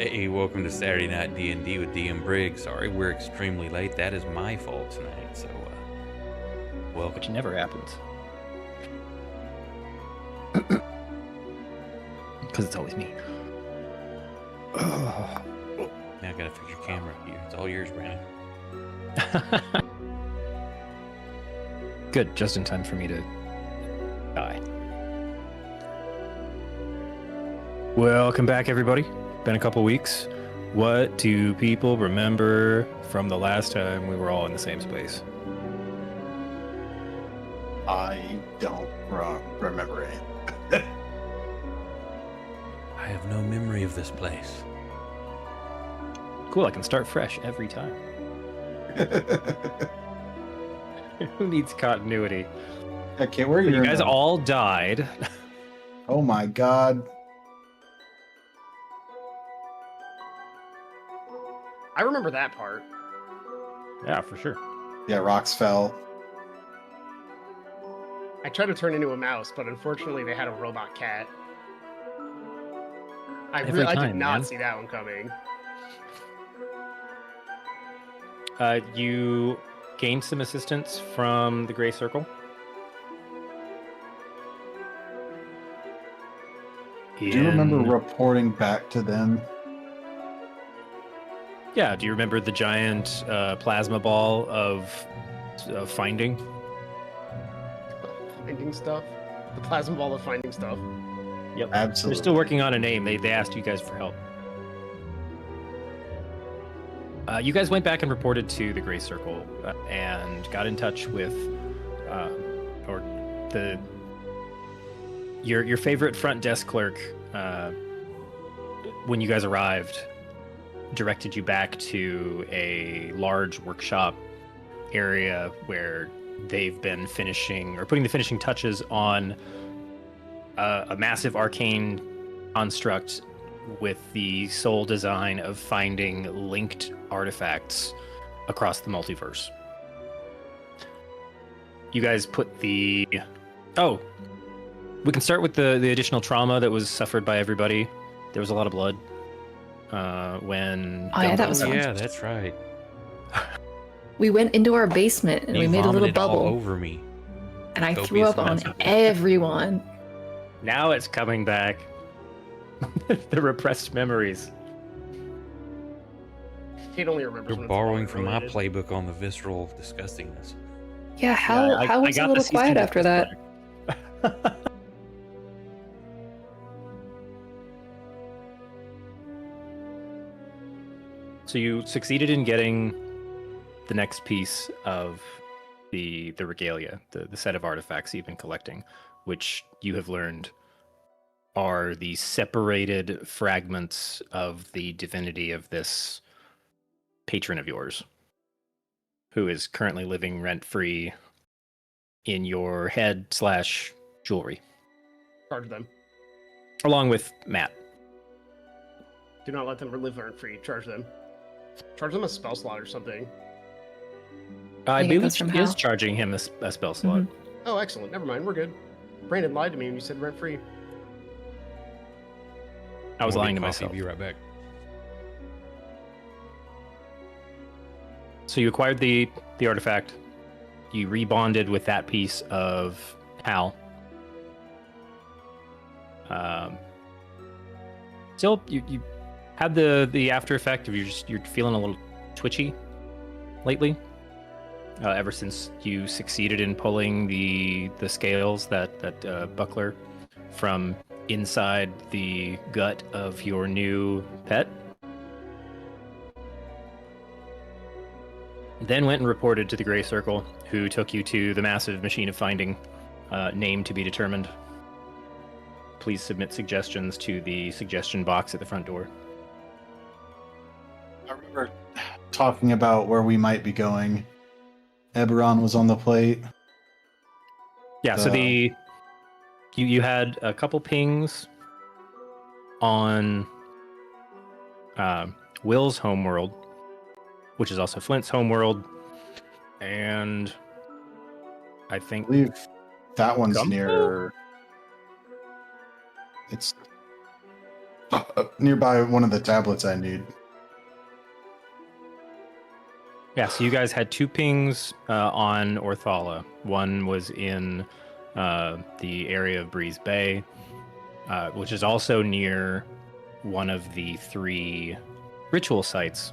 Hey, welcome to Saturday Night D&D with DM Briggs. Sorry, we're extremely late. That is my fault tonight. So, welcome. Which never happens. Because it's always me. Now I gotta fix your camera. It's all yours, Brandon. Good, just in time for me to die. Welcome back, everybody. Been a couple weeks. What do people remember from the last time we were all in the same space? I don't remember it. I have no memory of this place. Cool, I can start fresh every time. Who needs continuity? Okay, where are You guys all died. Oh my god. I remember that part. Yeah, for sure. Yeah, rocks fell. I tried to turn into a mouse, but unfortunately they had a robot cat. I Every did time, not man. see that one coming. You gained some assistance from the Gray Circle. Do you remember reporting back to them? Yeah, do you remember the giant plasma ball of finding? Finding stuff. The plasma ball of finding stuff. Yep. Absolutely. They're still working on a name. They asked you guys for help. You guys went back and reported to the Gray Circle and got in touch with, your favorite front desk clerk. When you guys arrived, directed you back to a large workshop area where they've been finishing or putting the finishing touches on a massive arcane construct with the sole design of finding linked artifacts across the multiverse. You guys put the... Oh, we can start with the additional trauma that was suffered by everybody. There was a lot of blood when... Oh, yeah, that was fun. Yeah, that's right. We went into our basement and You we made a little vomited all bubble. over me. And I Copious threw up on amounts of blood. everyone. Now it's coming back. The repressed memories. Kate only remembers You're when it's borrowing from my related. playbook on the visceral disgustingness. Yeah, how I was got a the little cease and quiet after desist that? letter. So you succeeded in getting the next piece of the regalia, the set of artifacts you've been collecting, which you have learned are the separated fragments of the divinity of this patron of yours, who is currently living rent-free in your head/jewelry, Charge them. along with Matt. Do not let them live rent-free. Charge them. Charge them a spell slot or something. I think it believe comes from she is Hal. charging him a spell slot. Oh, excellent. Never mind. We're good. Brandon lied to me when you said rent-free. I was More lying to coffee, myself. Be right back. So you acquired the artifact. You rebonded with that piece of Hal. Still, you had the after effect of you're feeling a little twitchy lately. Ever since you succeeded in pulling the scales that buckler from inside the gut of your new pet. Then went and reported to the Gray Circle, who took you to the massive machine of finding, name to be determined. Please submit suggestions to the suggestion box at the front door. I remember talking about where we might be going. Eberron was on the plate. Yeah, so you had a couple pings on Will's homeworld, which is also Flint's homeworld, and I I think believe that one's Gumbo? near. nearby one of the tablets I need. Yeah, so you guys had two pings on Orthala. One was in the area of Breeze Bay, which is also near one of the 3 ritual sites.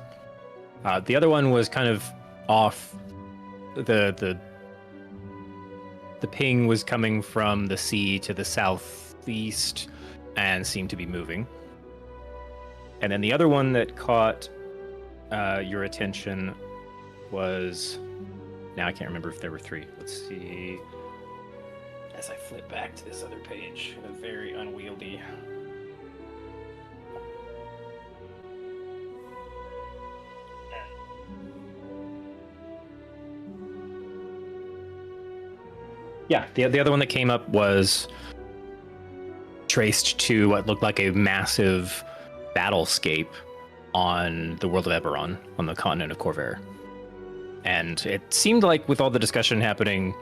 The other one was kind of off. The ping was coming from the sea to the southeast and seemed to be moving. And then the other one that caught your attention was, now I can't remember if there were 3. Let's see. As I flip back to this other page, in a very unwieldy. Yeah, the other one that came up was traced to what looked like a massive battlescape on the world of Eberron, on the continent of Corvair. And it seemed like with all the discussion happening,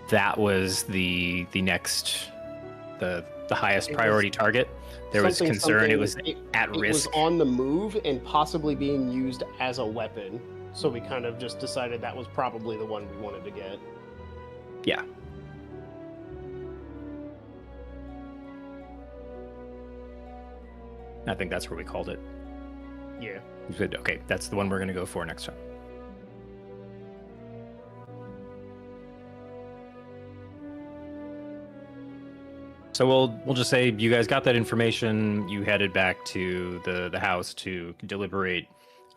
that was the next, the highest priority target. There was concern it was at risk. It was on the move and possibly being used as a weapon. So we kind of just decided that was probably the one we wanted to get. Yeah. I think that's where we called it. Yeah. We said, okay, that's the one we're going to go for next time. So we'll just say you guys got that information. You headed back to the house to deliberate,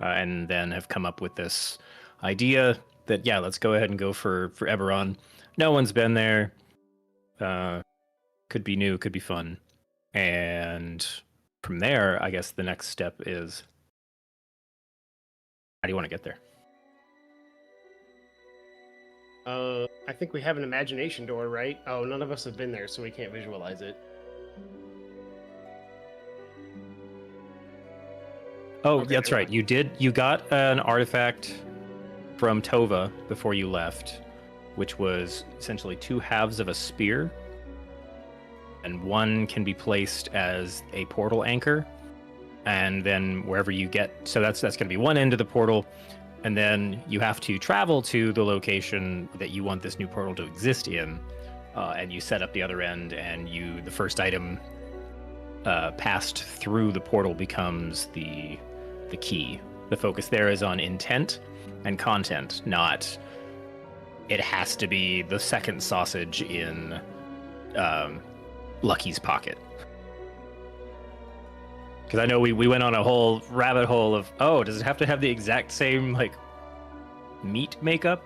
and then have come up with this idea that, yeah, let's go ahead and go for Eberron. No one's been there. Could be new, could be fun, and from there, I guess the next step is, how do you want to get there? I think we have an imagination door, right? Oh, none of us have been there, so we can't visualize it. Oh, Okay, that's right. You got an artifact from Tova before you left, which was essentially 2 halves of a spear, and one can be placed as a portal anchor, and then wherever you get, so that's going to be one end of the portal, and then you have to travel to the location that you want this new portal to exist in, and you set up the other end, and the first item passed through the portal becomes the key. The focus there is on intent and content, not it has to be the second sausage in Lucky's pocket. Because I know we went on a whole rabbit hole of, oh, does it have to have the exact same, like, meat makeup?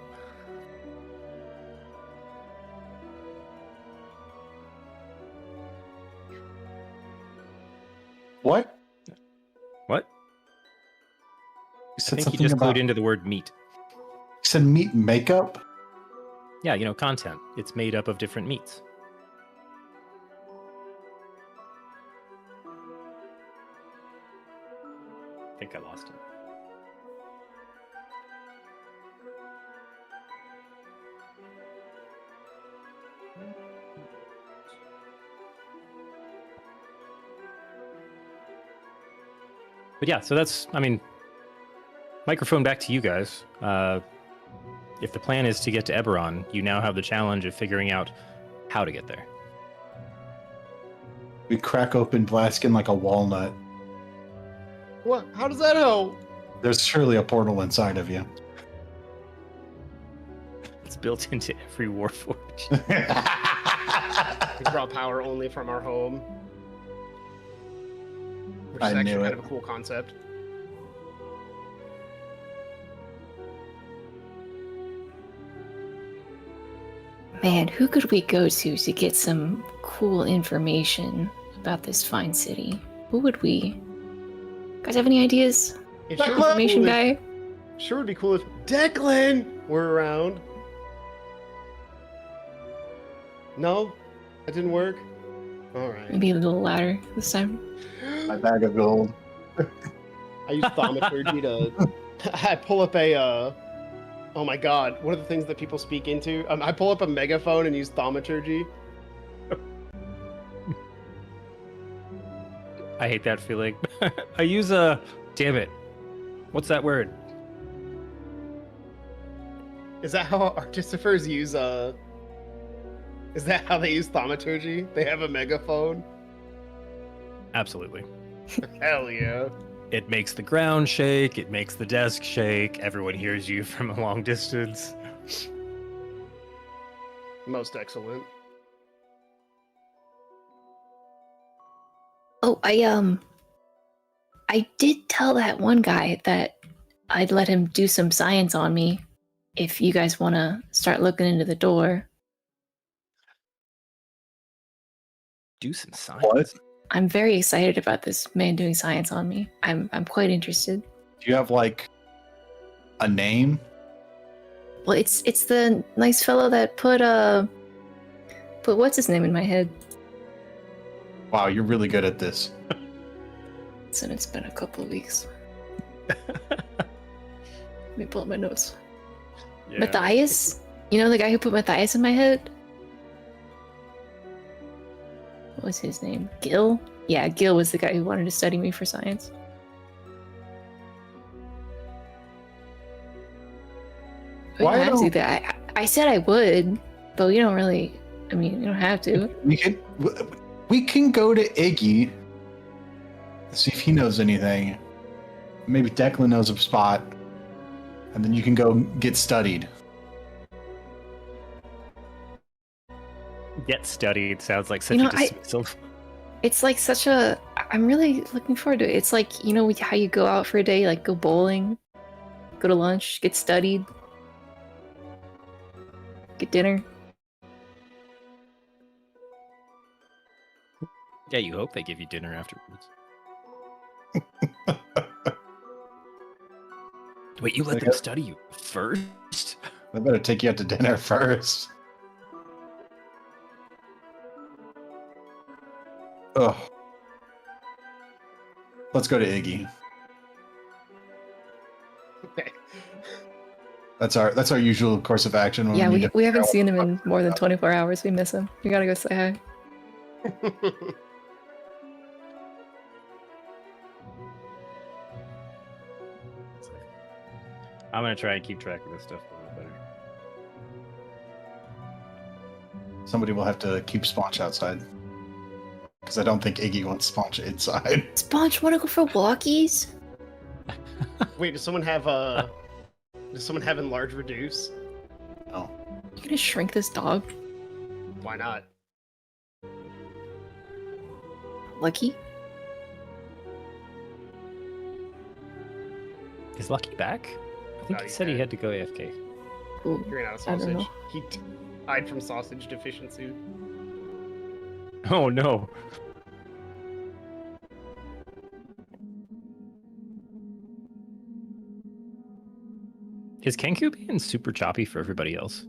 What? What? You I said think you something just about. clued into the word meat. You said meat makeup. Yeah, content. It's made up of different meats. I think I lost it. But yeah, so that's, microphone back to you guys. If the plan is to get to Eberron, you now have the challenge of figuring out how to get there. We crack open Blaskin like a walnut. What? How does that help? There's surely a portal inside of you. It's built into every Warforged. We draw power only from our home. Which is I actually knew kind it. of a cool concept. Man, who could we go to get some cool information about this fine city? Who would we? Guys have any ideas? It Declan! sure, Information guy? sure would be cool if Declan were around. No? That didn't work? Alright. Maybe a little louder this time. My bag of gold. I use thaumaturgy to... I pull up a, oh my god, what are the things that people speak into? I pull up a megaphone and use thaumaturgy. I hate that feeling. I use a. Damn it. What's that word? Is that how artificers use Is that how they use thaumaturgy? They have a megaphone? Absolutely. Hell yeah. It makes the ground shake. It makes the desk shake. Everyone hears you from a long distance. Most excellent. Oh, I did tell that one guy that I'd let him do some science on me if you guys want to start looking into the door. Do some science. What? I'm very excited about this man doing science on me. I'm quite interested. Do you have like a name? Well, it's the nice fellow that put what's his name in my head. Wow, you're really good at this. And it's been a couple of weeks. Let me pull up my notes. Yeah. Matthias? You know the guy who put Matthias in my head? What was his name? Gil? Yeah, Gil was the guy who wanted to study me for science. We Why don't have to don't- do that. I said I would, but you don't really. I mean, you don't have to. We can go to Iggy. See if he knows anything. Maybe Declan knows a spot. And then you can go get studied. Get studied sounds like such You know, a dismissal. It's like such a. I'm really looking forward to it. It's like, you know, how you go out for a day, like go bowling, go to lunch, get studied, get dinner. Yeah, you hope they give you dinner afterwards. Wait, you let them study you first? They better take you out to dinner first. Ugh. Let's go to Iggy. Okay. That's our usual course of action. When Yeah, we, we, need to we haven't figure out seen him in more than 24 hours. We miss him. We gotta go say hi. I'm gonna try and keep track of this stuff a little better. Somebody will have to keep Sponge outside. Because I don't think Iggy wants Sponge inside. Sponge, wanna go for walkies? Wait, does someone have enlarge reduce? No. You gonna shrink this dog? Why not? Lucky? Is Lucky back? I think No, he he's said he dead. had to go AFK. Ooh, He ran out of I don't sausage. know. He died from sausage deficiency. Oh no. Is Kenku being super choppy for everybody else?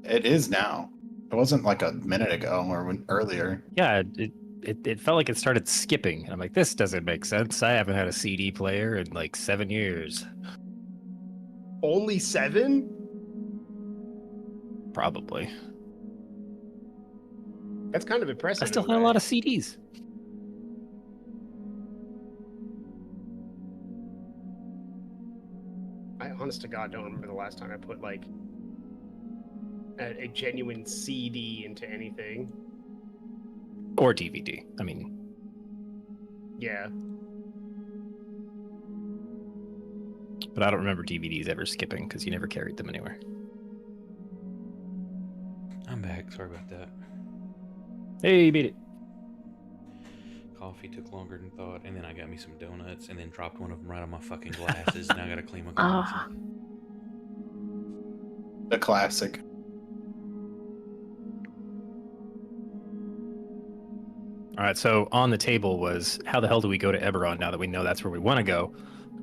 It is now. It wasn't like a minute ago or earlier. Yeah, it felt like it started skipping. And I'm like, this doesn't make sense. I haven't had a CD player in like 7 years. Only 7? Probably. That's kind of impressive. I still in a had a way. lot of CDs. I honest to God don't remember the last time I put like a genuine CD into anything. Or DVD. I mean, Yeah. but I don't remember DVDs ever skipping because you never carried them anywhere. I'm back. Sorry about that. Hey, you beat it. Coffee took longer than thought, and then I got me some donuts, and then dropped one of them right on my fucking glasses. Now I gotta clean my glasses. Ah, The classic. All right, so on the table was how the hell do we go to Eberron now that we know that's where we want to go?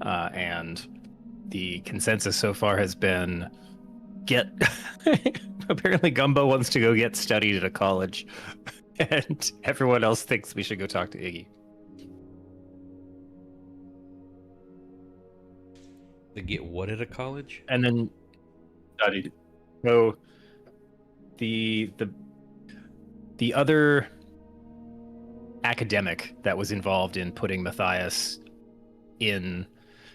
And the consensus so far has been get. Apparently, Gumbo wants to go get studied at a college, and everyone else thinks we should go talk to Iggy. To get what at a college? And then Studied. so the other academic that was involved in putting Matthias in.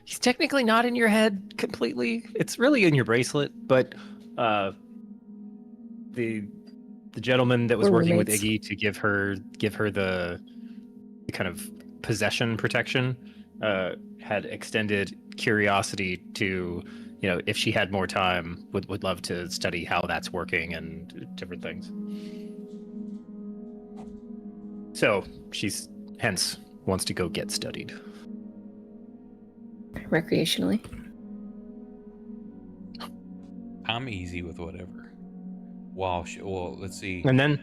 He's technically not in your head completely. It's really in your bracelet, but the gentleman that was We're working with roommates. Iggy to give her the kind of possession protection had extended curiosity to, if she had more time, would love to study how that's working and different things. So she's hence wants to go get studied. Recreationally. I'm easy with whatever. Well, let's see. And then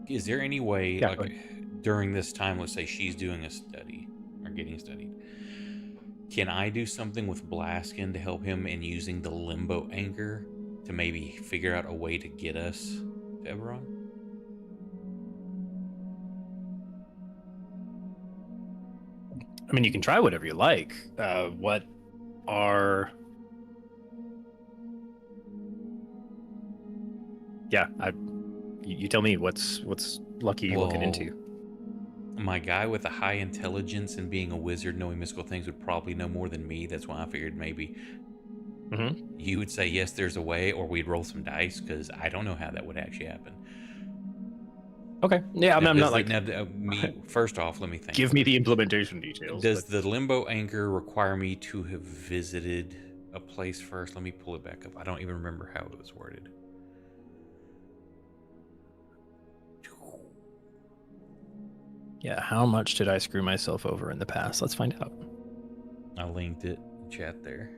Is there any way, Yeah, like, during this time, let's say she's doing a study or getting studied, can I do something with Blaskin to help him in using the limbo anchor to maybe figure out a way to get us to Eberron? I mean, you can try whatever you like. What are... Yeah, you tell me what's Lucky looking into. My guy with a high intelligence and being a wizard, knowing mystical things, would probably know more than me. That's why I figured maybe you would say yes, there's a way, or we'd roll some dice, because I don't know how that would actually happen. Okay. Yeah, I'm not like... me. First off, let me think. Give me the implementation details. Does the limbo anchor require me to have visited a place first? Let me pull it back up. I don't even remember how it was worded. Yeah, how much did I screw myself over in the past? Let's find out. I linked it in chat there.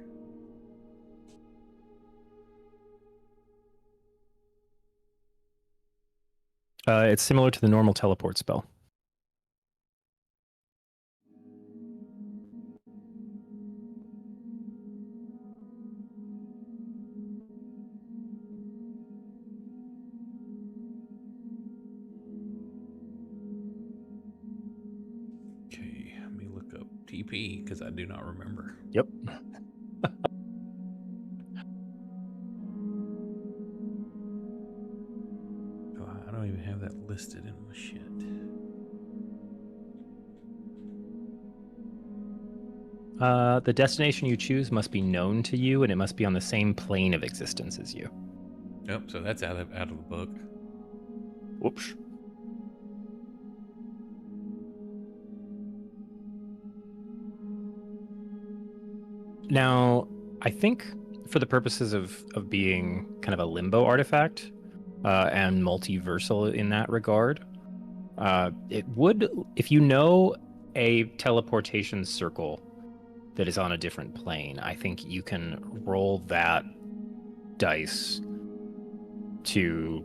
It's similar to the normal teleport spell. Okay, let me look up TP because I do not remember. Yep. Oh, I don't even have that listed in my shit. The destination you choose must be known to you, and it must be on the same plane of existence as you. Nope, so that's out of the book. Whoops. Now, I think for the purposes of being kind of a limbo artifact and multiversal in that regard, it would, if you know a teleportation circle that is on a different plane, I think you can roll that dice to...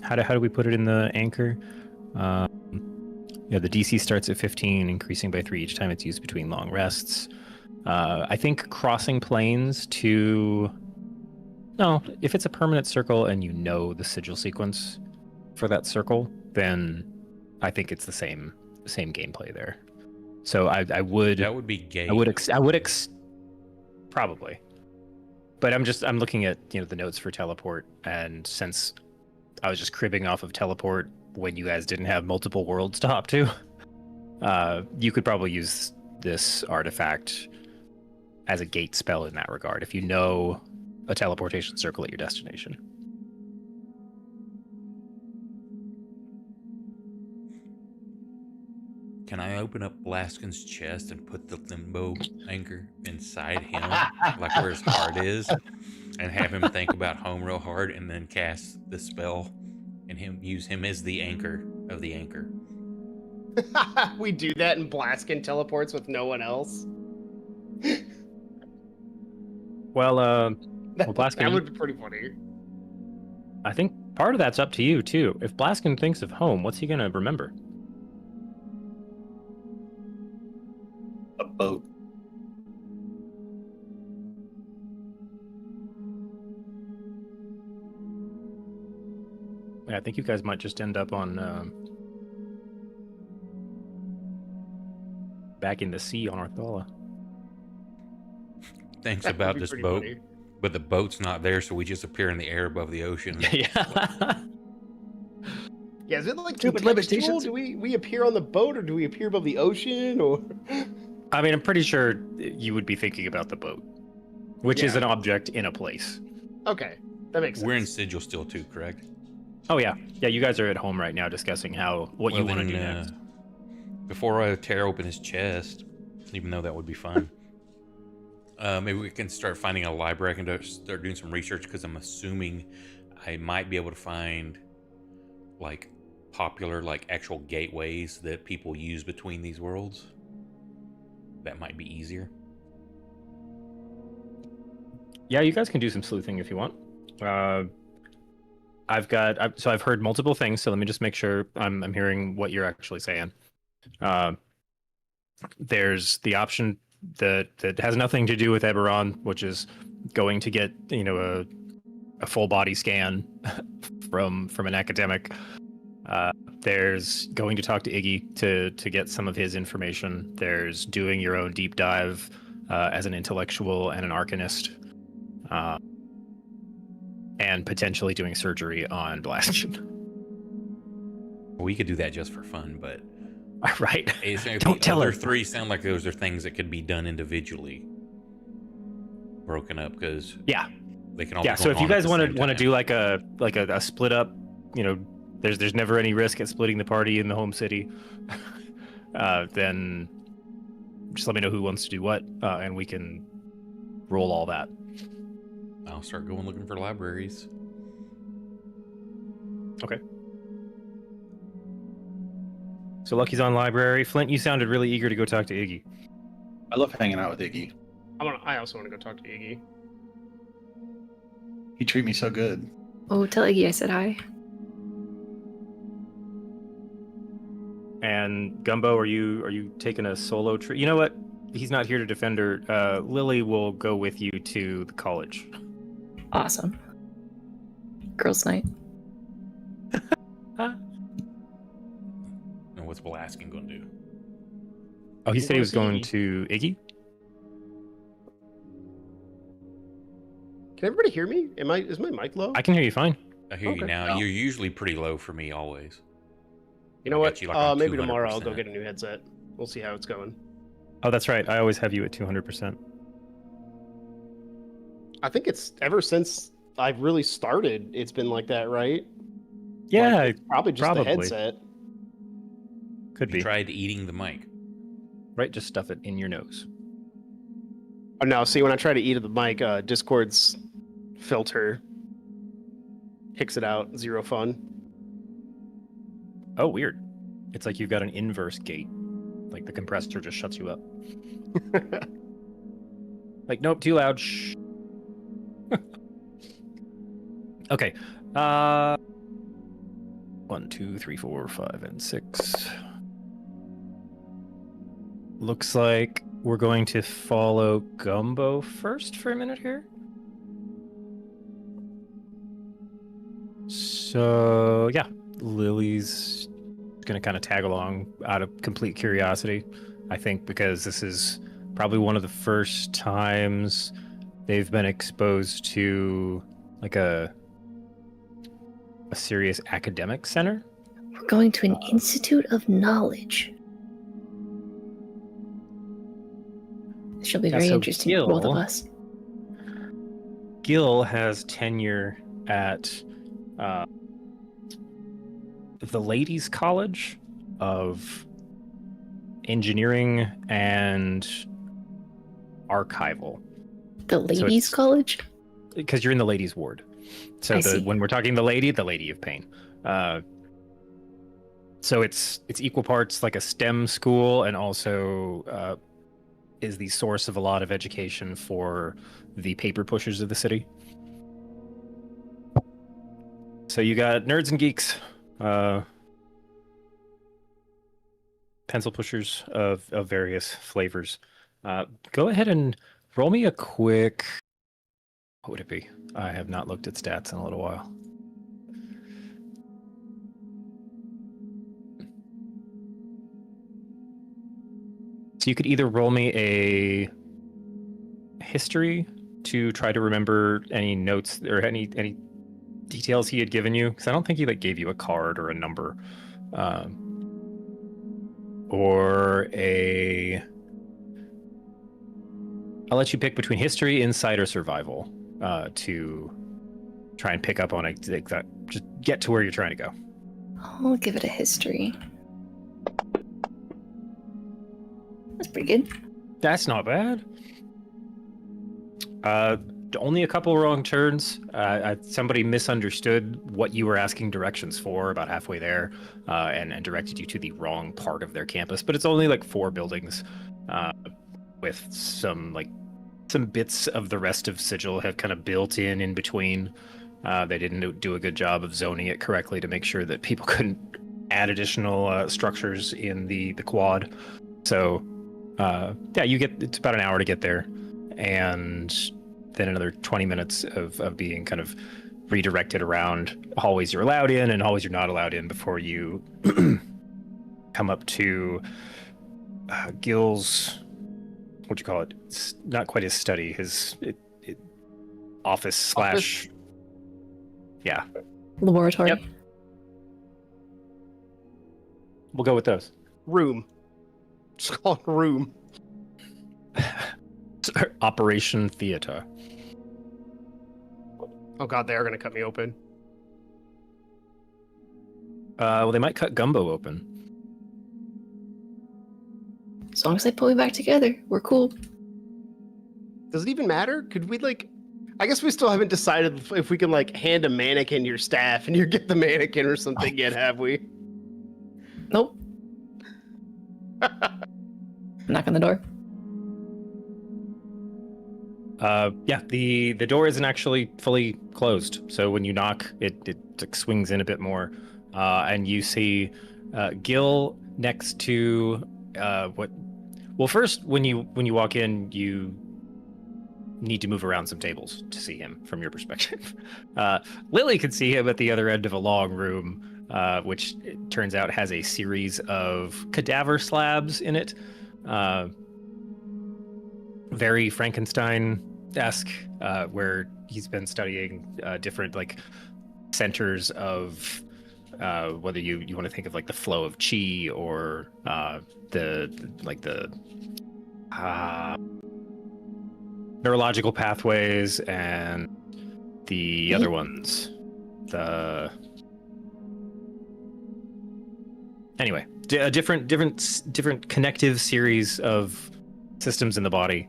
How do we put it in the anchor? The DC starts at 15, increasing by 3 each time it's used between long rests. I think crossing planes to... No, if it's a permanent circle and you know the sigil sequence for that circle, then I think it's the same gameplay there. So I would... That would be gay. Probably. But I'm looking at, the notes for teleport, and since I was just cribbing off of teleport when you guys didn't have multiple worlds to hop to, you could probably use this artifact as a gate spell in that regard, if you know a teleportation circle at your destination. Can I open up Blaskin's chest and put the limbo anchor inside him, like where his heart is, and have him think about home real hard, and then cast the spell and use him as the anchor of the anchor? We do that and Blaskin teleports with no one else. Well, Blaskin, that would be pretty funny. I think part of that's up to you too. If Blaskin thinks of home, what's he gonna remember? A boat. Yeah, I think you guys might just end up on back in the sea on Arthala. Thinks That would about be this pretty boat, funny. but the boat's not there, so we just appear in the air above the ocean. Yeah. Yeah, is it like Stupid contextual? limitations. Do we appear on the boat, or do we appear above the ocean, or? I mean, I'm pretty sure you would be thinking about the boat, which is Yeah. an object in a place. Okay, that makes sense. We're in Sigil still too, correct? Oh yeah, yeah. You guys are at home right now discussing what you want to do then, next. Before I tear open his chest, even though that would be fun, maybe we can start finding a library. I can start doing some research because I'm assuming I might be able to find like popular, like actual gateways that people use between these worlds. That might be easier. Yeah, you guys can do some sleuthing if you want. I've heard multiple things, so let me just make sure I'm hearing what you're actually saying. There's the option that has nothing to do with Eberron, which is going to get a full body scan from an academic. There's going to talk to Iggy to get some of his information. There's doing your own deep dive as an intellectual and an arcanist. And potentially doing surgery on Blastion. We could do that just for fun, but Right. Don't tell her. Three sound like those are things that could be done individually, broken up, because Yeah. they can all. Yeah. be So going if you on at guys the want same to time. do like a split up, there's never any risk at splitting the party in the home city. Then just let me know who wants to do what, and we can roll all that. I'll start going looking for libraries. Okay. So Lucky's on library. Flint, you sounded really eager to go talk to Iggy. I love hanging out with Iggy. I also want to go talk to Iggy. He treat me so good. Oh, tell Iggy I said hi. And Gumbo, are you taking a solo trip? You know what? He's not here to defend her. Lily will go with you to the college. Awesome. Girls' night. And what's Belaskin going to do? Oh, he said he was We'll see. going to Iggy? Can everybody hear me? Is my mic low? I can hear you fine. I hear you Okay. now. No. You're usually pretty low for me always. You know I what? got you like on Maybe tomorrow I'll go 200%. get a new headset. We'll see how it's going. Oh, that's right. I always have you at 200%. I think it's ever since I've really started, it's been like that, right? Yeah, Like, it's probably just the probably. headset. could You be. tried eating the mic. Right, just stuff it in your nose. Oh no! See, when I try to eat at the mic, Discord's filter kicks it out. Zero fun. Oh, weird. It's like you've got an inverse gate. Like the compressor just shuts you up. Like, nope, too loud. Shh. Okay. 1, 2, 3, 4, 5, and 6. Looks like we're going to follow Gumbo first for a minute here. So, yeah, Lily's going to kind of tag along out of complete curiosity, I think, because this is probably one of the first times they've been exposed to like a serious academic center. We're going to an institute of knowledge. This shall be Yeah, very so interesting for both of Gil- us. Gil has tenure at the Ladies' College of Engineering and Archival, The ladies' it's- college? because you're in the ladies' ward. So I see. when we're talking the lady of pain. So it's equal parts like a STEM school, and also is the source of a lot of education for the paper pushers of the city. So you got nerds and geeks, pencil pushers of various flavors. Go ahead and roll me a quick. What would it be? I have not looked at stats in a little while. So you could either roll me a history to try to remember any notes or any details he had given you, because I don't think he like gave you a card or a number, or a. I'll let you pick between history, insight, or survival to try and pick up on it. Like that, just get to where you're trying to go. I'll give it a history. That's pretty good. That's not bad. Only a couple wrong turns. Somebody misunderstood what you were asking directions for about halfway there, and directed you to the wrong part of their campus. But it's only like 4 buildings, with some bits of the rest of Sigil have kind of built in between. They didn't do a good job of zoning it correctly to make sure that people couldn't add additional structures in the quad. So, yeah, it's about an hour to get there, and then another 20 minutes of being kind of redirected around hallways you're allowed in and hallways you're not allowed in before you come up to Gil's, what do you call it? It's not quite his study, his office slash... Yeah. Laboratory. Yep. We'll go with those. Room. Just call it room. Operation Theater. Oh god, they are gonna cut me open. Well, they might cut Gumbo open. As long as they pull me back together, we're cool. Does it even matter? Could we I guess we still haven't decided if we can hand a mannequin your staff and you get the mannequin or something yet, have we? Nope. Knock on the door. Yeah, the door isn't actually fully closed. So when you knock, it swings in a bit more, and you see Gil next to what? Well, first when you walk in, you need to move around some tables to see him from your perspective. Lily can see him at the other end of a long room, which it turns out has a series of cadaver slabs in it. Very Frankenstein-esque, where he's been studying different centers of whether you want to think of the flow of chi or the neurological pathways and the other ones. Anyway, a different connective series of systems in the body,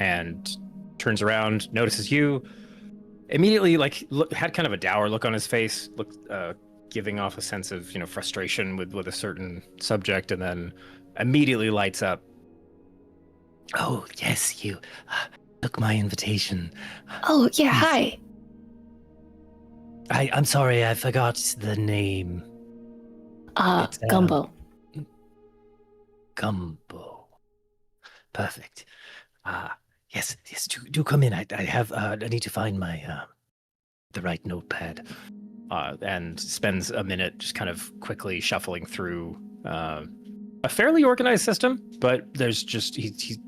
and turns around, notices you, immediately had kind of a dour look on his face, giving off a sense of frustration with a certain subject, and then immediately lights up. Oh yes, you took my invitation. Oh yeah, hi. I'm sorry, I forgot the name. It's, Gumbo. Gumbo. Perfect. Yes, do come in. I have I need to find my the right notepad. And spends a minute just kind of quickly shuffling through a fairly organized system, but there's just he's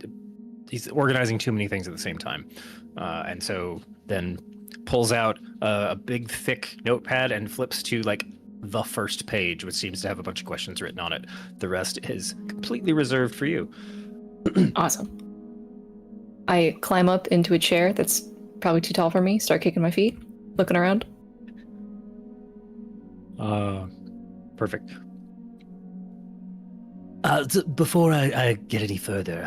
organizing too many things at the same time, and so then pulls out a big thick notepad and flips to the first page, which seems to have a bunch of questions written on it. The rest is completely reserved for you. Awesome. I climb up into a chair that's probably too tall for me, start kicking my feet, looking around. Perfect. Before I get any further,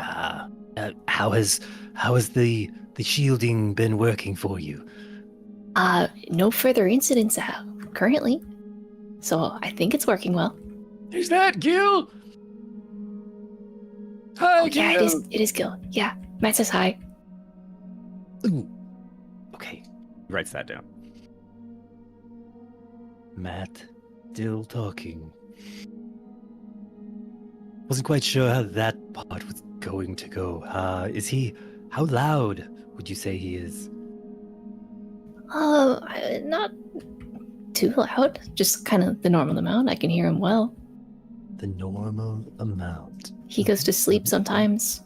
how has the shielding been working for you? No further incidents currently, so I think it's working well. Is that Gil? Hi, Gil. Yeah, it is Gil. Yeah, Matt says hi. Ooh. Okay, he writes that down. Matt, still talking. Wasn't quite sure how that part was going to go. How loud would you say he is? Not too loud, just kind of the normal amount. I can hear him well. The normal amount. He goes to sleep sometimes.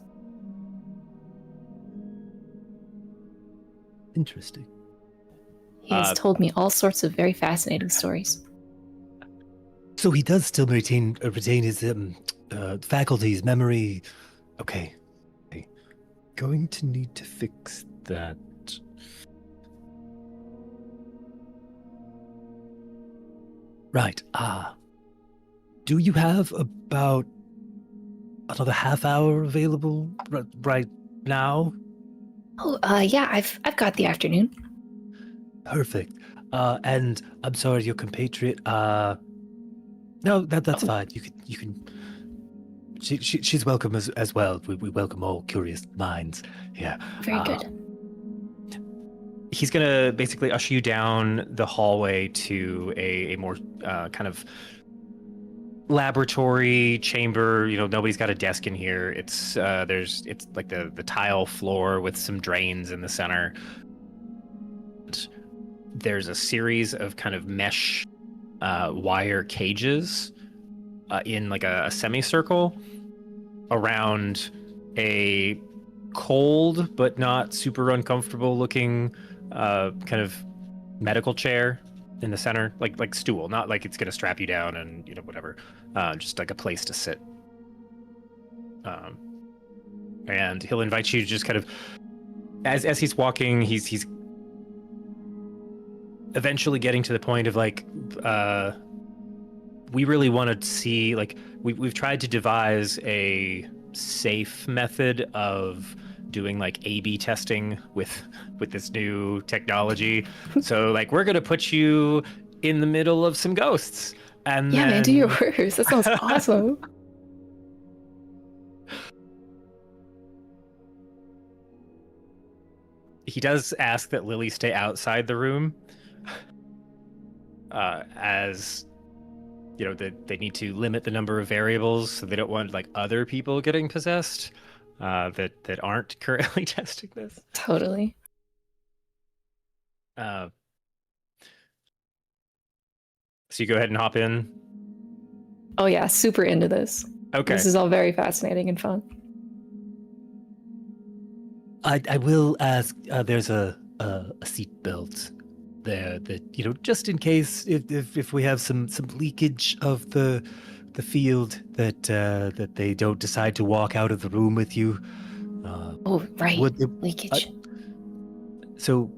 Interesting. He has told me all sorts of very fascinating stories. So he does still retain his faculties, memory. Okay. Going to need to fix that. Right. Do you have about another half hour available right now? Oh, yeah, I've got the afternoon. Perfect. And I'm sorry, your compatriot. No, that's fine. You can. She's welcome as well. We welcome all curious minds. Yeah. Very good. He's gonna basically usher you down the hallway to a more kind of laboratory chamber. Nobody's got a desk in here. It's like the tile floor with some drains in the center. There's a series of kind of mesh wire cages in like a semicircle around a cold but not super uncomfortable looking kind of medical chair in the center, like stool, not like it's gonna strap you down and whatever, just like a place to sit. And he'll invite you to just kind of, as he's walking, he's eventually getting to the point of like, we really want to see, like, we've tried to devise a safe method of doing like A/B testing with this new technology. So like, we're gonna put you in the middle of some ghosts, and Yeah, then... man, do your worst. That sounds awesome. He does ask that Lily stay outside the room, as they need to limit the number of variables, so they don't want like other people getting possessed that aren't currently testing this. Totally. So you go ahead and hop in. Oh yeah, super into this. Okay. This is all very fascinating and fun. I will ask. There's a seat belt there that just in case if we have some leakage of the field that they don't decide to walk out of the room with you. Oh right, leakage. So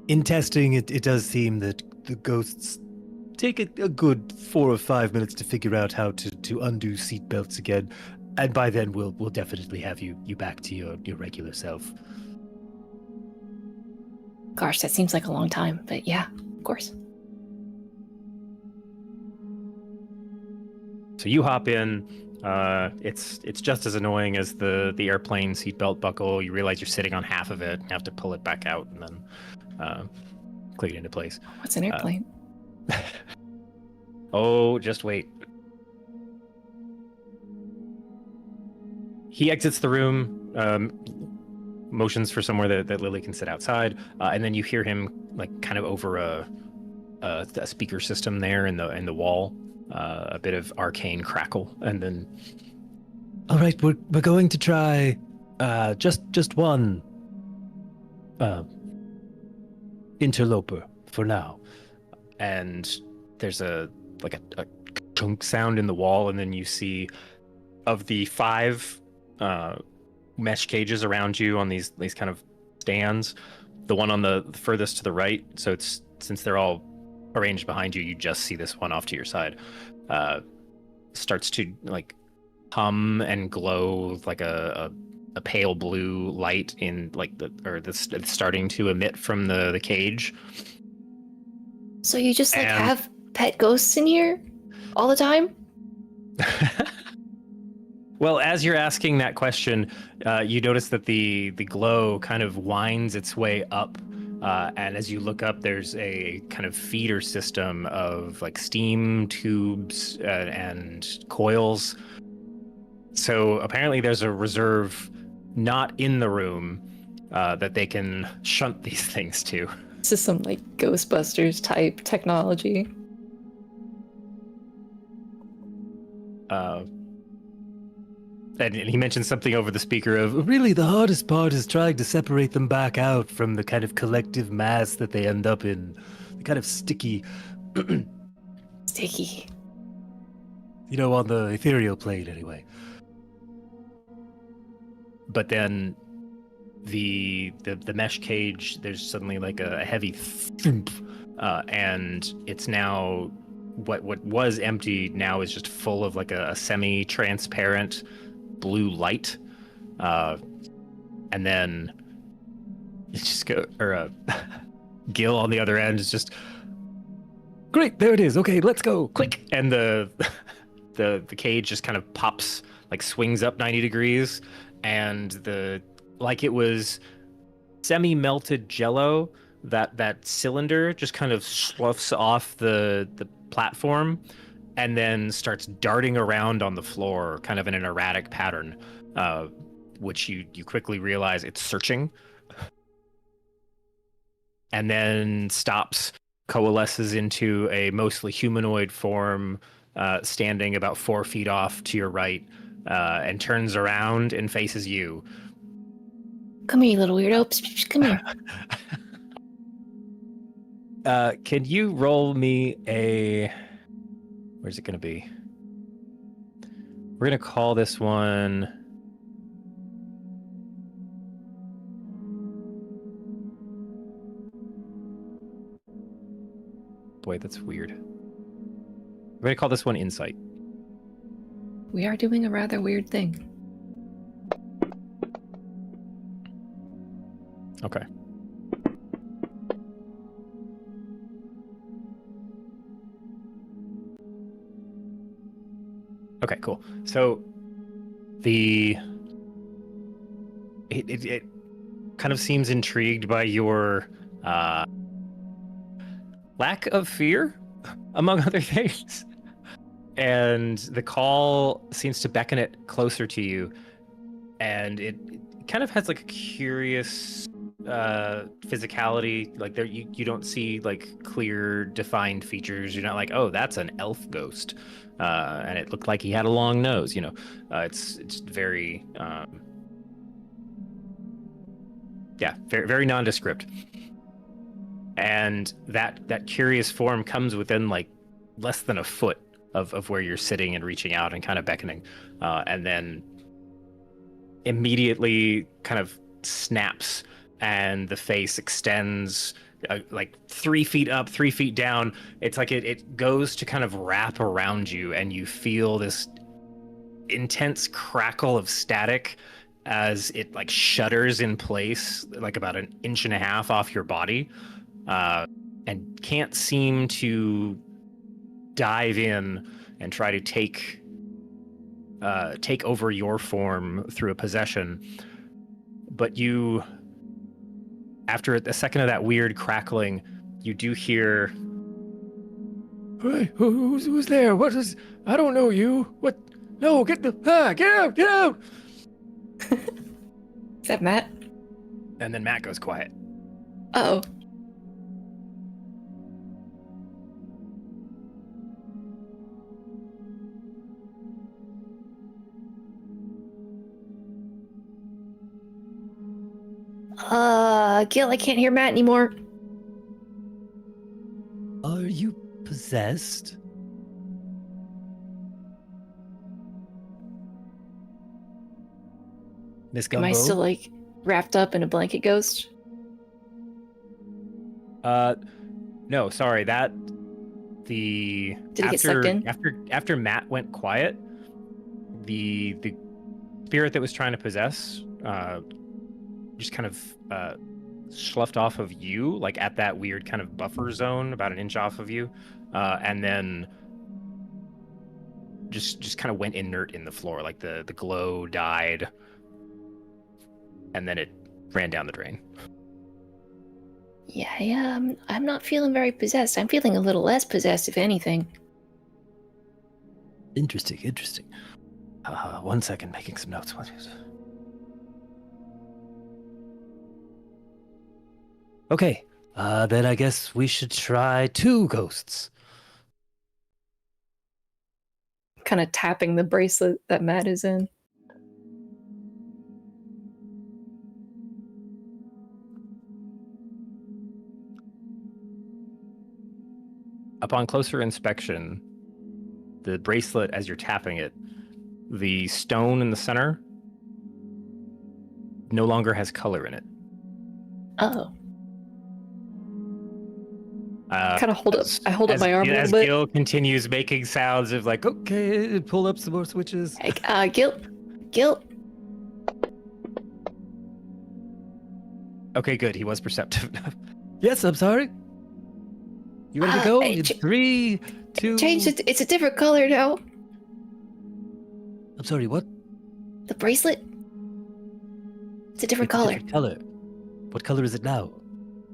in testing it does seem that the ghosts take a good 4 or 5 minutes to figure out how to undo seat belts again, and by then we'll definitely have you back to your regular self. Gosh, that seems like a long time, but yeah, of course. So you hop in. It's just as annoying as the airplane seatbelt buckle. You realize you're sitting on half of it. You have to pull it back out and then click it into place. What's an airplane? Oh, just wait. He exits the room, motions for somewhere that Lily can sit outside, and then you hear him like kind of over a speaker system there in the wall, a bit of arcane crackle, and then. All right, we're going to try just one interloper for now, and there's a chunk sound in the wall, and then you see of the 5 mesh cages around you on these kind of stands, the one on the furthest to the right, so it's, since they're all arranged behind you, you just see this one off to your side, starts to like hum and glow like a pale blue light in like it's starting to emit from the cage. So you just like have pet ghosts in here all the time? Well, as you're asking that question, you notice that the glow kind of winds its way up, and as you look up, there's a kind of feeder system of like steam tubes and coils. So apparently there's a reserve not in the room that they can shunt these things to. This is some like Ghostbusters type technology. And he mentioned something over the speaker of, Really, the hardest part is trying to separate them back out from the kind of collective mass that they end up in. The kind of sticky, Sticky. on the ethereal plane anyway. but then the mesh cage, there's suddenly like a heavy thump, and it's now what was empty now is just full of like a semi-transparent blue light, and then it's just Gil on the other end is just, Great, there it is. Okay, let's go. click, and the cage just kind of pops, like swings up 90 degrees, and like it was semi-melted jello, that cylinder just kind of sloughs off the platform and then starts darting around on the floor kind of in an erratic pattern, which you quickly realize it's searching, and then stops, coalesces into a mostly humanoid form, standing about 4 feet off to your right, and turns around and faces you. Come here, you little weirdo. Psst, psst, come here. Can you roll me a... Where's it going to be? We're going to call this one... Boy, that's weird. We're going to call this one Insight. We are doing a rather weird thing. Okay. Okay, cool. So it kind of seems intrigued by your lack of fear, among other things. And the call seems to beckon it closer to you, and it kind of has like a curious physicality. Like there, you don't see like clear defined features. You're not like, oh, that's an elf ghost, and it looked like he had a long nose. It's very very, very nondescript. And that curious form comes within like less than a foot of where you're sitting and reaching out and kind of beckoning, and then immediately kind of snaps, and the face extends like 3 feet up, 3 feet down. It's like it goes to kind of wrap around you, and you feel this intense crackle of static as it like shudders in place, like about 1.5 inches off your body, and can't seem to dive in and try to take over your form through a possession. But you, after a second of that weird crackling, you do hear, Hey, who's there? What is? I don't know you. What? No, get out! Get out! Is that Matt? and then Matt goes quiet. Uh-oh. Gil, I can't hear Matt anymore. Are you possessed? Miss Gumbo? Am I still like wrapped up in a blanket ghost? No, sorry. Did he get sucked in? After Matt went quiet, the spirit that was trying to possess just kind of sloughed off of you, like at that weird kind of buffer zone, about 1 inch off of you, and then just kind of went inert in the floor. Like the glow died, and then it ran down the drain. Yeah, I'm not feeling very possessed. I'm feeling a little less possessed, if anything. Interesting. 1 second, making some notes. Okay, then I guess we should try 2 ghosts. Kind of tapping the bracelet that Matt is in. Upon closer inspection, the bracelet, as you're tapping it, the stone in the center no longer has color in it. Oh. Uh, Kind of hold up. I hold up as, my arm a as little bit. Gil continues making sounds of like, okay, pull up some more switches. Like, Gil. Okay, good. He was perceptive. Yes, I'm sorry. You ready to go? Hey, In 3, 2. Change it. It's a different color now. I'm sorry, what? The bracelet. It's a different It's a color. different color. What color is it now?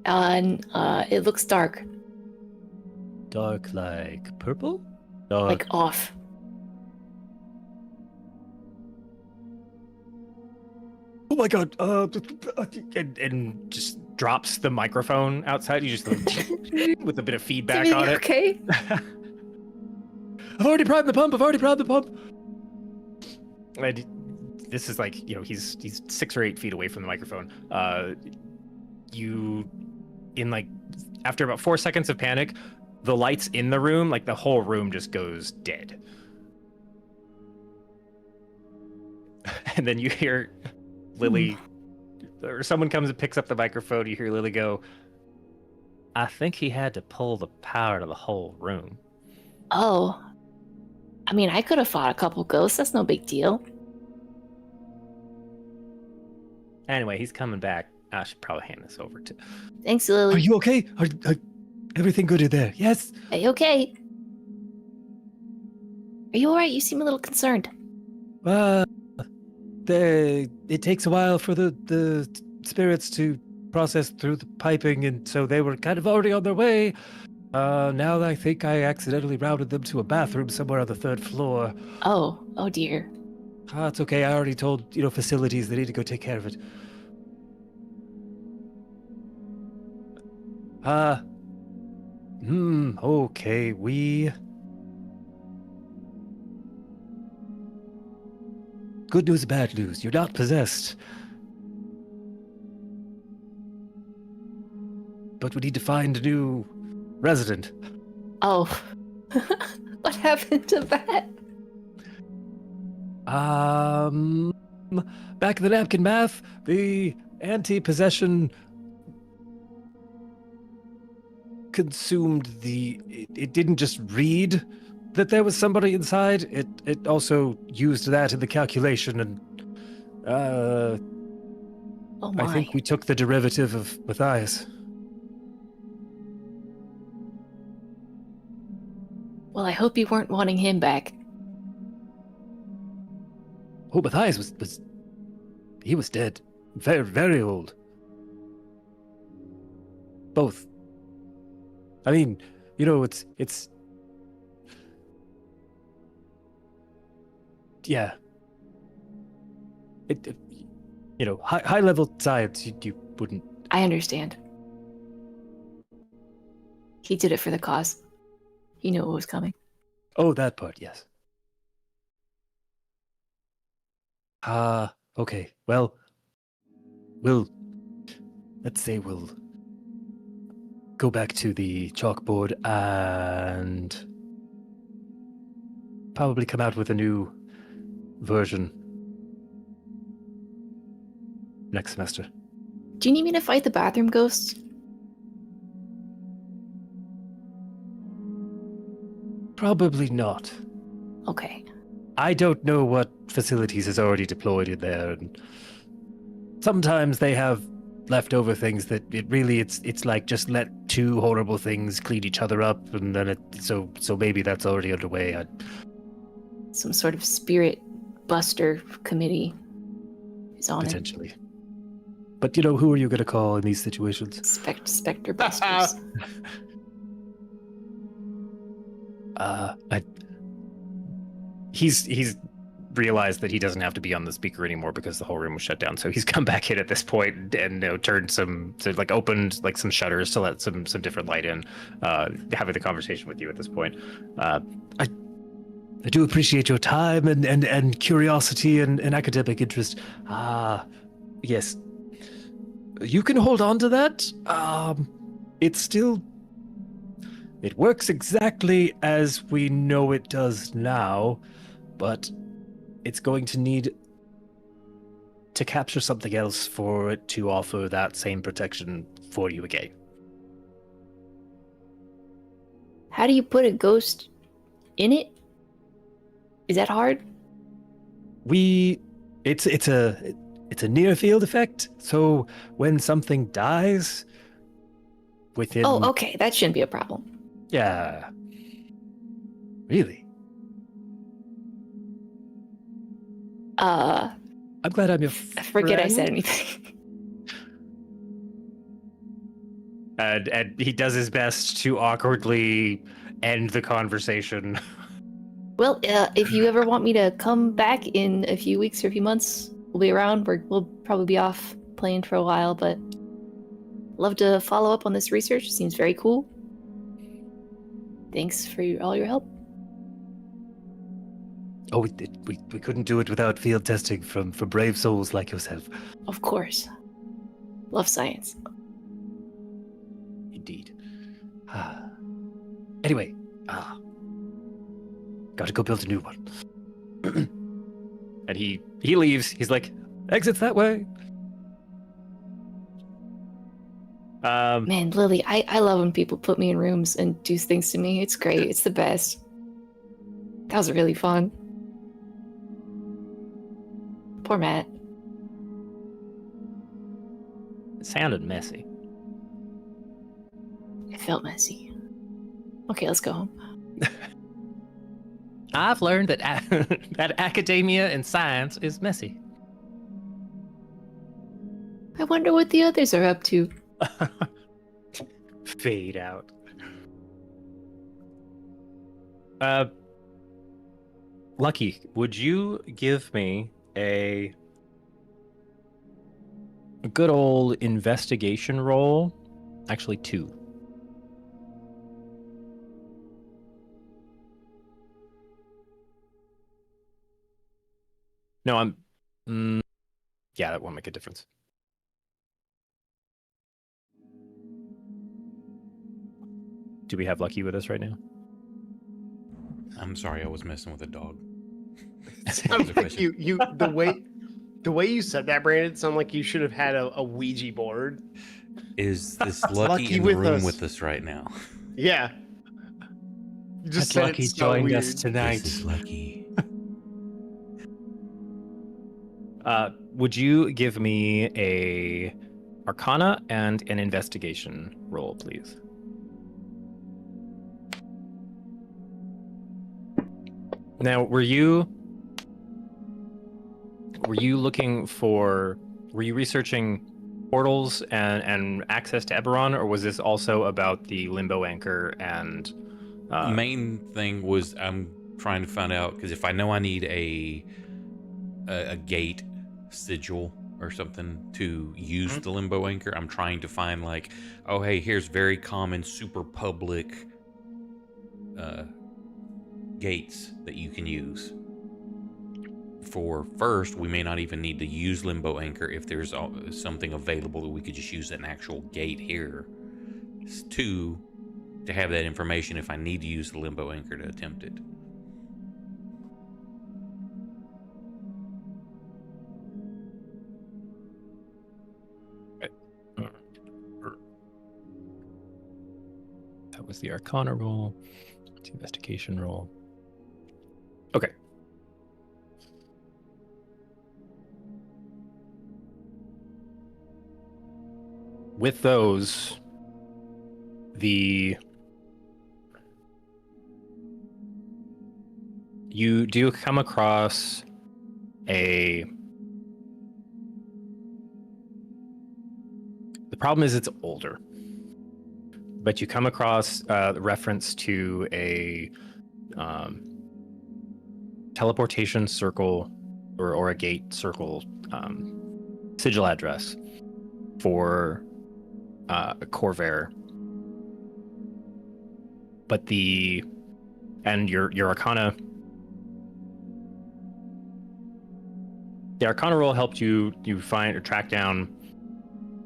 And it looks dark, Dark like purple? Dark. like off. Oh my god. and just drops the microphone outside. You just with a bit of feedback Timmy, on it. okay? I've already primed the pump. And this is like, he's 6 or 8 feet away from the microphone. You, in like, after about 4 seconds of panic, the lights in the room, like the whole room just goes dead. And then you hear Lily, or someone comes and picks up the microphone. You hear Lily go, I think he had to pull the power to the whole room. Oh. I mean, I could have fought a couple ghosts. That's no big deal. Anyway, he's coming back. I should probably hand this over to. Thanks, Lily. Are you okay? Are everything good in there? Yes. Are you okay? Are you alright? You seem a little concerned. It takes a while for the spirits to process through the piping, and so they were kind of already on their way. Now I think I accidentally routed them to a bathroom somewhere on the 3rd floor. Oh dear. It's okay. I already told, facilities they need to go take care of it. Okay, Good news, bad news. You're not possessed. But we need to find a new resident. Oh. What happened to that? Back in the napkin math, the anti-possession consumed it didn't just read that there was somebody inside, it also used that in the calculation, and Oh my. I think we took the derivative of Matthias. Well, I hope you weren't wanting him back. Oh, Matthias was he was dead. Very, very old. Both. I mean, it's yeah. High level science, you wouldn't. I understand. He did it for the cause. He knew what was coming. Oh, that part, yes. Okay. Well, let's say we'll go back to the chalkboard and probably come out with a new version next semester. Do you need me to fight the bathroom ghosts? Probably not. Okay. I don't know what facilities is already deployed in there, and sometimes they have leftover things that it's like just let 2 horrible things clean each other up, and then so maybe that's already underway. Some sort of spirit buster committee is on Potentially. But who are you going to call in these situations? it. Spectre busters. He's realized that he doesn't have to be on the speaker anymore because the whole room was shut down. So he's come back in at this point and turned opened like some shutters to let some different light in, having the conversation with you at this point. I do appreciate your time and curiosity and academic interest. Yes. You can hold on to that. It's still It works exactly as we know it does now, but it's going to need to capture something else for it to offer that same protection for you again. How do you put a ghost in it? Is that hard? It's a near field effect, so when something dies within Oh, okay. That shouldn't be a problem. Yeah. Really? I'm glad I'm your Forget I said anything. And he does his best to awkwardly end the conversation. Well, if you ever want me to come back in a few weeks or a few months, we'll be around. We'll probably be off playing for a while, but love to follow up on this research. Seems very cool. Thanks for all your help. Oh, we couldn't do it without field testing from brave souls like yourself. Of course. Love science. Indeed. Anyway, gotta go build a new one. And he leaves. He's like, exits that way. Man, Lily, I love when people put me in rooms and do things to me. It's great. It's the best. That was really fun. Poor Matt. It sounded messy. It felt messy. Okay, let's go home. I've learned that that academia and science is messy. I wonder what the others are up to. Fade out. Lucky, would you give me a good old investigation roll? Actually, 2. No, yeah, that won't make a difference. Do we have Lucky with us right now? I'm sorry, I was messing with a dog. Sounds like you the way you said that, Brandon, sounded like you should have had a Ouija board. Is this Lucky Lucky in the with room us. with us right now? Yeah. You just That said Lucky it so joined weird. us tonight. This is Lucky. Would you give me a Arcana and an investigation roll, please? Now, were you researching portals and access to Eberron, or was this also about the Limbo Anchor and Main thing was I'm trying to find out, because if I know I need a gate sigil or something to use the Limbo Anchor, I'm trying to find like, oh hey, here's very common super public gates that you can use. For first, we may not even need to use Limbo Anchor if there's something available that we could just use an actual gate here. 2, to have that information if I need to use the Limbo Anchor to attempt it. that was the Arcana roll, the investigation roll. Okay. With those, you do come across the problem is it's older, but you come across the reference to a teleportation circle or a gate circle sigil address for Corvair, but your Arcana. The Arcana roll helped you find or track down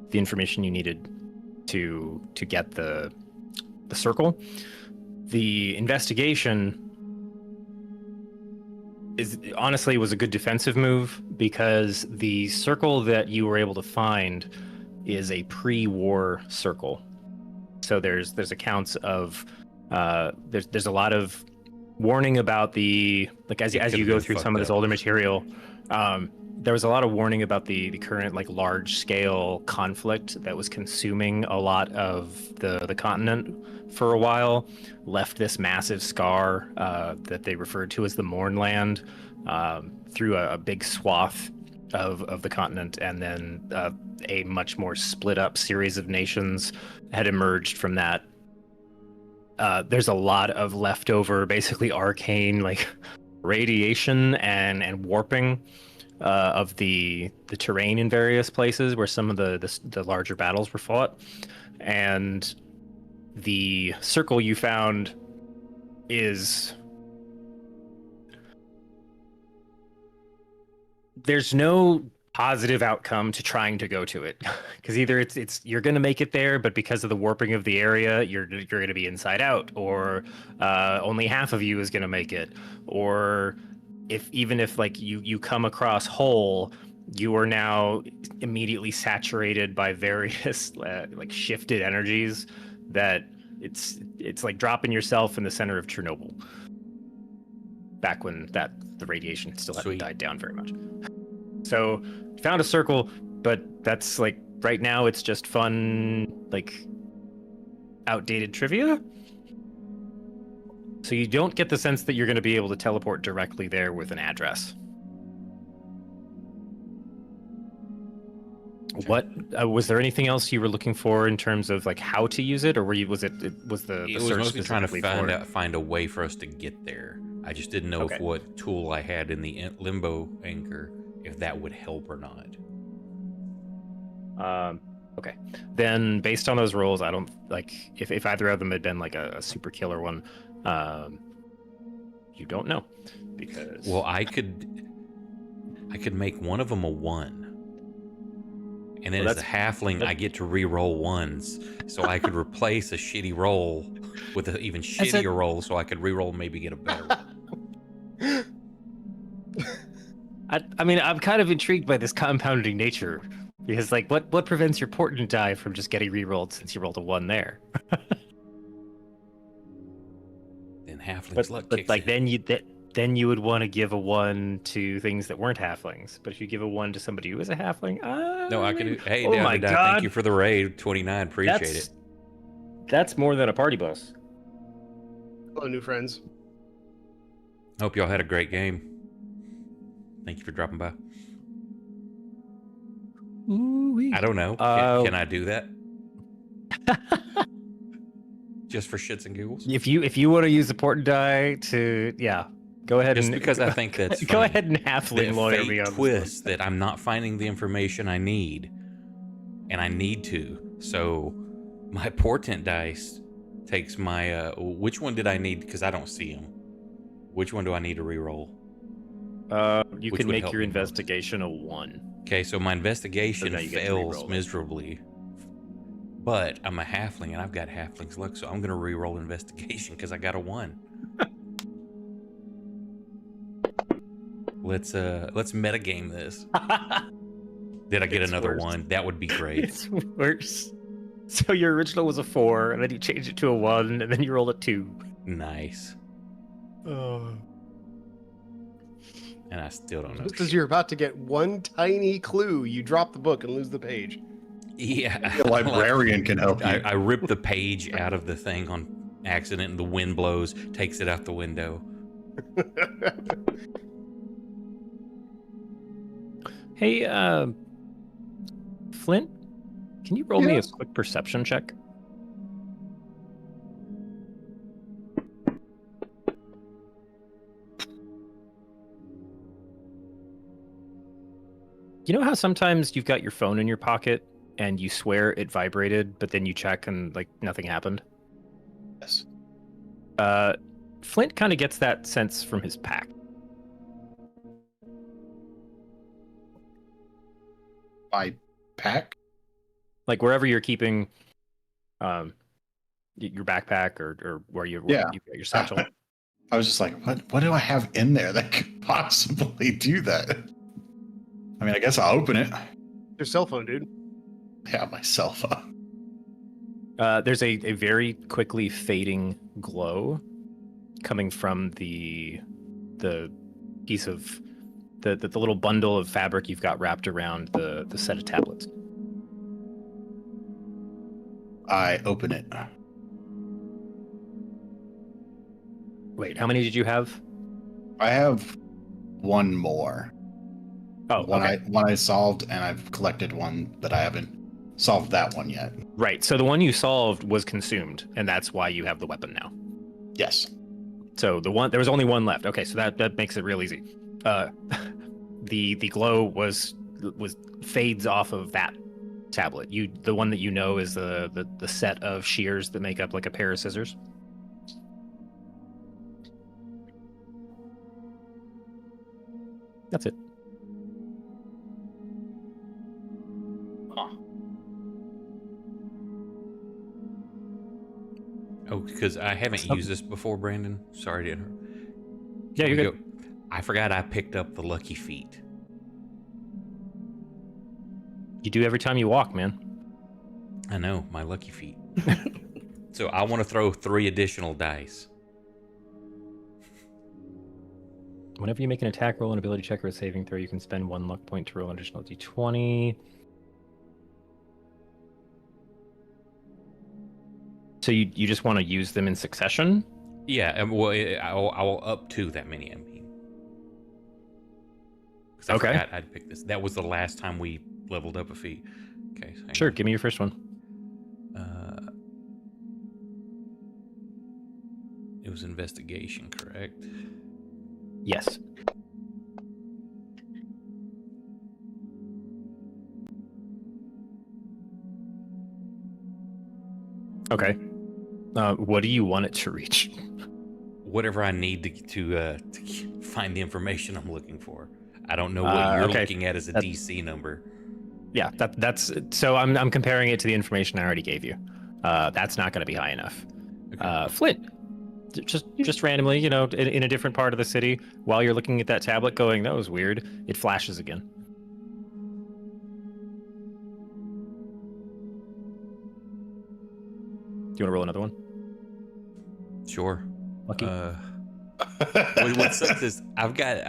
the information you needed to get the circle, The investigation honestly was a good defensive move because the circle that you were able to find is a pre-war circle. So there's accounts of there's a lot of warning about the as you go through some of this older material. There was a lot of warning about the current large scale conflict that was consuming a lot of the continent for a while, left this massive scar that they referred to as the Mournland through a big swath of the continent, and then a much more split up series of nations had emerged from that. There's a lot of leftover, basically arcane radiation and warping of the terrain in various places where some of the larger battles were fought. And the circle you found is, there's no positive outcome to trying to go to it, because either it's you're going to make it there, but because of the warping of the area, you're going to be inside out, or only half of you is going to make it, or even if you come across whole, you are now immediately saturated by various shifted energies that it's like dropping yourself in the center of Chernobyl back when the radiation still hadn't died down very much. So found a circle, but that's right now it's just fun outdated trivia. So you don't get the sense that you're going to be able to teleport directly there with an address. What was there anything else you were looking for in terms of how to use it, or was the It was search mostly trying to specifically find a way for us to get there. I just didn't know if what tool I had in the limbo anchor, if that would help or not. Okay. Then based on those rolls, I don't if either of them had been a super killer one, you don't know, because I could make one of them a 1. And then as a halfling, I get to re-roll ones, so I could replace a shitty roll with an even shittier roll, so I could re-roll and maybe get a better one. I mean, I'm kind of intrigued by this compounding nature, because what prevents your portent die from just getting re-rolled since you rolled a 1 there? Then halfling's luck kicks in. Then you would want to give a 1 to things that weren't halflings. But if you give a 1 to somebody who is a halfling, no, I could do. Hey, oh my God. Thank you for the raid, 29. Appreciate it. That's more than a party bus. Hello, new friends. Hope y'all had a great game. Thank you for dropping by. Ooh-wee. I don't know. Can I do that? Just for shits and giggles? If you want to use the portent die to go ahead. Just and because I think that's go funny. ahead and halfling lawyer me on this twist that I'm not finding the information I need, and I need to. So my portent dice takes my which one did I need? Because I don't see them. Which one do I need to re-roll? You Which can would make help your me most? investigation a 1. Okay, so my investigation So now you get to fails re-roll it. miserably. But I'm a halfling and I've got halfling's luck, so I'm gonna re-roll investigation because I got a 1. Let's metagame this. Did I get It's another worse. 1? That would be great. It's worse. So your original was a 4, and then you changed it to a 1, and then you rolled a 2. Nice. And I still don't know. Just as you're about to get one tiny clue, you drop the book and lose the page. Yeah. The librarian can help you. I ripped the page out of the thing on accident, and the wind blows, takes it out the window. Hey, Flint, can you roll me a Yes. quick perception check? You know how sometimes you've got your phone in your pocket and you swear it vibrated, but then you check and nothing happened? Yes. Flint kind of gets that sense from his pack. My pack? Wherever you're keeping Your backpack or where you Yeah. you got your satchel. I was just like, what do I have in there that could possibly do that? I mean, I guess I'll open it. Your cell phone, dude. Yeah, my cell phone. There's a very quickly fading glow coming from the piece of the little bundle of fabric you've got wrapped around the set of tablets. I open it. Wait, how many did you have? I have one more. Oh, okay. One I solved, and I've collected one that I haven't solved that one yet. Right. So the one you solved was consumed, and that's why you have the weapon now. Yes. So there was only one left. Okay, so that makes it real easy. The glow was fades off of that tablet. The one that you know is the set of shears that make up like a pair of scissors. That's it. Oh, because I haven't used this before, Brandon. Sorry to interrupt. Yeah, you're good. I forgot I picked up the lucky feet. You do every time you walk, man. I know, my lucky feet. So I want to throw 3 additional dice. Whenever you make an attack roll, an ability check, or a saving throw, you can spend 1 luck point to roll an additional d20. So you just want to use them in succession? Yeah, well, I will up to that many, I mean. Because I Okay. forgot I'd picked this. That was the last time we leveled up a feat. Okay. So hang Sure, on. give me your first one. It was investigation, correct? Yes. Okay. What do you want it to reach? Whatever I need to find the information I'm looking for. I don't know what you're okay. looking at as a DC number. Yeah, that's so. I'm comparing it to the information I already gave you. That's not going to be high enough. Okay. Flint, just randomly, in a different part of the city, while you're looking at that tablet, going, "That was weird." It flashes again. Do you want to roll another one? Sure. Lucky. What sucks is I've got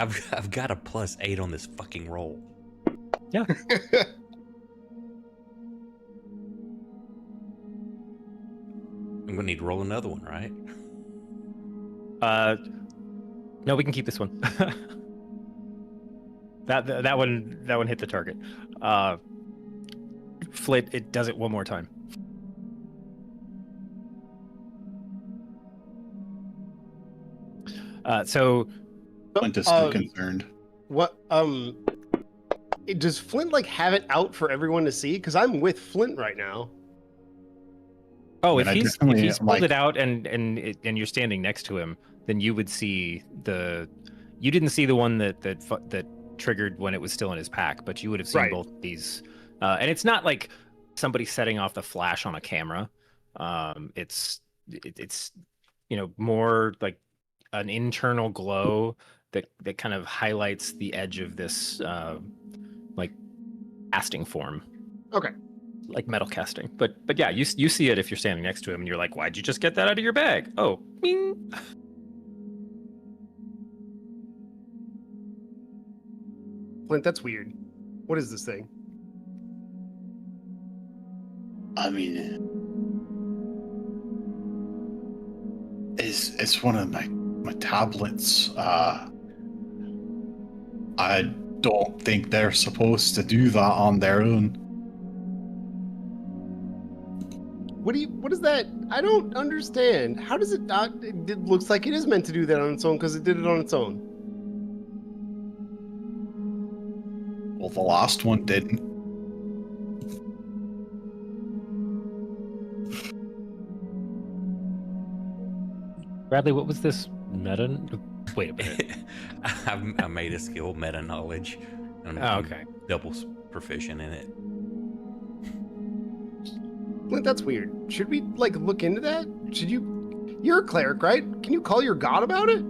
a +8 on this fucking roll. Yeah. I'm gonna need to roll another one, right? No, we can keep this one. that one hit the target. Flint, it does it one more time. So Flint is still concerned. What does Flint like have it out for everyone to see? Because I'm with Flint right now. Oh, I mean, if I he's definitely, pulled like- it out and you're standing next to him, then you would see you didn't see the one that triggered when it was still in his pack, but you would have seen Right. both these. And it's not like somebody setting off the flash on a camera. It's more like an internal glow that kind of highlights the edge of this like casting form. Okay. Like metal casting, but yeah, you see it if you're standing next to him, and you're like, "Why'd you just get that out of your bag?" Oh, bing. Flint, that's weird. What is this thing? I mean, it's one of my tablets. I don't think they're supposed to do that on their own. What is that? I don't understand. How does it not? It looks like it is meant to do that on its own because it did it on its own. Well, the last one didn't. Bradley, what was this meta? Wait a minute. I made a skill, meta knowledge. And Oh, I'm okay. double proficient in it. Clint, that's weird. Should we like look into that? Should you? You're a cleric, right? Can you call your god about it?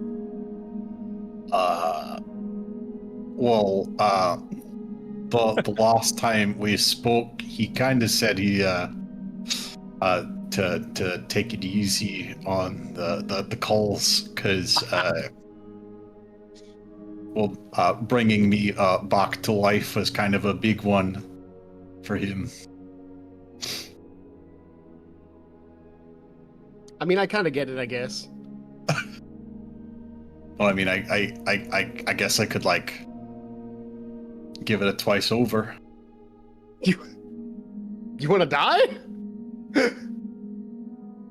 The last time we spoke, he kind of said he to take it easy on the calls, because bringing me back to life was kind of a big one for him. I mean, I kind of get it, I guess. Well, I mean, I guess I could like give it a twice over. You want to die?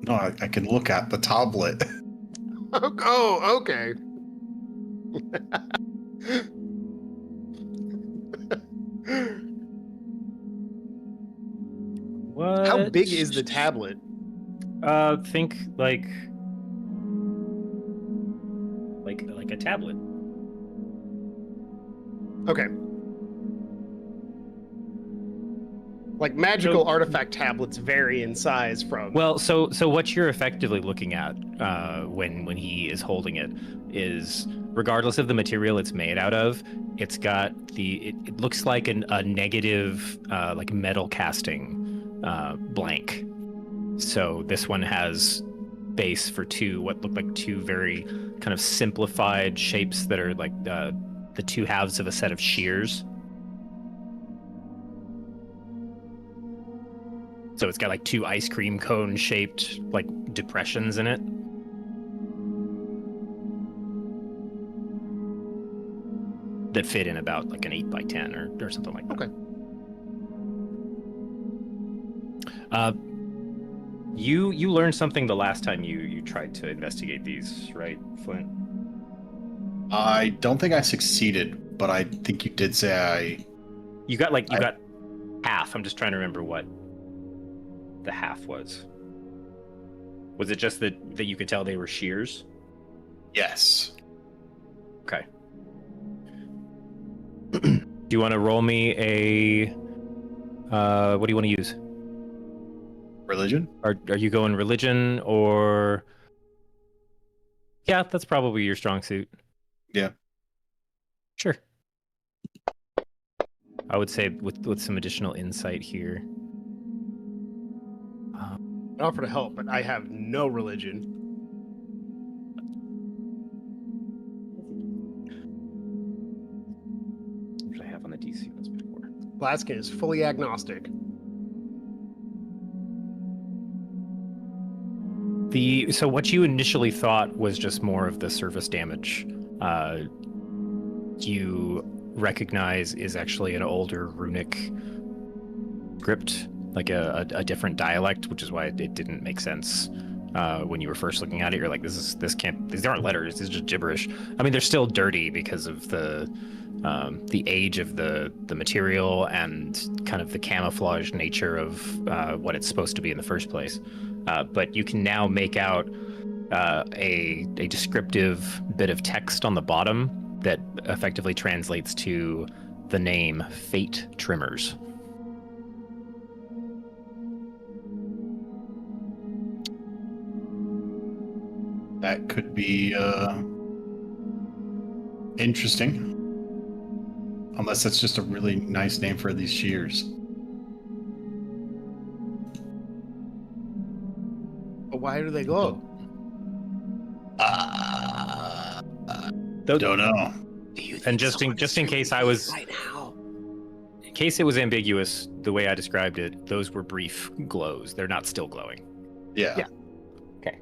No, I can look at the tablet. Oh, okay. What? How big is the tablet? Think like a tablet. Okay. Like magical artifact tablets vary in size from. Well, so what you're effectively looking at when he is holding it is, regardless of the material it's made out of, it's got it looks like a negative like metal casting blank. So this one has base for what look like two very kind of simplified shapes that are like the two halves of a set of shears. So it's got like two ice cream cone shaped like depressions in it. That fit in about like an 8x10 or something like that. Okay. You learned something the last time you tried to investigate these, right, Flint? I don't think I succeeded, but I think you did say You got half. I'm just trying to remember what the half was. Was it just that you could tell they were shears? yes. Okay. Do you want to roll me a what do you want to use? Religion? Are you going religion or? Yeah, that's probably your strong suit. Yeah. Sure. I would say with some additional insight here. I offer to help, but I have no religion. What did I have on the DC list before? Blaskin is fully agnostic. So what you initially thought was just more of the surface damage, you recognize is actually an older runic script, like a different dialect, which is why it didn't make sense when you were first looking at it. You're like, these aren't letters, this is just gibberish. I mean, they're still dirty because of the age of the material and kind of the camouflage nature of what it's supposed to be in the first place. But you can now make out a descriptive bit of text on the bottom that effectively translates to the name Fate Trimmers. That could be interesting. Unless that's just a really nice name for these shears. But why do they glow? Don't know. And just in case I was right now. in case it was ambiguous, the way I described it, those were brief glows. They're not still glowing. Yeah. Yeah. Okay.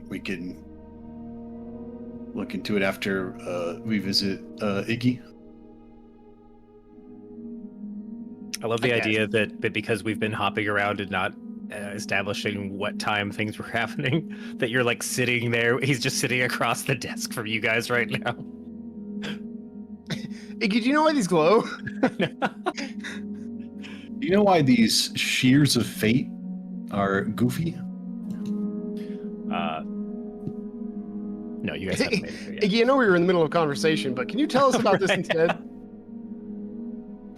We can look into it after we visit Iggy. I love the I guess. idea that because we've been hopping around and not establishing what time things were happening, that you're like sitting there. He's just sitting across the desk from you guys right now. Iggy, do you know why these glow? Do you know why these shears of fate are goofy? No, you guys haven't made it there yet. Iggy, I know we were in the middle of a conversation, but can you tell us about this Right. instead?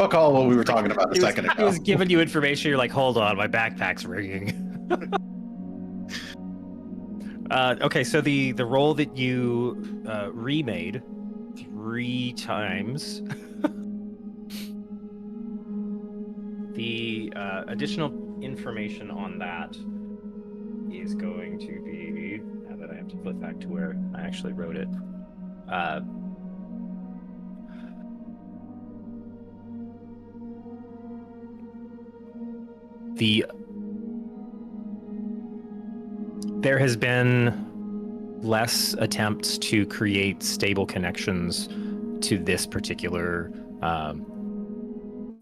Fuck all what we were talking about a second He ago. was giving you information. You're like, hold on, my backpack's ringing. Okay, so the roll that you remade 3 times. The additional information on that is going to be, now that I have to flip back to where I actually wrote it. There has been less attempts to create stable connections to this particular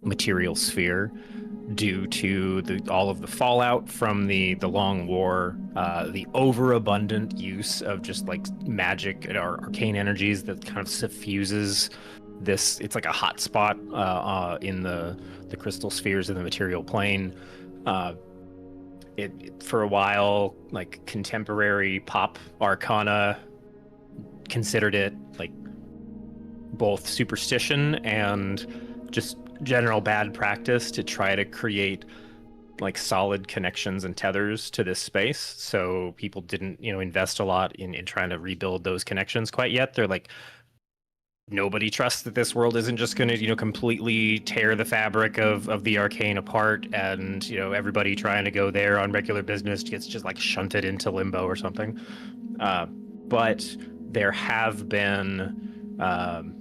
material sphere due to all of the fallout from the long war, the overabundant use of just like magic or arcane energies that kind of suffuses this. It's like a hot spot in the crystal spheres in the material plane. It for a while, like contemporary pop arcana considered it like both superstition and just general bad practice to try to create like solid connections and tethers to this space. So people didn't, invest a lot in trying to rebuild those connections quite yet. They're like, nobody trusts that this world isn't just going to, completely tear the fabric of the arcane apart, and everybody trying to go there on regular business gets just like shunted into limbo or something. But there have been kind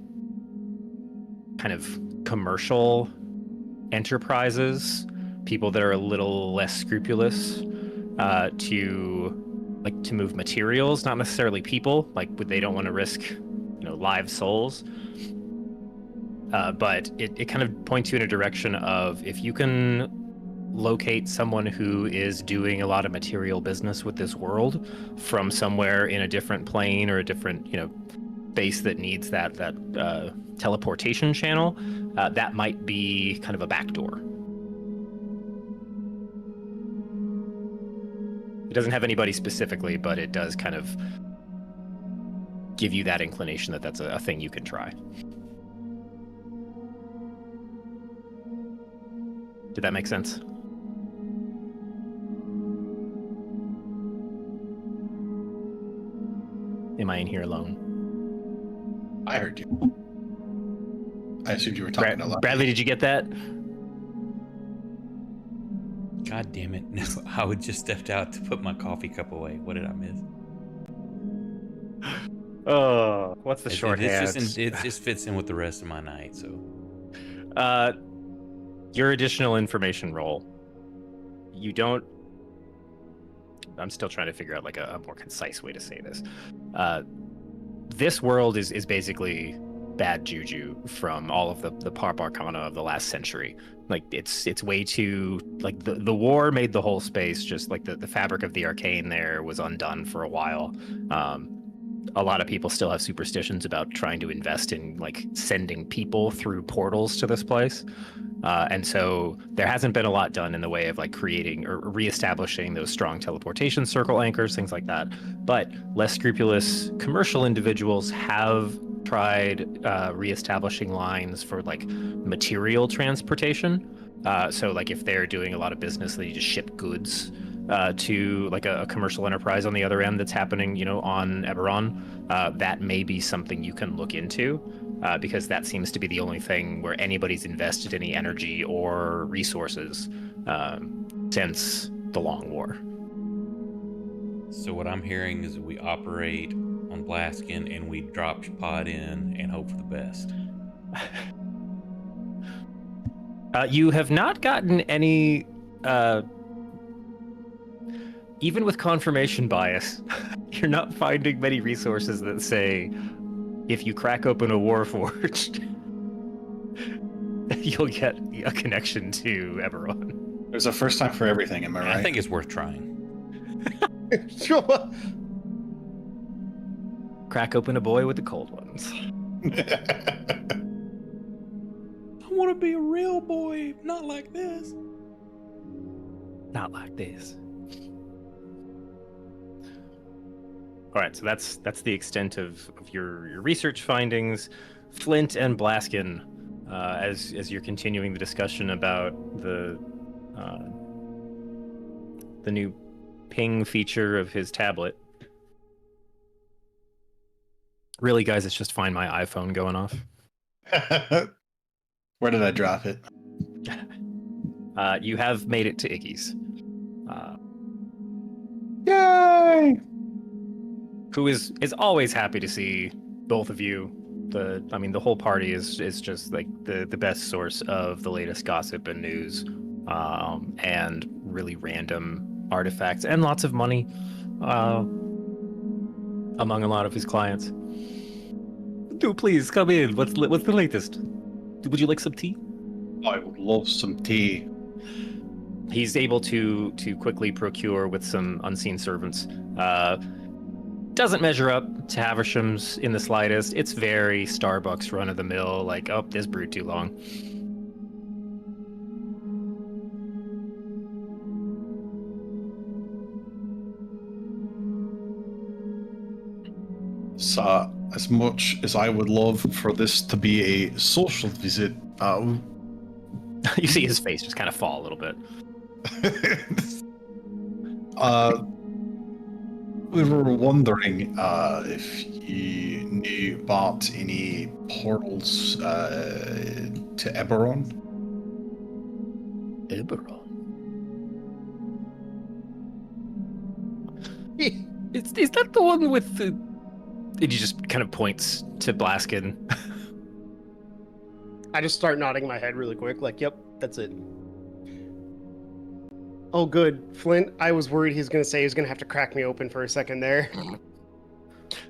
of commercial enterprises, people that are a little less scrupulous to move materials, not necessarily people. Like they don't want to risk live souls, but it kind of points you in a direction of, if you can locate someone who is doing a lot of material business with this world from somewhere in a different plane or a different base that needs that teleportation channel, that might be kind of a backdoor. It doesn't have anybody specifically, but it does kind of give you that inclination that that's a thing you can try. Did that make sense? Am I in here alone? I heard you. I assumed you were talking a lot. Bradley, did you get that? God damn it. No, I would just stepped out to put my coffee cup away. What did I miss? Oh, what's the shorthand? It just fits in with the rest of my night, so. Your additional information roll. You don't... I'm still trying to figure out like a more concise way to say this. This world is basically bad juju from all of the pop arcana of the last century. Like it's way too, like the war made the whole space just like the fabric of the arcane there was undone for a while. A lot of people still have superstitions about trying to invest in like sending people through portals to this place. And so there hasn't been a lot done in the way of like creating or reestablishing those strong teleportation circle anchors, things like that. But less scrupulous commercial individuals have tried reestablishing lines for like material transportation. So like if they're doing a lot of business, they just ship goods to like a commercial enterprise on the other end that's happening, on Eberron. That may be something you can look into, because that seems to be the only thing where anybody's invested any energy or resources since the Long War. So what I'm hearing is we operate on Blaskin and we drop pod in and hope for the best. You have not gotten any... even with confirmation bias, you're not finding many resources that say, if you crack open a Warforged, you'll get a connection to Eberron. There's a first time for everything, am I right? I think it's worth trying. Sure. Crack open a boy with the cold ones. I want to be a real boy, not like this. Not like this. All right, so that's the extent of your research findings. Flint and Blaskin, as you're continuing the discussion about the new ping feature of his tablet. Really, guys, it's just Find My iPhone going off. Where did I drop it? You have made it to Iggy's. Yay! Who is always happy to see both of you. The whole party is just like the best source of the latest gossip and news, and really random artifacts and lots of money, among a lot of his clients. Do please come in. What's the latest? Would you like some tea? I would love some tea. He's able to quickly procure with some unseen servants. Doesn't measure up to Haversham's in the slightest. It's very Starbucks run of the mill, like, oh, this brewed too long. So, as much as I would love for this to be a social visit, You see his face just kind of fall a little bit. we were wondering if you knew about any portals to Eberron. Eberron? Is that the one with the... He just kind of points to Blaskin. I just start nodding my head really quick, like, yep, that's it. Oh, good. Flint, I was worried he was going to say he was going to have to crack me open for a second there.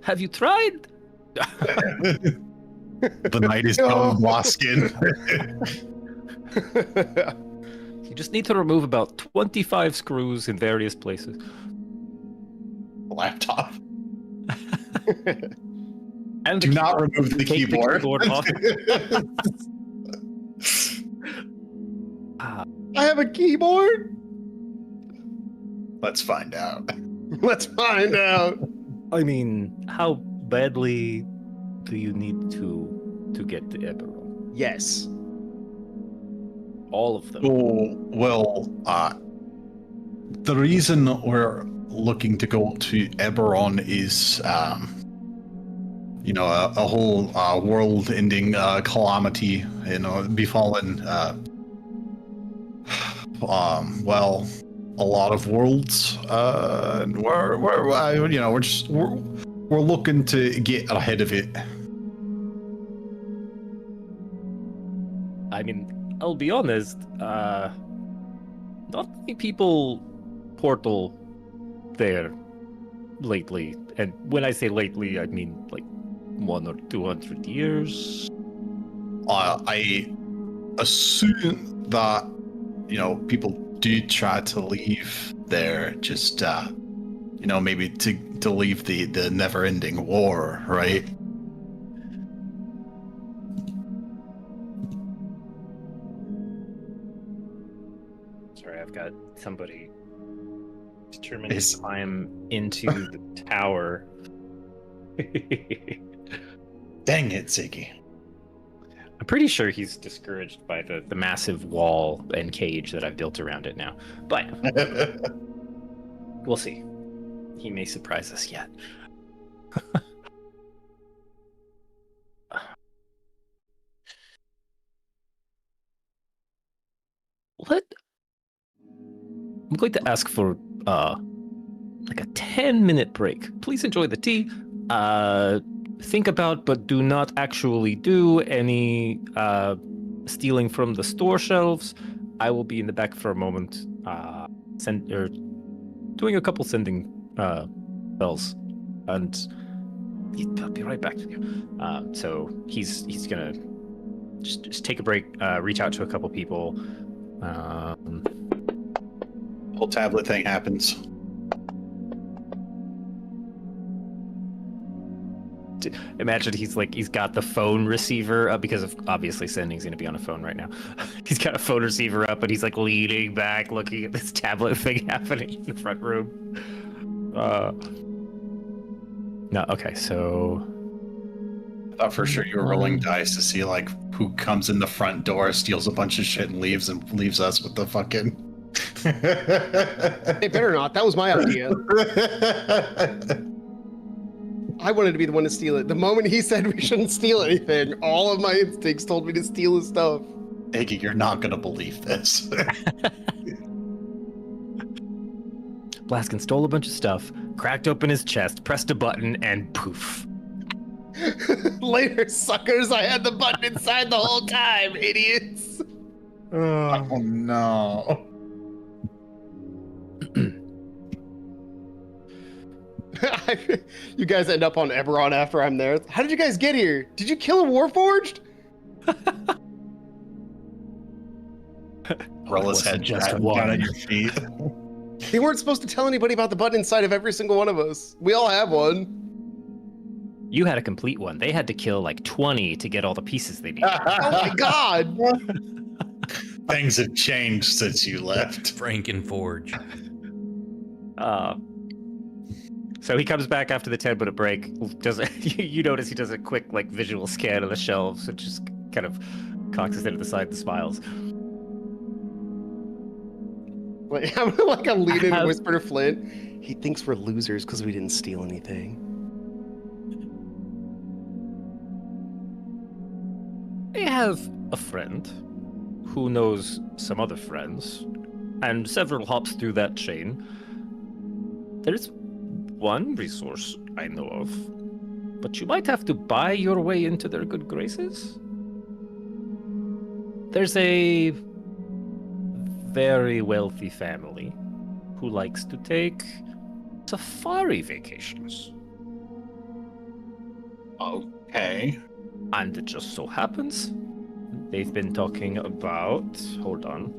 Have you tried? The night is young, Blaskin. You just need to remove about 25 screws in various places. Laptop. And Do not remove the Take keyboard. off. I have a keyboard? Let's find out. Let's find out. I mean, how badly do you need to get the Eberron? Yes. All of them. Oh, well, the reason we're looking to go to Eberron is, a whole world-ending calamity, befallen, a lot of worlds. And we're looking to get ahead of it. I mean, I'll be honest, not many people portal there lately. And when I say lately, I mean like 100 or 200 years. I assume that, people do try to leave there, just, maybe to leave the never-ending war, right? Sorry, I've got somebody determined to climb into the tower. Dang it, Ziggy. I'm pretty sure he's discouraged by the massive wall and cage that I've built around it now. But we'll see. He may surprise us yet. I'm going to ask for like a 10-minute break. Please enjoy the tea. Think about, but do not actually do any stealing from the store shelves. I will be in the back for a moment, doing a couple sending bells, and I'll be right back with you. So he's gonna just take a break, reach out to a couple people. Whole tablet thing happens. Imagine he's got the phone receiver up, because of obviously sending's gonna be on a phone right now. He's got a phone receiver up and he's like leaning back looking at this tablet thing happening in the front room. No, okay, so Thought for sure you were rolling dice to see like who comes in the front door, steals a bunch of shit, and leaves us with the fucking. They better not. That was my idea. I wanted to be the one to steal it. The moment he said we shouldn't steal anything, all of my instincts told me to steal his stuff. Iggy, you're not gonna believe this. Blaskin stole a bunch of stuff, cracked open his chest, pressed a button, and poof. Later, suckers, I had the button inside the whole time, idiots. Oh no. You guys end up on Eberron after I'm there. How did you guys get here? Did you kill a Warforged? Rella's head just down one. at your feet. They weren't supposed to tell anybody about the button inside of every single one of us. We all have one. You had a complete one. They had to kill like 20 to get all the pieces they needed. Oh my god! Things have changed since you left. Frankenforge. So he comes back after the 10-minute break. You notice he does a quick like visual scan of the shelves and just kind of cocks his head to the side and smiles. Like, I'm like a lead in and whisper to Flint. He thinks we're losers because we didn't steal anything. I have a friend who knows some other friends, and several hops through that chain. There's one resource I know of, but you might have to buy your way into their good graces. There's a very wealthy family who likes to take safari vacations. Okay. And it just so happens they've been talking about... Hold on.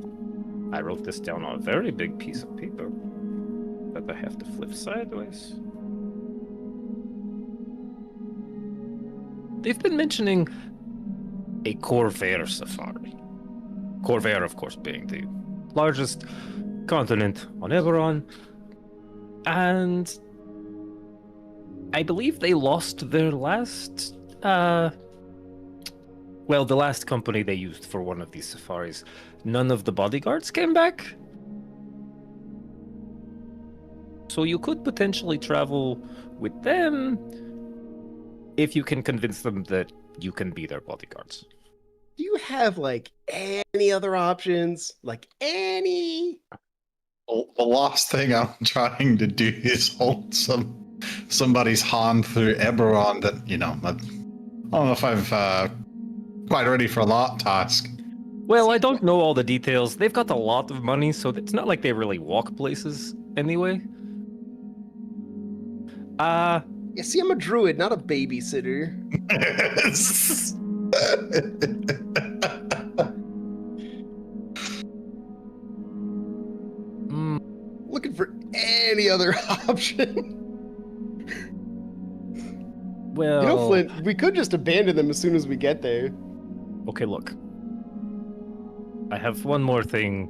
I wrote this down on a very big piece of paper that I have to flip sideways. They've been mentioning a Corvair safari. Corvair, of course, being the largest continent on Eberron. And I believe they lost their last... Well, the last company they used for one of these safaris, none of the bodyguards came back. So you could potentially travel with them if you can convince them that you can be their bodyguards. Do you have like any other options? Like any? The last thing I'm trying to do is hold somebody's hand through Eberron that, I don't know if I've quite ready for a lot task. Well, I don't know all the details. They've got a lot of money, so it's not like they really walk places anyway. Yeah, see, I'm a druid, not a babysitter. Looking for any other option. Well, Flint, we could just abandon them as soon as we get there. Okay, look. I have one more thing,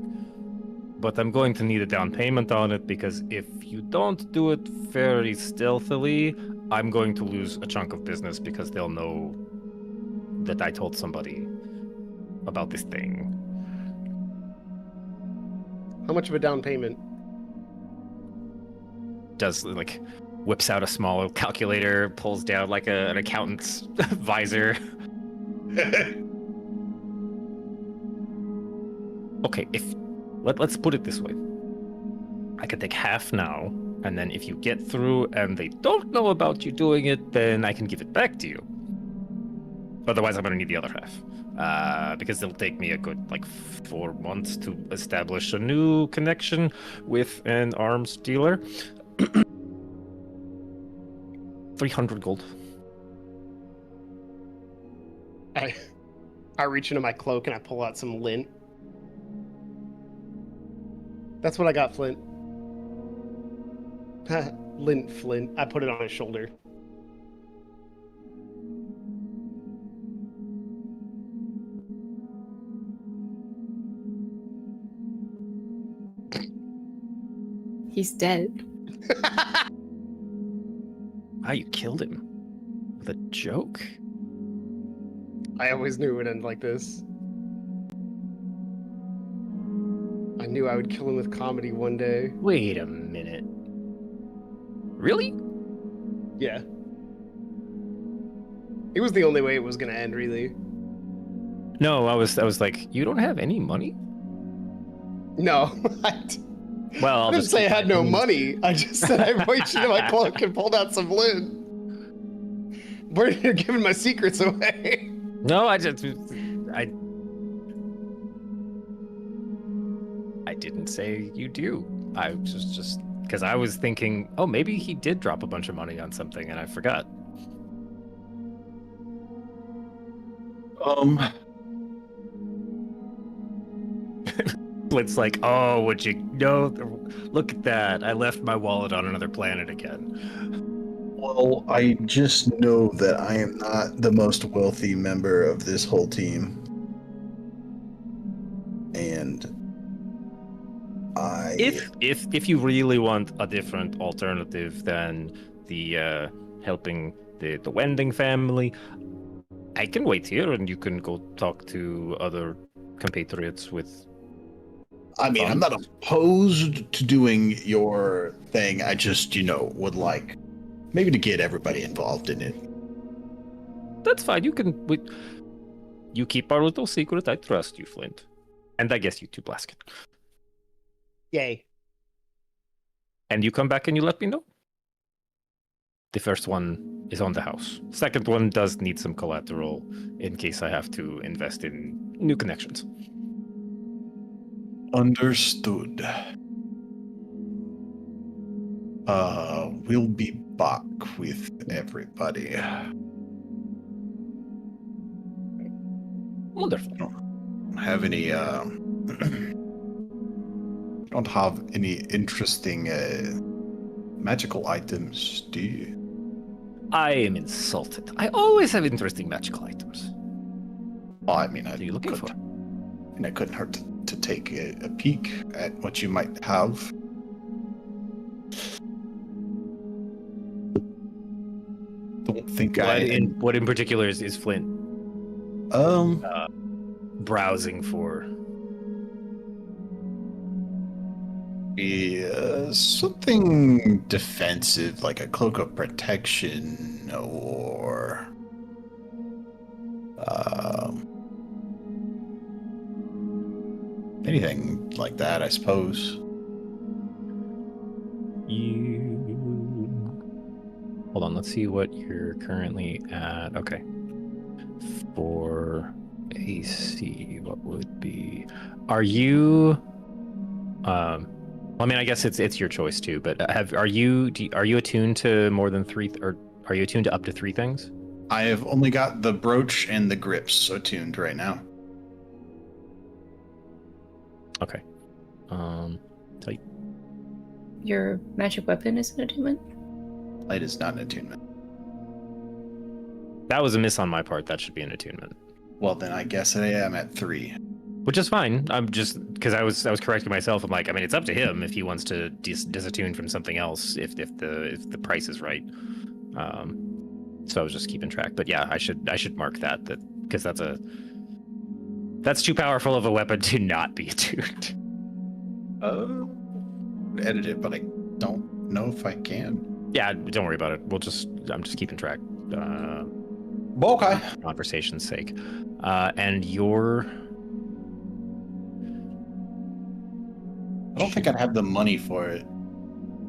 but I'm going to need a down payment on it because if you don't do it very stealthily, I'm going to lose a chunk of business because they'll know that I told somebody about this thing. How much of a down payment? Does, whips out a small calculator, pulls down like an accountant's visor. Okay, let's put it this way. I can take half now, and then if you get through and they don't know about you doing it, then I can give it back to you. Otherwise, I'm gonna need the other half. Because it'll take me a good 4 months to establish a new connection with an arms dealer. 300 gold. I reach into my cloak and I pull out some lint. That's what I got, Flint. Lint, Flint. I put it on his shoulder. He's dead. Ah, you killed him. With a joke? I always knew it would end like this. I knew I would kill him with comedy one day. Wait a minute. Really? Yeah. It was the only way it was gonna end, really. No, I was like, you don't have any money? No. Well, I I'll didn't just say I keep had my no hands- money. I just said I reached into my cloak and pulled out some lint. Where you're giving my secrets away. No, I didn't say you do. I was just because I was thinking, oh, maybe he did drop a bunch of money on something and I forgot. It's like, oh, would you know? Look at that! I left my wallet on another planet again. Well, I just know that I am not the most wealthy member of this whole team. And If you really want a different alternative than the helping the Wending family, I can wait here and you can go talk to other compatriots with. I mean, I'm not opposed to doing your thing. I just, would like maybe to get everybody involved in it. That's fine. You keep our little secret. I trust you, Flint, and I guess you too, Blaskin. Yay. And you come back and you let me know. The first one is on the house. Second one does need some collateral in case I have to invest in new connections. Understood. We'll be back with everybody. Wonderful. Don't have any don't have any interesting magical items, do you? I am insulted. I always have interesting magical items. Well, I mean, What are you looking for? It couldn't hurt to take a peek at what you might have. Don't think What in particular is Flint browsing for? Something defensive, like a cloak of protection, or anything like that, I suppose. Hold on, let's see what you're currently at. Okay. For AC, what would be? Are you? I mean, I guess it's your choice too. But are you attuned to more than three, or are you attuned to up to three things? I have only got the brooch and the grips attuned right now. Okay. Tight. Your magic weapon is an attunement? Light is not an attunement. That was a miss on my part. That should be an attunement. Well, then I guess I am at 3. Which is fine. I'm just because I was correcting myself. I'm like, I mean, it's up to him if he wants to disattune from something else if the price is right. So I was just keeping track. But yeah, I should mark that because that's too powerful of a weapon to not be attuned. Edit it, but I don't know if I can. Yeah, don't worry about it. I'm just keeping track. Okay. For conversation's sake. And your. I don't think I'd have the money for it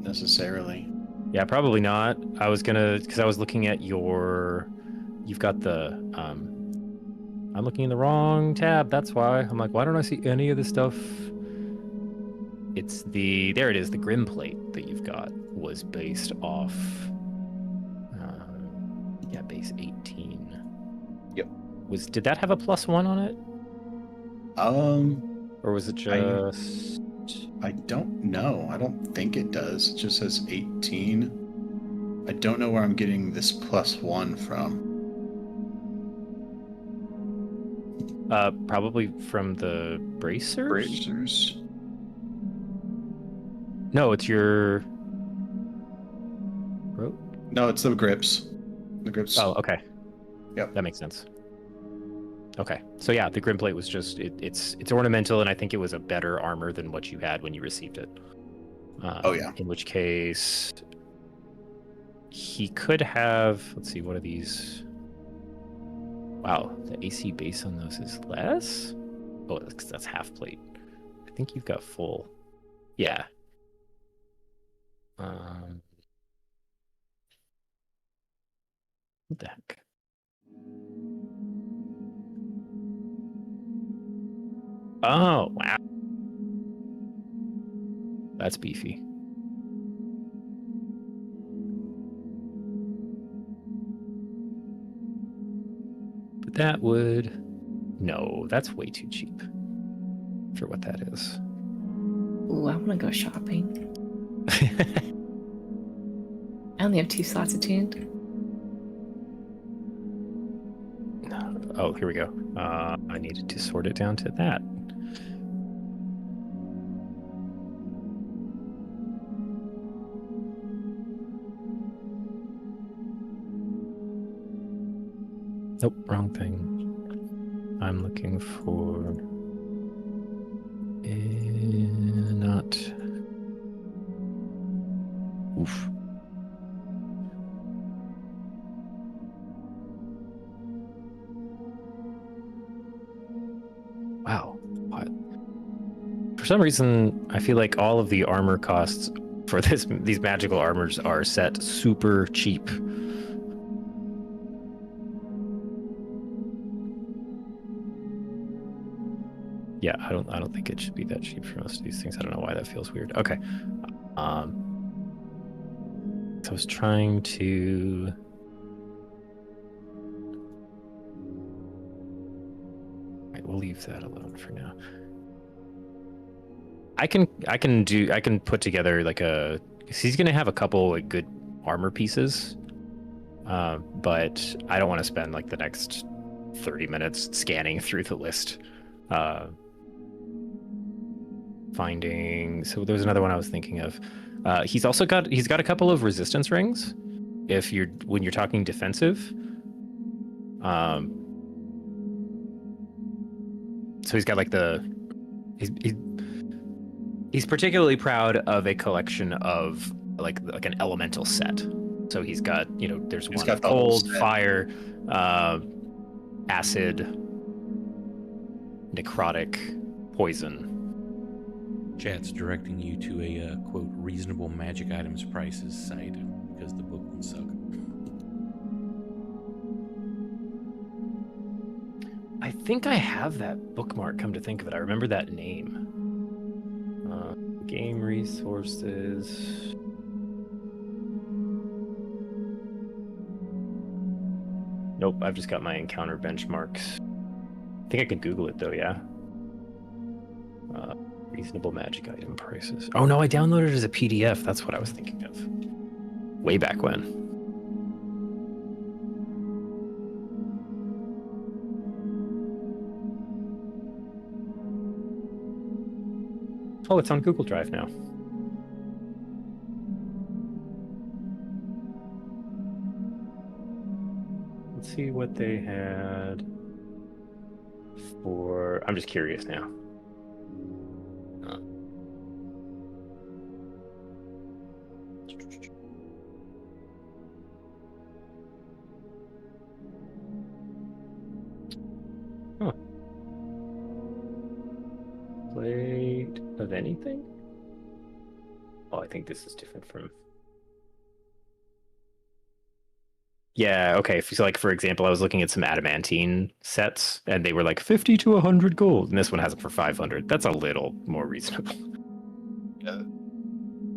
necessarily. Yeah, probably not. I was looking at you've got the, I'm looking in the wrong tab. That's why. I'm like, why don't I see any of the stuff? There it is. The Grim Plate that you've got was based off, base 18. Yep. Did that have a +1 on it? Or was it just... I don't know. I don't think it does. It just says 18. I don't know where I'm getting this +1 from. Probably from the bracers? Bracers. No, it's your... rope? No, it's the grips. The grips. Oh, okay. Yep. That makes sense. Okay, so yeah, the Grimplate was just it's ornamental, and I think it was a better armor than what you had when you received it. Oh, yeah. In which case, he could have. Let's see, what are these? Wow, the AC base on those is less. Oh, that's half plate. I think you've got full. Yeah. What the heck? Oh, wow. That's beefy. But that would... No, that's way too cheap for what that is. Ooh, I want to go shopping. I only have 2 slots attuned. Oh, here we go. I needed to sort it down to that. Nope, wrong thing. I'm looking for... not... Oof. Wow. What? For some reason, I feel like all of the armor costs for these magical armors are set super cheap. Yeah, I don't think it should be that cheap for most of these things. I don't know why that feels weird. Okay. So I was trying to... Right, we'll leave that alone for now. I can put together like a... He's gonna have a couple like good armor pieces, but I don't want to spend like the next 30 minutes scanning through the list. Finding... So there's another one I was thinking of. He's got a couple of resistance rings when you're talking defensive. So he's got like he's particularly proud of a collection of like an elemental set. So he's got, there's one of cold, fire, acid, necrotic, poison. Chat's directing you to a quote reasonable magic items prices site because the book will suck. I think I have that bookmark, come to think of it. I remember that name. Game resources. Nope, I've just got my encounter benchmarks. I think I could Google it though, yeah. Reasonable magic item prices. Oh no, I downloaded it as a PDF. That's what I was thinking of. Way back when. Oh, it's on Google Drive now. Let's see what they had for... I'm just curious now. Huh. Plate of anything? Oh, I think this is different from... Yeah, okay. So, like, for example, I was looking at some adamantine sets, and they were like 50 to 100 gold, and this one has it for 500. That's a little more reasonable. Yeah.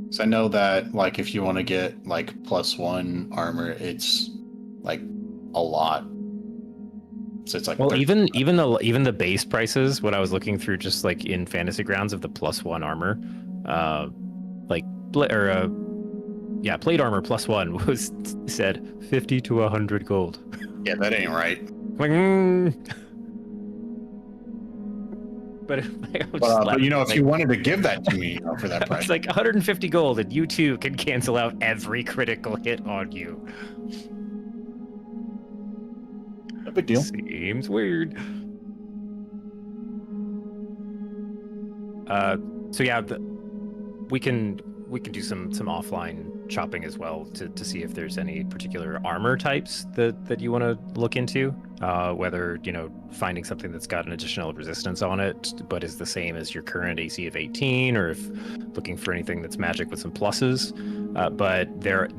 So I know that, like, if you want to get, like, +1 armor, it's, like, a lot. So it's like... Well, even the base prices, when I was looking through just, like, in Fantasy Grounds of the +1 armor, plate armor +1 was said 50 to 100 gold. Yeah, that ain't right. Like, But if you wanted to give that to me for that price, it's like 150 gold, and you too can cancel out every critical hit on you. No big deal. Seems weird. So yeah, we can do some offline shopping as well to see if there's any particular armor types that you want to look into. Whether finding something that's got an additional resistance on it, but is the same as your current AC of 18, or if looking for anything that's magic with some pluses. But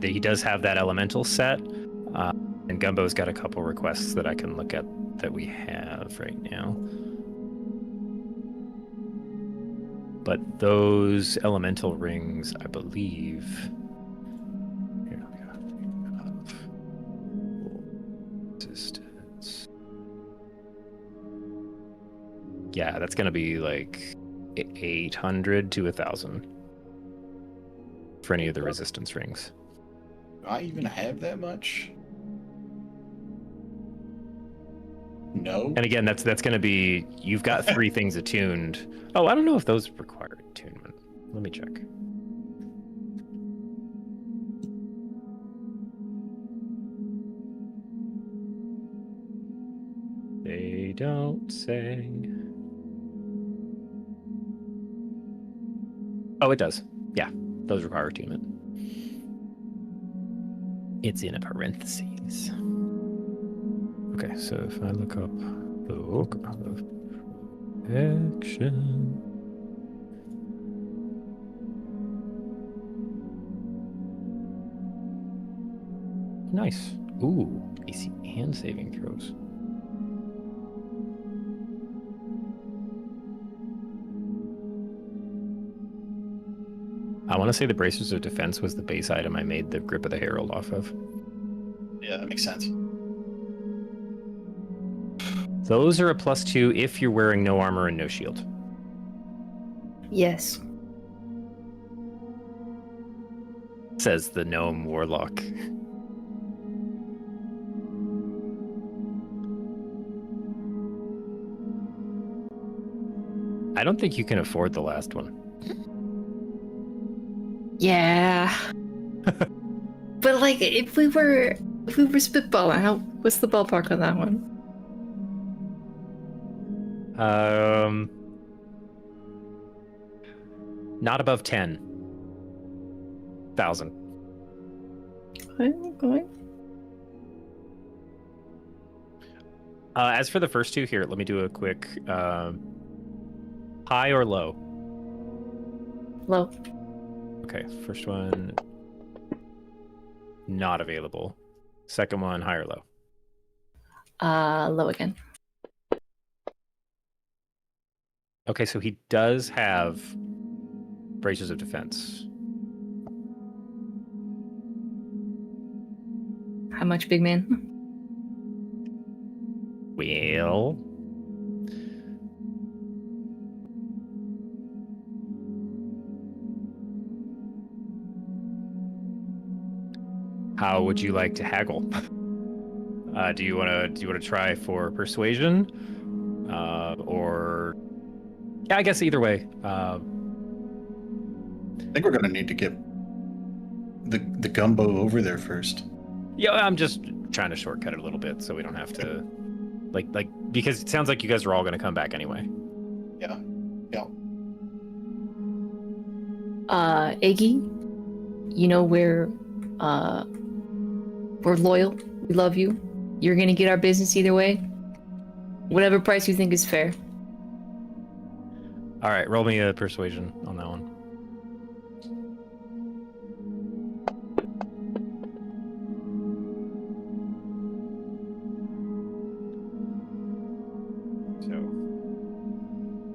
he does have that elemental set, and Gumbo's got a couple requests that I can look at that we have right now. But those elemental rings, I believe. Here we have resistance. Yeah, that's gonna be like 800 to 1,000 for any of the resistance rings. Do I even have that much? No. And again, that's gonna be, you've got 3 things attuned. Oh, I don't know if those require attunement. Let me check. They don't say. Oh, it does. Yeah, those require attunement. It's in a parentheses. Okay, so if I look up the book of action. Nice. Ooh, AC and saving throws. I want to say the Bracers of Defense was the base item I made the Grip of the Herald off of. Yeah, that makes sense. Those are a +2 if you're wearing no armor and no shield. Yes. Says the gnome warlock. I don't think you can afford the last one. Yeah. But like, if we were spitballing, what's the ballpark on that one? Not above 10,000. Okay. As for the first 2 here, let me do a quick high or low. Low. Okay, first one not available. Second one high or low. Low again. Okay, so he does have Bracers of Defense. How much, big man? Well, how would you like to haggle? Do you want to try for persuasion, or yeah? I guess either way. I think we're gonna need to get the gumbo over there first. Yeah, I'm just trying to shortcut it a little bit so we don't have to, like because it sounds like you guys are all going to come back anyway. Yeah. Iggy, you know we're loyal. We love you. You're gonna get our business either way. Whatever price you think is fair. All right, roll me a persuasion on that one.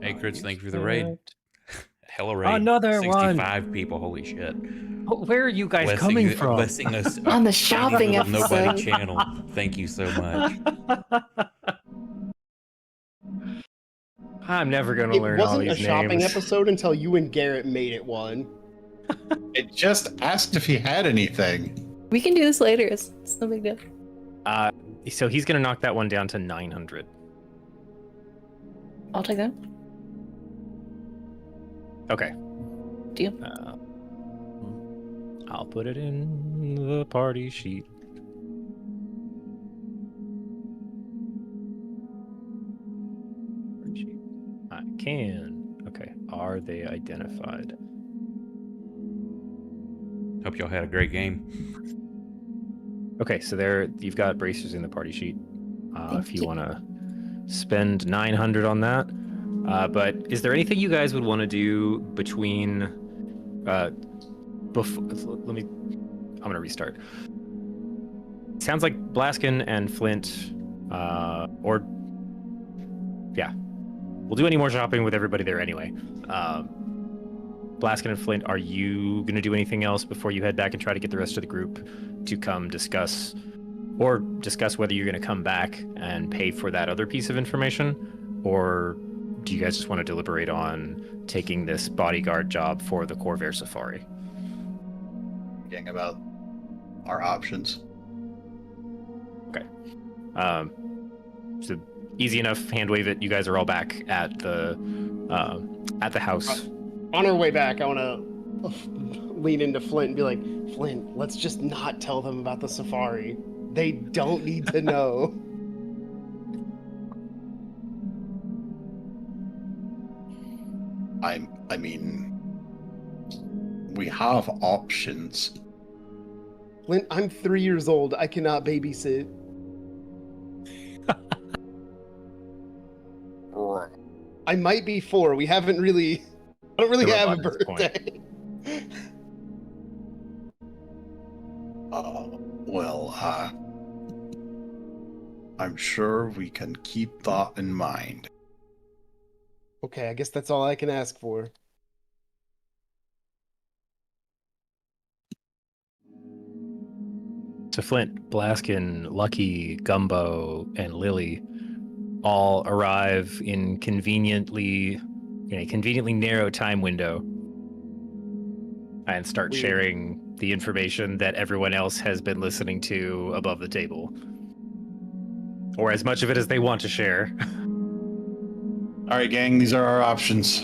Hey, Chris, thank you for the raid. Hella raid. Another 65 people, holy shit. Where are you guys coming from? Blessing us On the tiny shopping little nobody episode. channel. Thank you so much. I'm never going to It learn all wasn't these a shopping names. episode until you and Garrett made it one. It just asked if he had anything. We can do this later. It's no big deal. So he's going to knock that one down to 900. I'll take that. Okay. Deal. I'll put it in the party sheet. I can Okay. Are they identified? Hope y'all had a great game. Okay, so you've got bracers in the party sheet. Thank If you you. want to spend 900 on that. But is there anything you guys would want to do between before? I'm gonna restart. Sounds like Blaskin and Flint, we'll do any more shopping with everybody there anyway. Blaskin and Flint, are you gonna do anything else before you head back and try to get the rest of the group to come discuss whether you're gonna come back and pay for that other piece of information, or do you guys just want to deliberate on taking this bodyguard job for the Corvair Safari? Thinking about our options. So easy enough. Hand wave it. You guys are all back at the house. On our way back, I want to lean into Flint and be like, Flint, let's just not tell them about the safari. They don't need to know. I mean, we have options. Flint, I'm 3 years old. I cannot babysit. I might be 4. I don't really They're have a up at this point. birthday. I'm sure we can keep that in mind. Okay, I guess that's all I can ask for. So Flint, Blaskin, Lucky, Gumbo, and Lily all arrive in a conveniently narrow time window and start Weird. sharing the information that everyone else has been listening to above the table. Or as much of it as they want to share. All right, gang, these are our options.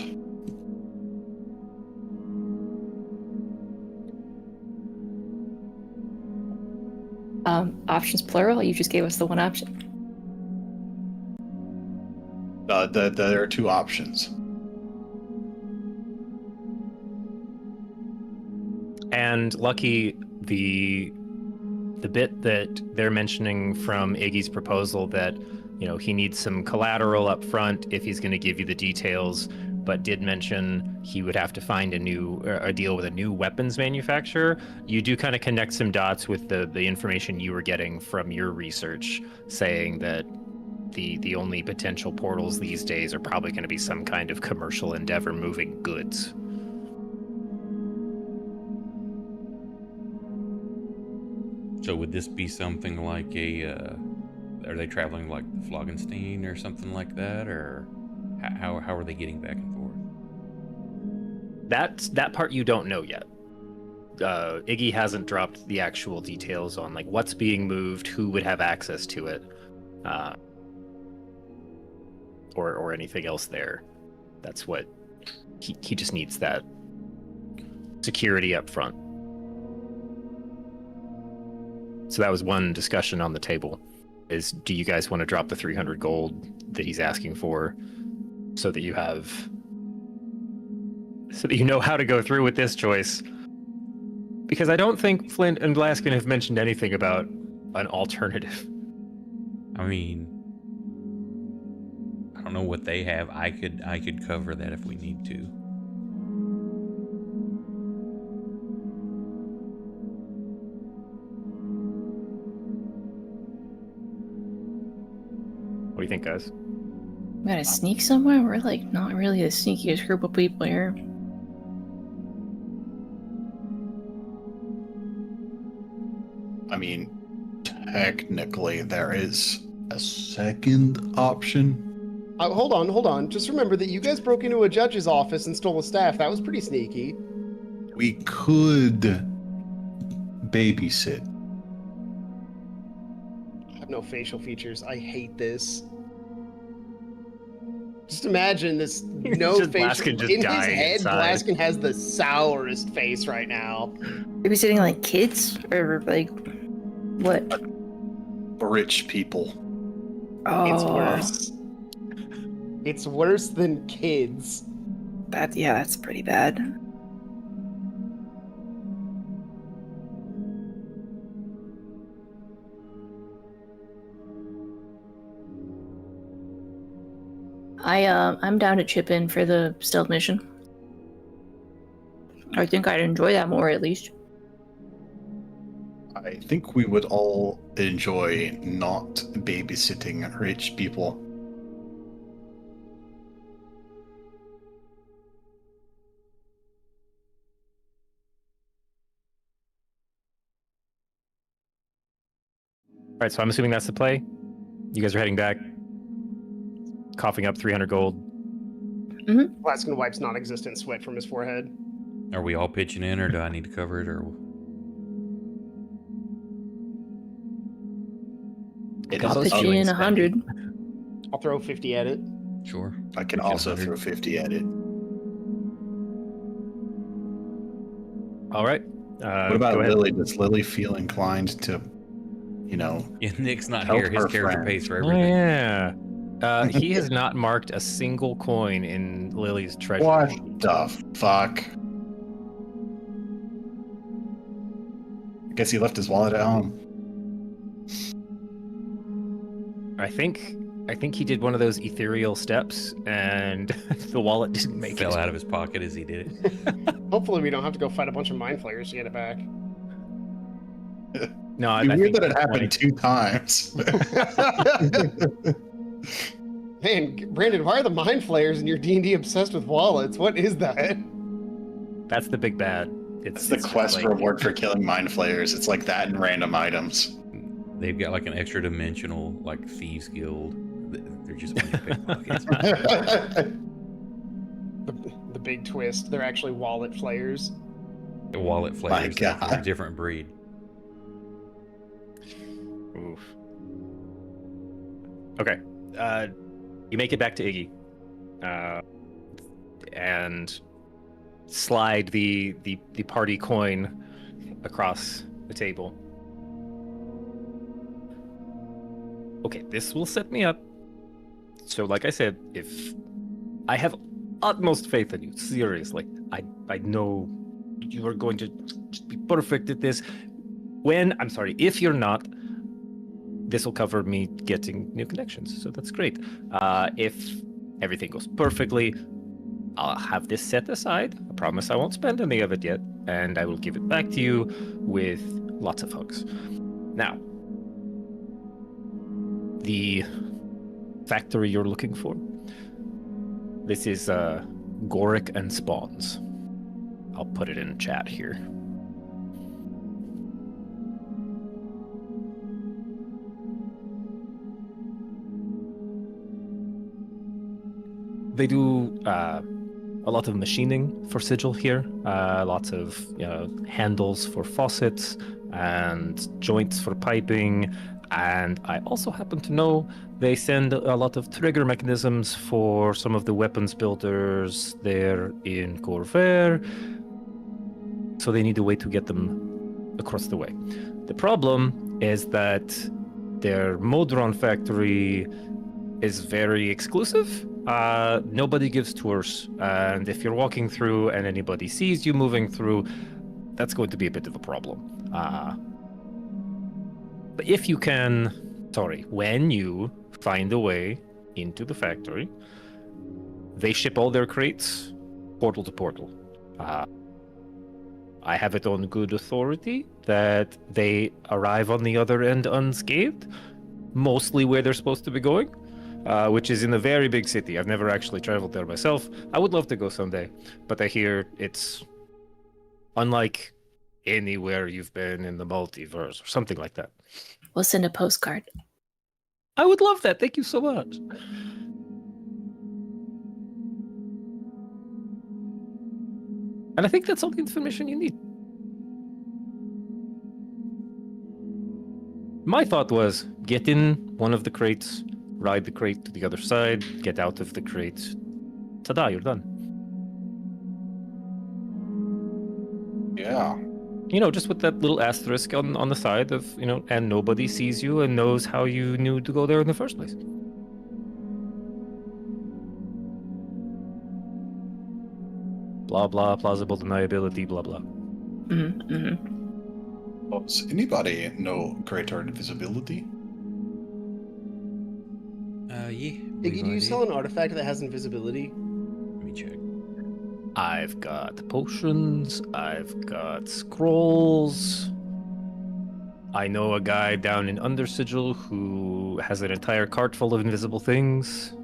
Options plural. You just gave us the one option. There are 2 options. And Lucky, the bit that they're mentioning from Iggy's proposal that, he needs some collateral up front if he's going to give you the details, but did mention he would have to find a deal with a new weapons manufacturer. You do kind of connect some dots with the information you were getting from your research, saying that the only potential portals these days are probably going to be some kind of commercial endeavor moving goods. So would this be something like are they traveling like the Flogenstein or something like that, or how are they getting back and forth? That part you don't know yet. Iggy hasn't dropped the actual details on like what's being moved, who would have access to it, or anything else there. That's what he just needs, that security up front. So that was one discussion on the table, is do you guys want to drop the 300 gold that he's asking for so that you know how to go through with this choice? Because I don't think Flint and Blaskin have mentioned anything about an alternative. I mean, I don't know what they have. I could cover that if we need to. What do you think, guys? We gotta sneak somewhere? We're like not really the sneakiest group of people here. I mean, technically, there is a second option. Hold on. Just remember that you guys broke into a judge's office and stole a staff. That was pretty sneaky. We could babysit. I have no facial features. I hate this. Just imagine this no Just facial. Blaskin just In his dying head, inside. Blaskin has the sourest face right now. Are we sitting like kids or like what? Rich people. Oh, It's worse. It's worse than kids. That's pretty bad. I'm down to chip in for the stealth mission. I think I'd enjoy that more, at least. I think we would all enjoy not babysitting rich people. All right, so I'm assuming that's the play. You guys are heading back, coughing up 300 gold. Blaskin wipes non-existent sweat from his forehead. Are we all pitching in, or do I need to cover it, or? I'll pitch you in 100. I'll throw 50 at it. Sure. I can Pitch in also 100. throw 50 at it. All right. What about go ahead. Lily? Does Lily feel inclined to, Yeah, Nick's not Help here. His her character friend. pays for Oh, everything. yeah. He has not marked a single coin in Lily's treasure. what the fuck? I guess he left his wallet at home. I think he did one of those ethereal steps, and the wallet didn't make Fell it. out of his pocket as he did it. Hopefully we don't have to go fight a bunch of mind flayers to get it back. No, I It'd be weird think that it happened 2 times. Man, Brandon, why are the mind flayers in your D&D obsessed with wallets? What is that? that's the big bad. It's the just quest like- reward for killing mind flayers. It's like that and random items. They've got like an extra dimensional, like Thieves Guild. They're just bunch of pickpockets. The big twist, they're actually wallet flayers. The wallet flayers. They're God. a different breed. Oof. Okay. You make it back to Iggy, and slide the party coin across the table. Okay, this will set me up. So, like I said, if I have utmost faith in you, seriously, I know you are going to just be perfect at this. If you're not, this will cover me getting new connections, so that's great. If everything goes perfectly, I'll have this set aside. I promise I won't spend any of it yet, and I will give it back to you with lots of hugs. Now, the factory you're looking for. This is Goric and Spawns. I'll put it in chat here. They do a lot of machining for Sigil here, lots of handles for faucets and joints for piping, and I also happen to know they send a lot of trigger mechanisms for some of the weapons builders there in Corvair, so they need a way to get them across the way. The problem is that their Modron factory is very exclusive. Nobody gives tours, and if you're walking through and anybody sees you moving through, that's going to be a bit of a problem. But when you find a way into the factory, they ship all their crates portal to portal. I have it on good authority that they arrive on the other end unscathed, mostly where they're supposed to be going, which is in a very big city. I've never actually traveled there myself. I would love to go someday, but I hear it's unlike anywhere you've been in the multiverse or something like that. We'll send a postcard. I would love that. Thank you so much. And I think that's all the information you need. My thought was get in one of the crates, ride the crate to the other side, get out of the crate. Ta-da, you're done. Yeah. Just with that little asterisk on the side of, and nobody sees you and knows how you knew to go there in the first place. blah blah, plausible deniability, blah blah. Does anybody know greater invisibility? Yeah. Iggy, do you sell an artifact that has invisibility? Let me check. I've got potions, I've got scrolls. I know a guy down in Undersigil who has an entire cart full of invisible things.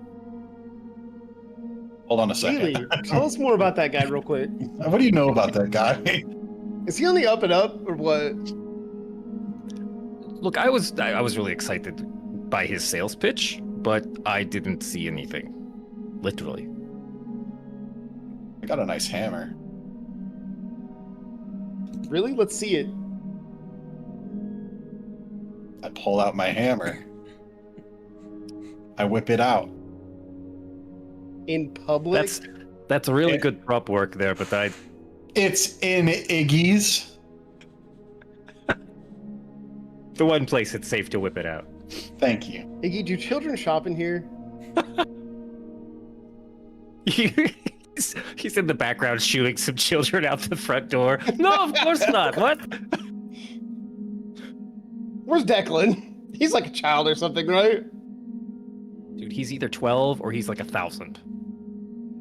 Hold on a second. Really? Tell us more about that guy real quick. What do you know about that guy? Is he on the up and up or what? Look, I was really excited by his sales pitch, but I didn't see anything. Literally. I got a nice hammer. Really? Let's see it. I pull out my hammer. I whip it out. In public? That's really good prop work there, but It's in Iggy's. the one place it's safe to whip it out. Thank you. Iggy, do children shop in here? He's in the background shooing some children out the front door. No, of course not. What? Where's Declan? He's like a child or something, right? Dude, he's either 12 or he's like 1,000.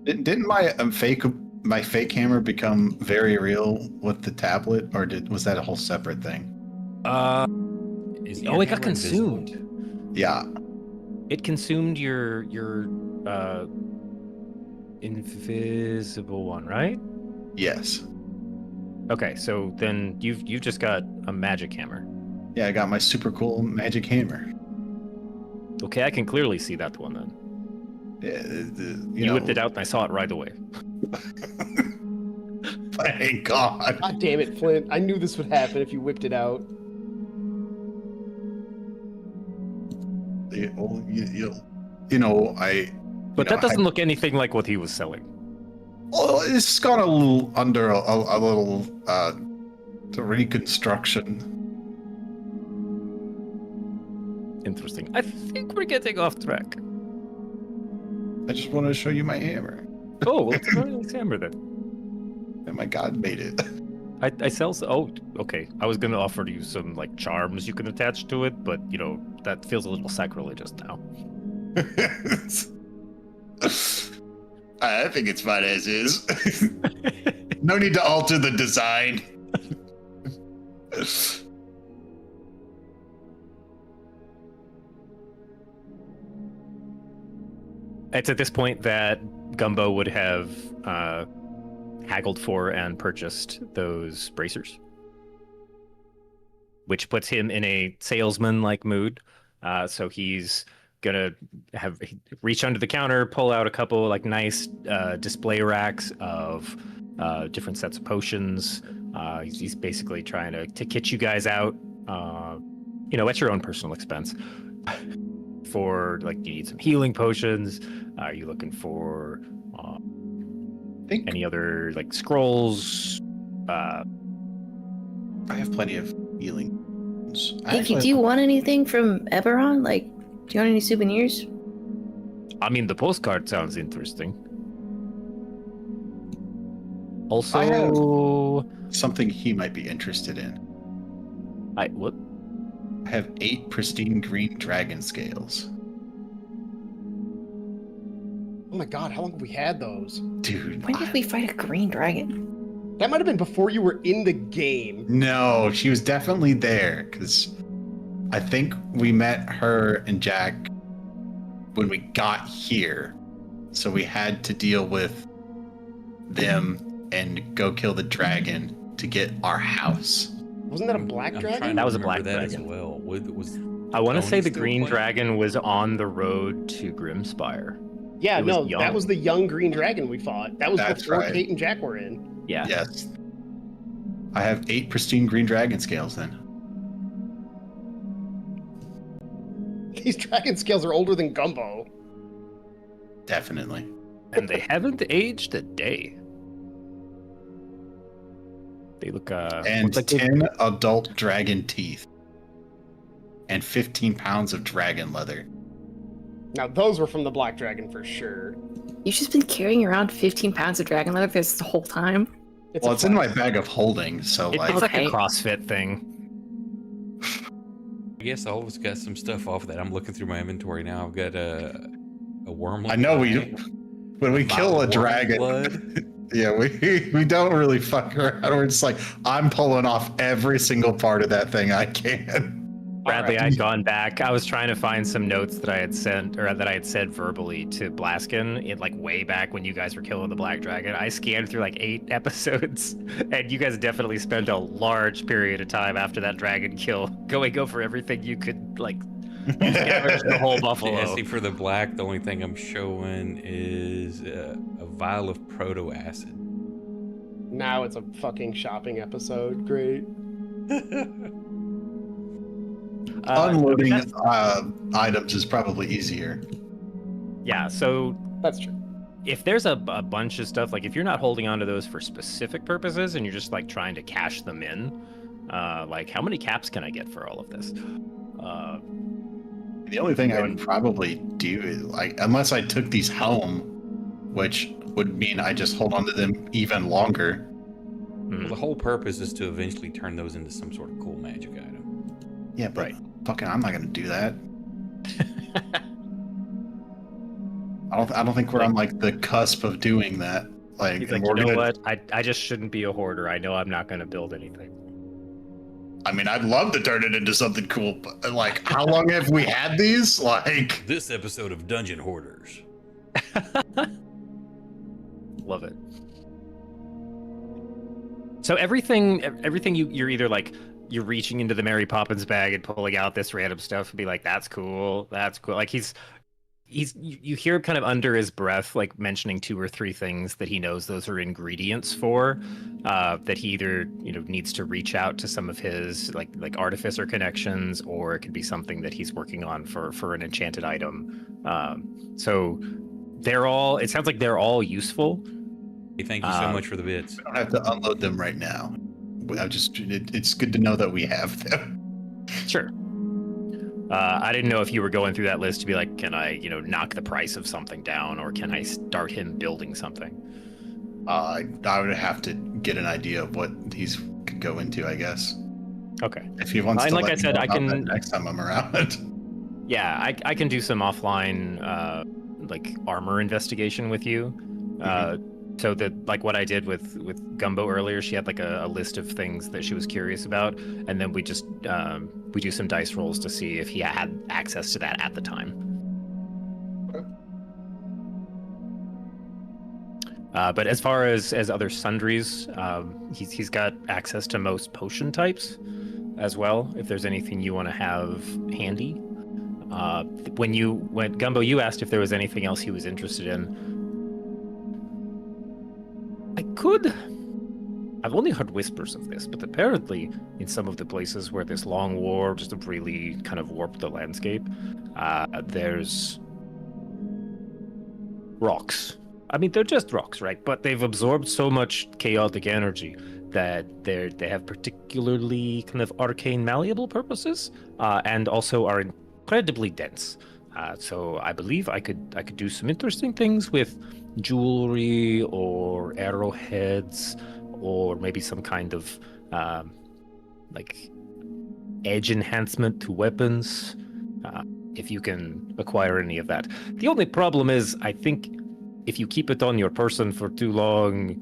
Didn't my fake hammer become very real with the tablet, or was that a whole separate thing? Is It your got hammer consumed. invisible? Yeah. It consumed your invisible one, right? Yes. Okay, so then you've just got a magic hammer. Yeah, I got my super cool magic hammer. Okay, I can clearly see that one then. You Whipped it out and I saw it right away. Thank God. God damn it, Flint. I knew this would happen if you whipped it out. But that doesn't look anything like what he was selling. Well, it's got a little under a little reconstruction. Interesting. I think we're getting off track. I just wanted to show you my hammer. Oh, well, it's a very nice hammer then. And my God made it. I sell. Oh, okay. I was gonna offer you some like charms you can attach to it, but that feels a little sacrilegious now. I think it's fine as is. No need to alter the design. It's at this point that Gumbo would have haggled for and purchased those bracers, which puts him in a salesman-like mood. So he's gonna reach under the counter, pull out a couple like nice display racks of different sets of potions. He's basically trying to kit you guys out, at your own personal expense. For like, you need some healing potions. Are you looking for any other like scrolls? I have plenty of healing. Hey, do you want anything from Eberron? Like, do you want any souvenirs? I mean, the postcard sounds interesting. Also, something he might be interested in. What? I have 8 pristine green dragon scales. Oh my God, how long have we had those? Dude. When did we fight a green dragon? That might have been before you were in the game. No, she was definitely there, because I think we met her and Jack when we got here. So we had to deal with them and go kill the dragon to get our house. Wasn't that a black I'm dragon? trying to That was a remember black that as dragon. well. I want to Tony say the still green playing? dragon was on the road to Grimspire. Yeah, It was no, young. that was the young green dragon we fought. That was That's before right. Kate and Jack were in. Yeah. Yes. I have 8 pristine green dragon scales then. These dragon scales are older than Gumbo. Definitely. And they haven't aged a day. They look And look like they- 10 adult dragon teeth. And 15 pounds of dragon leather. Now, those were from the black dragon for sure. You've just been carrying around 15 pounds of dragon leather this whole time? Well, it's in my bag of holding, so It's like, like a Okay. CrossFit thing. I guess all of us got some stuff off of that. I'm looking through my inventory now. I've got a wormlet. I know bag, when we vial kill a of worm dragon, blood. yeah, we don't really fuck around. We're just like, I'm pulling off every single part of that thing I can. Bradley, Alright. I'd gone back. I was trying to find some notes that I had sent, or that I had said verbally to Blaskin, in like way back when you guys were killing the black dragon. I scanned through like 8 episodes, and you guys definitely spent a large period of time after that dragon kill going over everything you could, like, scavenge the whole buffalo. Yeah, see, for the black, the only thing I'm showing is a vial of proto acid. Now it's a fucking shopping episode. Great. Unloading that's- items is probably easier. Yeah, so That's true. if there's a bunch of stuff, like if you're not holding on to those for specific purposes and you're just like trying to cash them in, like how many caps can I get for all of this? The only thing I would probably do is like, unless I took these home, which would mean I just hold on to them even longer. Well, the whole purpose is to eventually turn those into some sort of cool magic item. Yeah, but Right. fucking, I'm not gonna do that. I don't think we're on like the cusp of doing that. Like, He's and like, we're you know gonna. what? I just shouldn't be a hoarder. I know I'm not going to build anything. I mean, I'd love to turn it into something cool, but like, how long have we had these? Like, This episode of Dungeon Hoarders. Love it. So everything you're either like you're reaching into the Mary Poppins bag and pulling out this random stuff and be like, that's cool. Like he's you hear kind of under his breath like mentioning 2 or 3 things that he knows those are ingredients for, that he either needs to reach out to some of his like artificer connections, or it could be something that he's working on for an enchanted item. So it sounds like they're all useful. Hey, thank you so much for the bits. we don't have to unload them right now. It's good to know that we have them. Sure. I didn't know if you were going through that list to be like, can I, knock the price of something down, or can I start him building something? I would have to get an idea of what these could go into, I guess. Okay. If he wants And to like let I me said, know I about can- that next time I'm around. Yeah, I can do some offline, like armor investigation with you. So that like what I did with Gumbo earlier, she had like a list of things that she was curious about, and then we just we do some dice rolls to see if he had access to that at the time. But as far as other sundries, he's got access to most potion types as well. If there's anything you want to have handy, when Gumbo, you asked if there was anything else he was interested in. I could. I've only heard whispers of this, but apparently in some of the places where this long war just really kind of warped the landscape, there's rocks. I mean, they're just rocks, right? But they've absorbed so much chaotic energy that they have particularly kind of arcane, malleable purposes, and also are incredibly dense. So I believe I could do some interesting things with jewelry or arrowheads, or maybe some kind of like edge enhancement to weapons, if you can acquire any of that. The only problem is, I think if you keep it on your person for too long,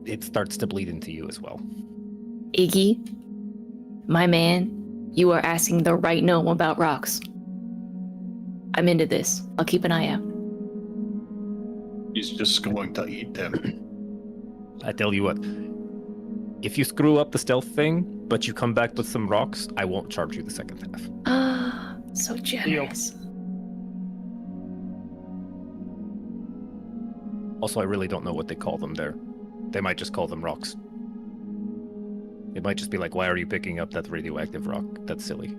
it starts to bleed into you as well. Iggy, my man, you are asking the right gnome about rocks. I'm into this. I'll keep an eye out. He's just going to eat them. I tell you what, if you screw up the stealth thing, but you come back with some rocks, I won't charge you the second half. Ah, so generous. Also, I really don't know what they call them there. They might just call them rocks. It might just be like, why are you picking up that radioactive rock? That's silly.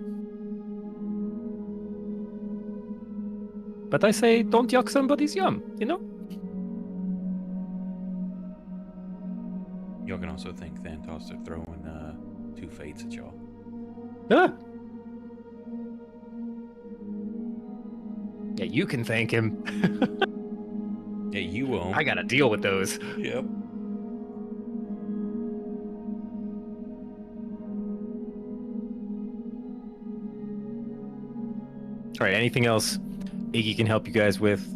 But I say, don't yuck somebody's yum, you know? Y'all can also thank Thantos for throwing 2 fates at y'all. Ah! Yeah, you can thank him. Yeah, you won't. I gotta deal with those. Yep. All right, anything else Iggy can help you guys with?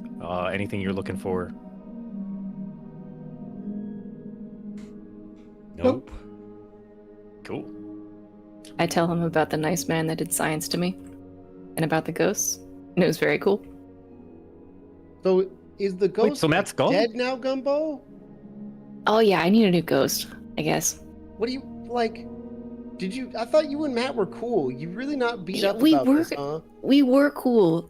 Anything you're looking for? Nope. Cool. I tell him about the nice man that did science to me, and about the ghosts, and it was very cool. So is the ghost so Matt's gone? dead now, Gumbo? Oh yeah, I need a new ghost, I guess. What do you like? Did you? I thought you and Matt were cool. You really not beat up We about were- this, huh? We were cool.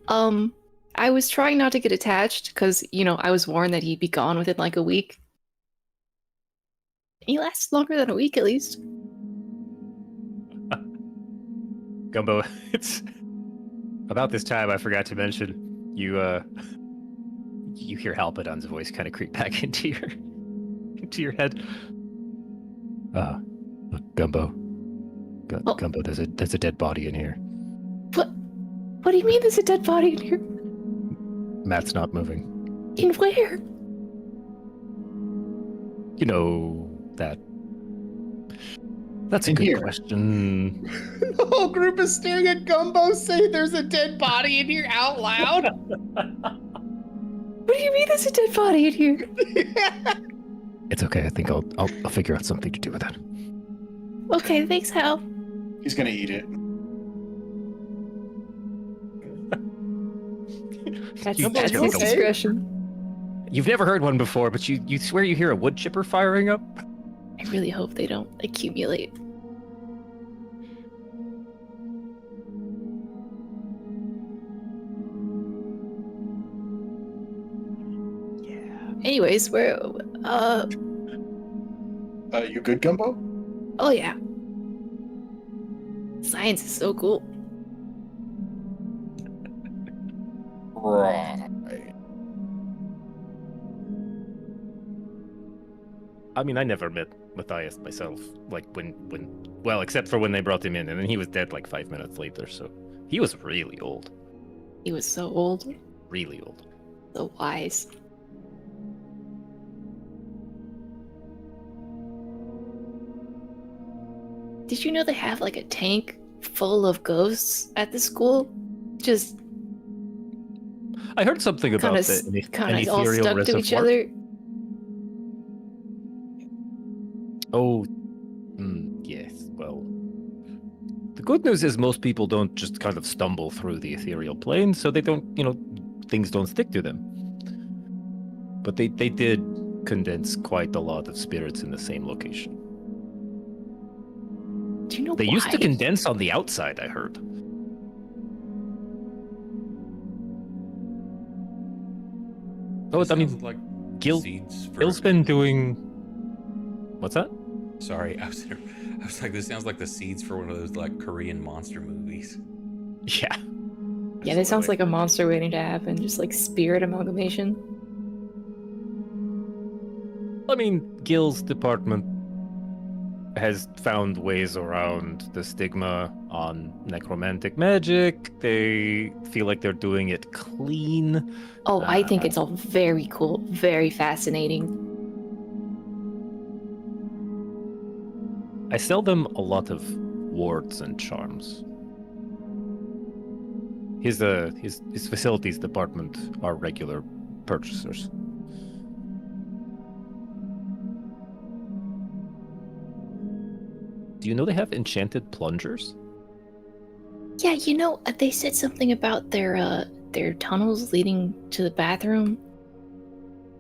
I was trying not to get attached because, I was warned that he'd be gone within like a week. He lasted longer than a week at least. Gumbo, it's about this time I forgot to mention you hear Halpidon's voice kind of creep back into your head. Look, Gumbo. Oh. Gumbo, there's a dead body in here. What do you mean there's a dead body in here? Matt's not moving. In where? You know that. That's a In good here. question. The whole group is staring at Gumbo saying there's a dead body in here out loud. What do you mean there's a dead body in here? It's okay. I think I'll figure out something to do with that. Okay, thanks, Hal. He's gonna eat it. That's You his just- discretion. You've never heard one before, but you swear you hear a wood chipper firing up? I really hope they don't accumulate. Yeah. Anyways, You good, Gumbo? oh yeah. Science is so cool. Right. I mean, I never met Matthias myself. Like well, except for when they brought him in, and then he was dead like 5 minutes later. So he was really old, He was so old, really old. so wise. Did you know they have like a tank full of ghosts at the school? Just I heard something about kind the an of all ethereal stuck to each reservoir. other. Oh, yes. Well, the good news is most people don't just kind of stumble through the ethereal plane, so they don't, things don't stick to them. But they did condense quite a lot of spirits in the same location. Do you know They why? used to condense on the outside, I heard. Oh, I mean, Sounds like Gil- seeds for Bill's been doing. What's that? Sorry, I was like, this sounds like the seeds for one of those like Korean monster movies. Yeah. Yeah, this sounds absolutely. like a monster waiting to happen. Just like spirit amalgamation. I mean, Gil's department has found ways around the stigma on necromantic magic. They feel like they're doing it clean. Oh, I think it's all very cool, very fascinating. I sell them a lot of wards and charms. His facilities department are regular purchasers. Do you know they have enchanted plungers? Yeah, they said something about their tunnels leading to the bathroom.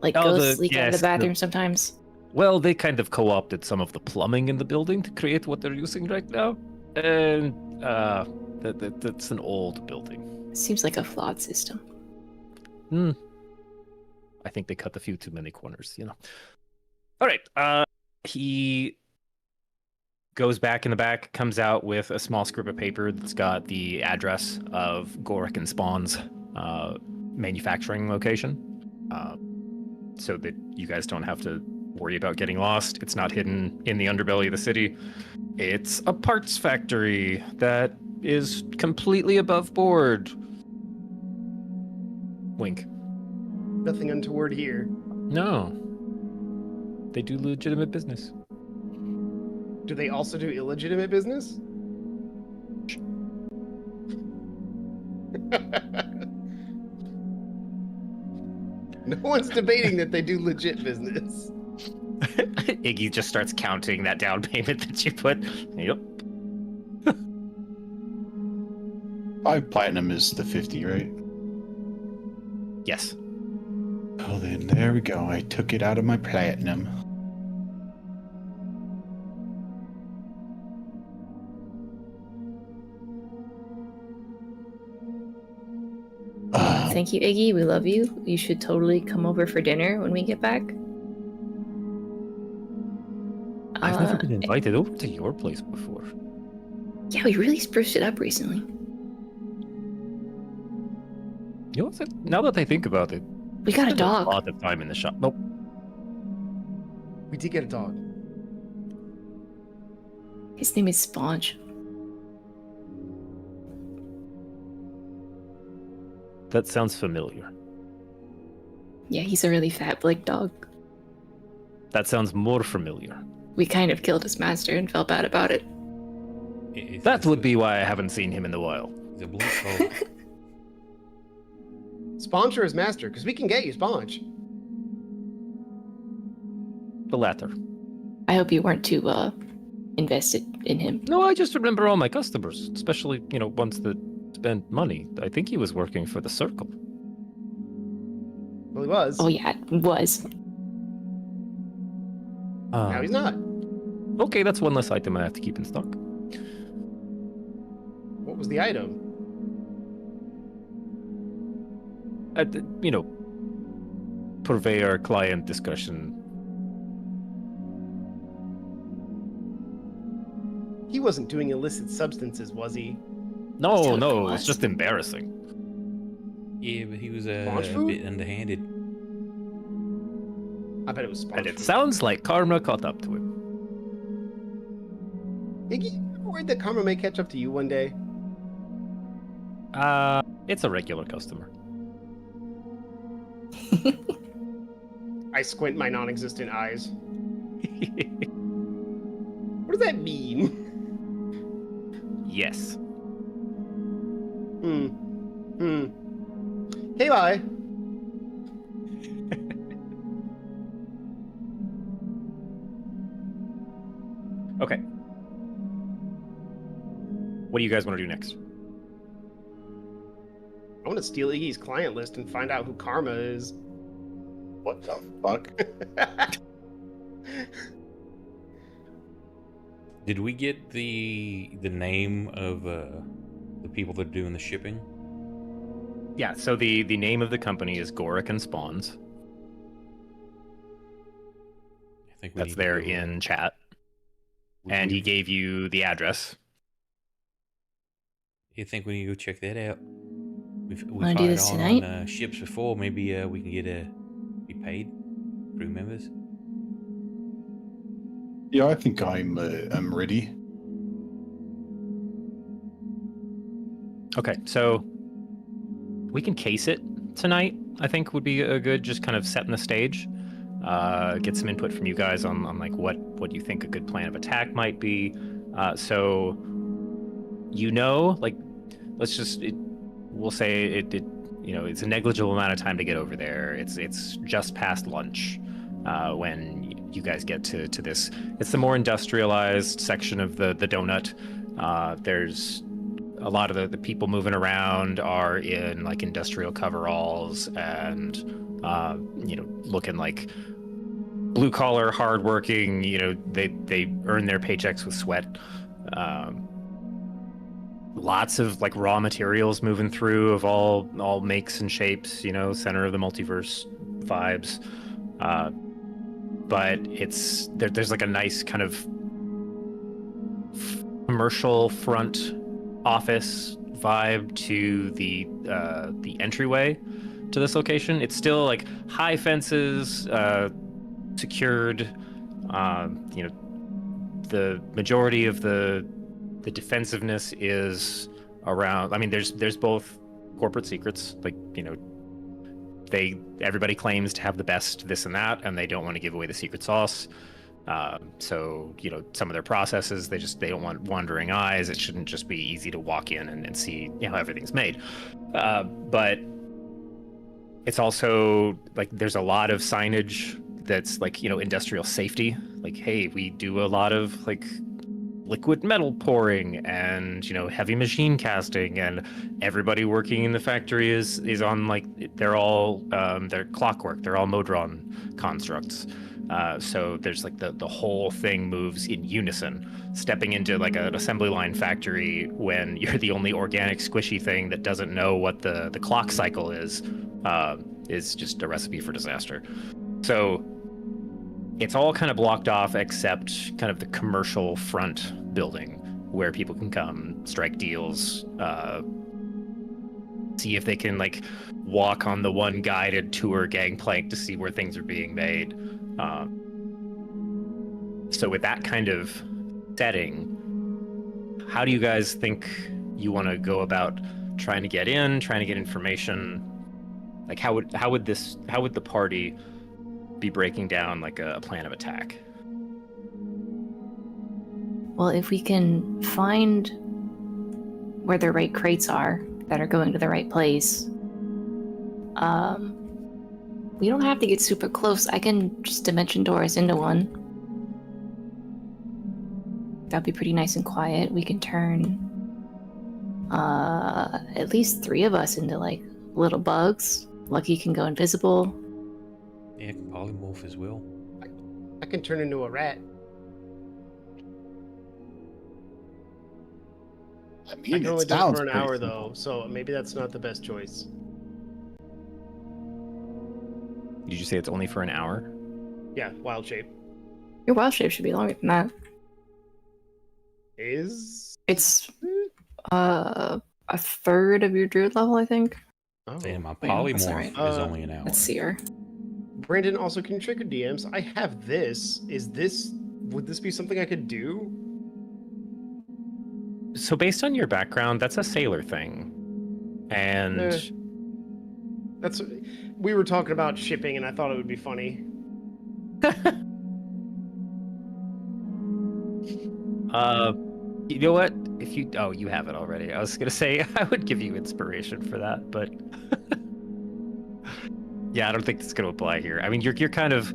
Like Oh, ghosts leak out of yes, the bathroom sometimes. Well, they kind of co-opted some of the plumbing in the building to create what they're using right now. And that's an old building. Seems like a flawed system. I think they cut a few too many corners, All right. He goes back in the back, comes out with a small scrip of paper that's got the address of Gorik and Spawn's manufacturing location, so that you guys don't have to worry about getting lost. It's not hidden in the underbelly of the city. It's a parts factory that is completely above board. Wink. Nothing untoward here. No. They do legitimate business. Do they also do illegitimate business? No one's debating that they do legit business. Iggy just starts counting that down payment that you put. Yep. 5 platinum is the 50, right? Yes. Oh, then there we go. I took it out of my platinum. Thank you, Iggy. We love you. You should totally come over for dinner when we get back. I've never been invited over to your place before. Yeah, we really spruced it up recently. You know what? Now that I think about it, We got a spent dog. A lot of time in the shop. Nope. We did get a dog. His name is Sponge. That sounds familiar. Yeah, he's a really fat Blake dog. That sounds more familiar. We kind of killed his master and felt bad about it. That would be why I haven't seen him in a while. The blue coat. Sponge or his master? Because we can get you Sponge. The latter. I hope you weren't too invested in him. No, I just remember all my customers, especially, ones that spend money. I think he was working for the Circle. Well, he was. Oh yeah, was. Now he's not. Okay, that's one less item I have to keep in stock. What was the item? Purveyor-client discussion. He wasn't doing illicit substances, was he? No, Totally no, was. it's just embarrassing. Yeah, but he was Sponge a food? bit underhanded. I bet it was Sponge. And it food. sounds like karma caught up to him. Iggy, you ever worried that karma may catch up to you one day? It's a regular customer. I squint my non-existent eyes. What does that mean? Yes. Hey, bye. Okay. What do you guys want to do next? I want to steal Iggy's client list and find out who Karma is. What the fuck? Did we get the name of the people that are doing the shipping? Yeah, so the name of the company is Goric and Spawns. I think we That's need to there go- in chat. we- And he we- gave you the address. You think we need to go check that out? We Wanna do this on tonight? ships before. Maybe we can be paid, crew members. Yeah, I think I'm ready. Okay, so we can case it tonight. I think would be a good just kind of setting the stage. Get some input from you guys on like what you think a good plan of attack might be. So like we'll say it it's a negligible amount of time to get over there. It's just past lunch when you guys get to this. It's the more industrialized section of the donut. There's a lot of the people moving around are in like industrial coveralls and looking like blue collar, hardworking. They earn their paychecks with sweat. Lots of like raw materials moving through of all makes and shapes. Center of the multiverse vibes. But it's there's like a nice kind of commercial front office vibe to the entryway to this location. It's still like high fences, secured. The majority of the defensiveness is around. I mean, there's both corporate secrets, like everybody claims to have the best this and that, and they don't want to give away the secret sauce. So some of their processes, they don't want wandering eyes. It shouldn't just be easy to walk in and see how everything's made. But it's also like there's a lot of signage that's like industrial safety. Like, hey, we do a lot of like liquid metal pouring and heavy machine casting, and everybody working in the factory is on like they're all they're clockwork, they're all Modron constructs. So there's like the whole thing moves in unison. Stepping into like an assembly line factory when you're the only organic squishy thing that doesn't know what the clock cycle is just a recipe for disaster. So it's all kind of blocked off except kind of the commercial front building where people can come, strike deals, see if they can like walk on the one guided tour gangplank to see where things are being made. So with that kind of setting, how do you guys think you want to go about trying to get information? Like how would the party be breaking down like a plan of attack? Well, if we can find where the right crates are that are going to the right place, we don't have to get super close. I can just dimension door us into one. That'd be pretty nice and quiet. We can turn at least 3 of us into like little bugs. Lucky can go invisible. Yeah, I can polymorph as well. I can turn into a rat. I I mean, can it only do it sounds for an pretty hour simple. though, so maybe that's not the best choice. Did you say it's only for an hour? Yeah, wild shape Your wild shape should be longer than that. is. It's a third of your druid level, I think. Oh. Damn, my Wait, no, that's not polymorph right. is only an hour. Let's see her. Brandon, also, can you check your DMs? I have this. Would this be something I could do? So based on your background, that's a sailor thing. And That's. We were talking about shipping, and I thought it would be funny. you know what? If you you have it already. I was gonna say I would give you inspiration for that, but yeah, I don't think it's gonna apply here. I mean, you're kind of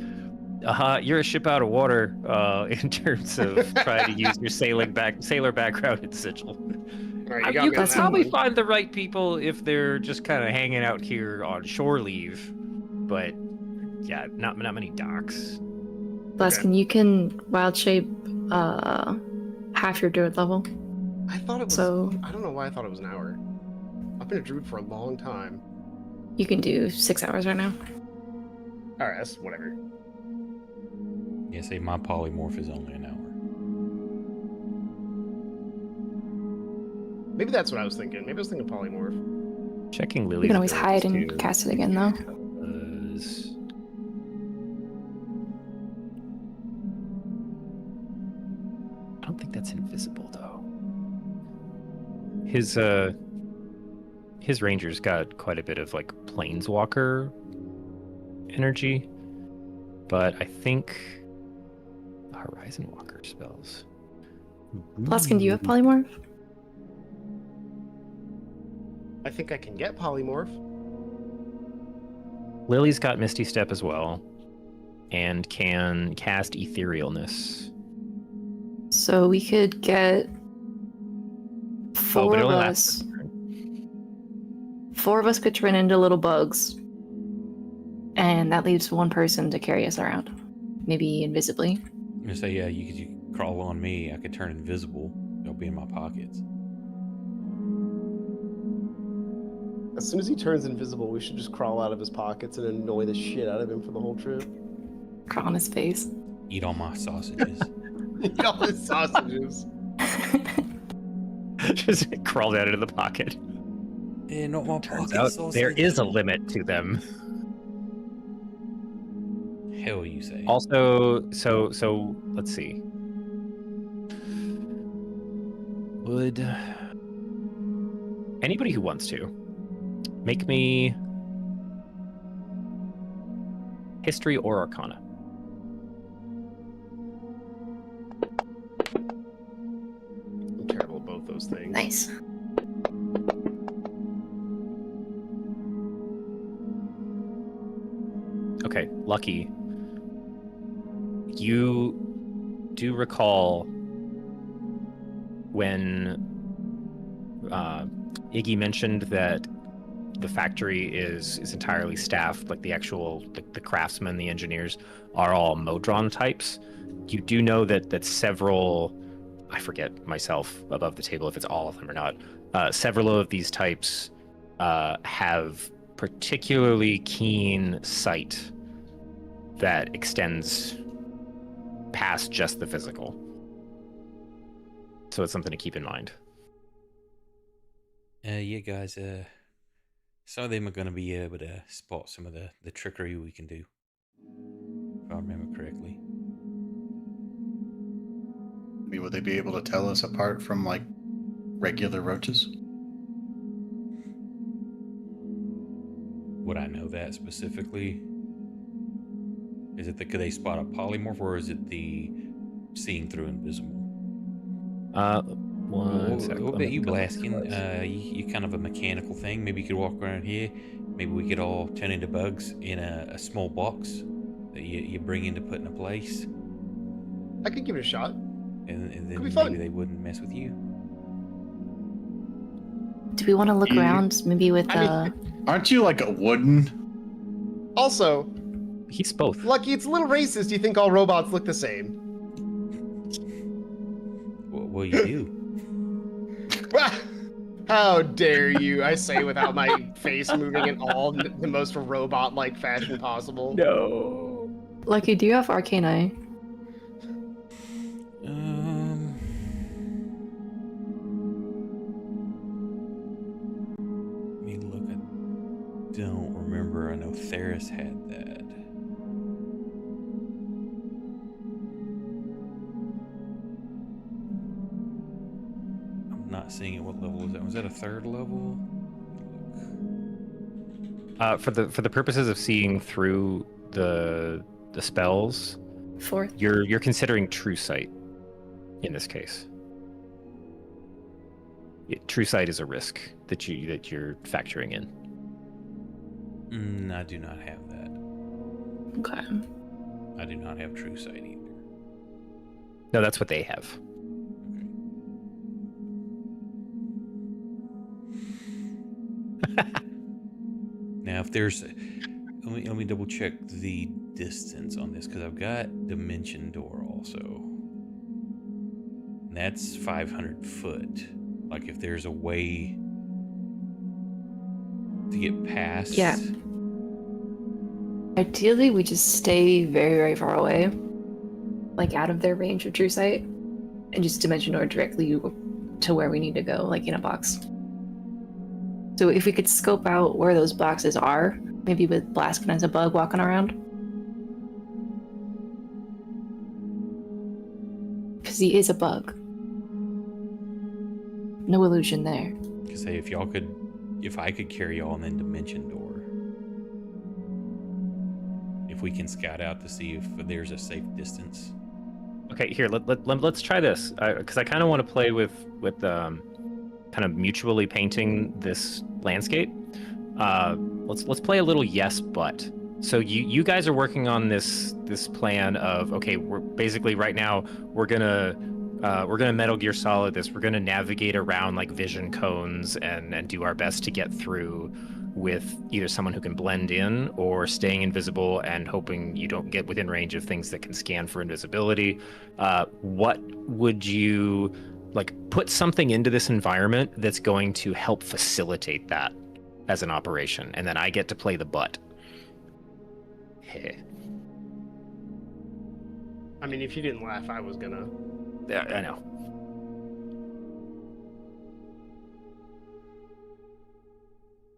you're a ship out of water in terms of trying to use your sailor background in Sigil. All right, You me can on that probably one. find the right people if they're just kind of hanging out here on shore leave, but yeah, not many docks. Blaskin, you can wild shape half your druid level. I thought it was. So I don't know why I thought it was an hour. I've been a druid for a long time. you can do 6 hours right now. All right, that's whatever. Yeah, see, my polymorph is only an hour. Maybe that's what I was thinking. Maybe I was thinking polymorph. Checking Lily's You can always abilities, hide and too. cast it again, though. Because I don't think that's invisible though. His ranger's got quite a bit of like planeswalker energy, but I think the Horizon Walker spells. Blaskin, do you have polymorph? I think I can get polymorph. Lily's got Misty Step as well, and can cast Etherealness. So we could get But four it of only us. lasts a turn. 4 of us could turn into little bugs, and that leaves 1 person to carry us around, maybe invisibly. I'm gonna say, yeah, you could crawl on me. I could turn invisible. They'll be in my pockets. As soon as he turns invisible, we should just crawl out of his pockets and annoy the shit out of him for the whole trip. Crawl on his face. Eat all my sausages. Eat all his sausages. Just crawl down into the pocket. Eh, not my Turns pocket out sausage. there is a limit to them. Hell, you say. Also, so let's see. Would anybody who wants to make me history or arcana. I'm terrible at both those things. Nice. Okay, Lucky. You do recall when Iggy mentioned that the factory is entirely staffed, like the actual the craftsmen, the engineers are all Modron types. You do know that several, I forget myself above the table if it's all of them or not, several of these types have particularly keen sight that extends past just the physical. So it's something to keep in mind. Yeah, guys. Some of them are going to be able to spot some of the trickery we can do, if I remember correctly. I mean, would they be able to tell us apart from like regular roaches? Would I know that specifically? Is it could they spot a polymorph, or is it the seeing through invisible? One sec. We'll Let bet me you, go back Blaskin, to this. you kind of a mechanical thing. Maybe you could walk around here. Maybe we could all turn into bugs in a small box that you bring in to put in a place. I could give it a shot. And then Could be maybe fun. they wouldn't mess with you. Do we want to look Yeah. around? Maybe with I Aren't you like a wooden? Also, He's both. Lucky, it's a little racist. You think all robots look the same? Well, you do. How dare you? I say without my face moving in all the most robot-like fashion possible. No. Lucky, do you have arcane eye? Let me look. I don't remember. I know Theris had that. I'm not seeing it. What level is that? Was that a third level? For the purposes of seeing through the spells, Fourth. you're considering true sight in this case. True sight is a risk that you're factoring in. I do not have that. Okay. I do not have true sight either. No, that's what they have. Now, if there's, let me double check the distance on this, because I've got Dimension Door also. And that's 500 foot. Like, if there's a way to get past. Yeah. Ideally, we just stay very, very far away, like out of their range of true sight, and just dimension door directly to where we need to go, like in a box. So if we could scope out where those boxes are, maybe with Blaskin as a bug walking around. Because he is a bug. No illusion there. Because say if I could carry y'all and then Dimension Door. If we can scout out to see if there's a safe distance. Okay, here let's try this because I kind of want to play with kind of mutually painting this landscape. Let's play a little yes but. So you guys are working on this plan of, okay, we're basically right now we're gonna Metal Gear Solid this. We're gonna navigate around like vision cones and do our best to get through with either someone who can blend in or staying invisible and hoping you don't get within range of things that can scan for invisibility. What would you like put something into this environment that's going to help facilitate that as an operation, and then I get to play the butt. Hey. I mean, if you didn't laugh, I was gonna. Yeah, I know.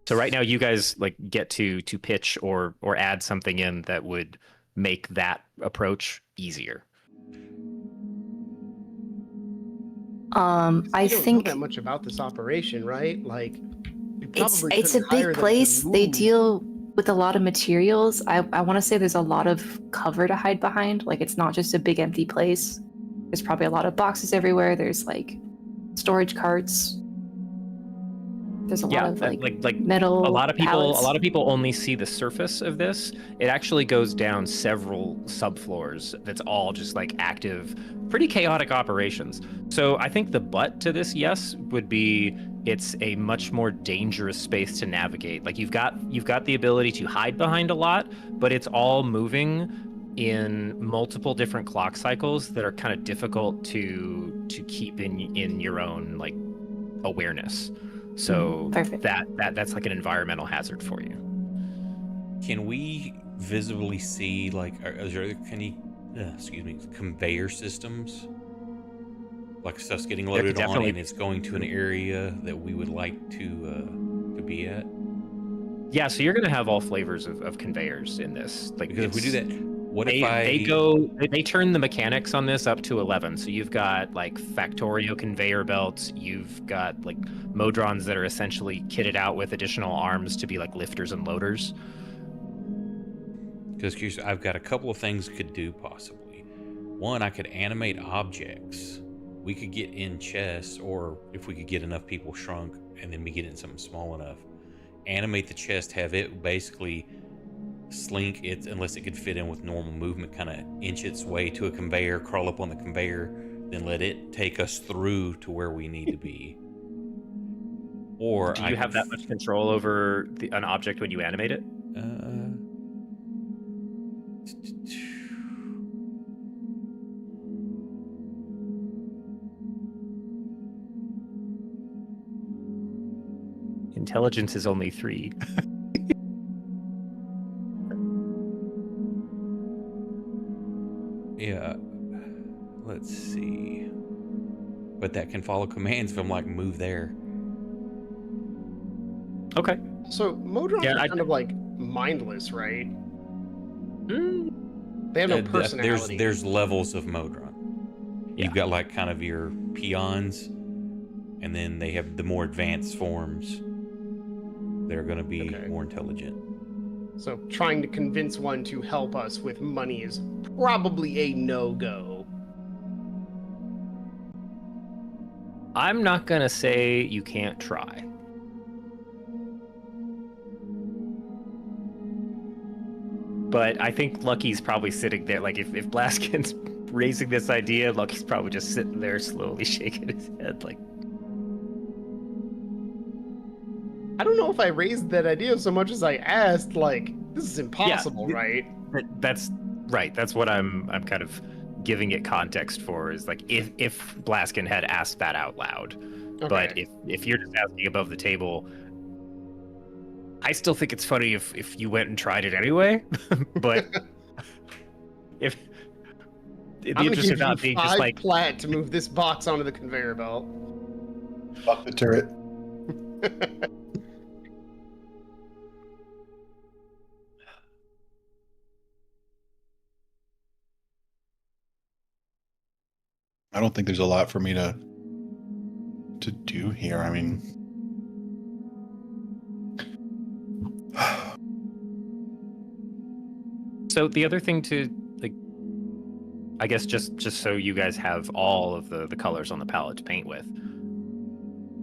So right now you guys like get to pitch or add something in that would make that approach easier. I You don't think know that much about this operation, right? Like, we it's probably a couldn't hire big them to place. They move. deal with a lot of materials, I want to say there's a lot of cover to hide behind. Like, it's not just a big empty place. There's probably a lot of boxes everywhere. There's like storage carts. There's a lot of like metal a lot of pallets. people only see the surface of this. It actually goes down several subfloors. That's all just like active, pretty chaotic operations. So I think the but to this, yes, would be it's a much more dangerous space to navigate. Like you've got the ability to hide behind a lot, but it's all moving in multiple different clock cycles that are kind of difficult to keep in your own like awareness. So that's like an environmental hazard for you. Can we visibly see like is there conveyor systems? Like stuff's getting loaded on and it's going to an area that we would like to be at? Yeah, so you're gonna have all flavors of conveyors in this. Like because if we do that, they turn the mechanics on this up to 11. So you've got like Factorio conveyor belts, you've got like Modrons that are essentially kitted out with additional arms to be like lifters and loaders. Because I've got a couple of things could do possibly. One, I could animate objects. We could get in chests, or if we could get enough people shrunk and then we get in something small enough, animate the chest, have it basically slink it, unless it could fit in with normal movement, kind of inch its way to a conveyor, crawl up on the conveyor, then let it take us through to where we need to be. Or do you have that much control over an object when you animate it? Intelligence is only 3. Yeah, let's see. But that can follow commands if I'm like, move there. Okay. So Modrons are kind of like mindless, right? They have no personality. There's levels of Modron. Yeah. You've got like kind of your peons, and then they have the more advanced forms. They're going to be more intelligent. So trying to convince one to help us with money is probably a no-go. I'm not going to say you can't try. But I think Lucky's probably sitting there, like if Blaskin's raising this idea, Lucky's probably just sitting there slowly shaking his head like, I don't know if I raised that idea so much as I asked, like, this is impossible, right? That's right. That's what I'm kind of giving it context for, is like if Blaskin had asked that out loud. Okay. But if you're just asking above the table, I still think it's funny if you went and tried it anyway. But if in the interest of not being just like plat to move this box onto the conveyor belt. Fuck the turret. I don't think there's a lot for me to do here. I mean, so the other thing to like, I guess just so you guys have all of the colors on the palette to paint with,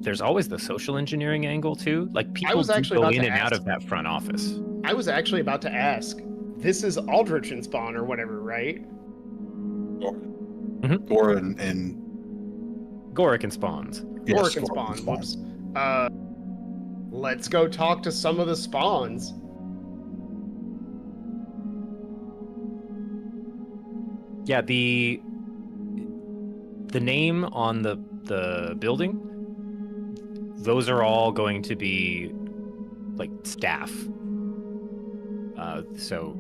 there's always the social engineering angle too. Like people go in and out of that front office. I was actually about to ask. This is Aldrich and Spawn or whatever, right? Mm-hmm. Goric and Spawns. Yes, Goric and Spawn. Whoops. Let's go talk to some of the Spawns. Yeah, the name on the building, those are all going to be like staff. So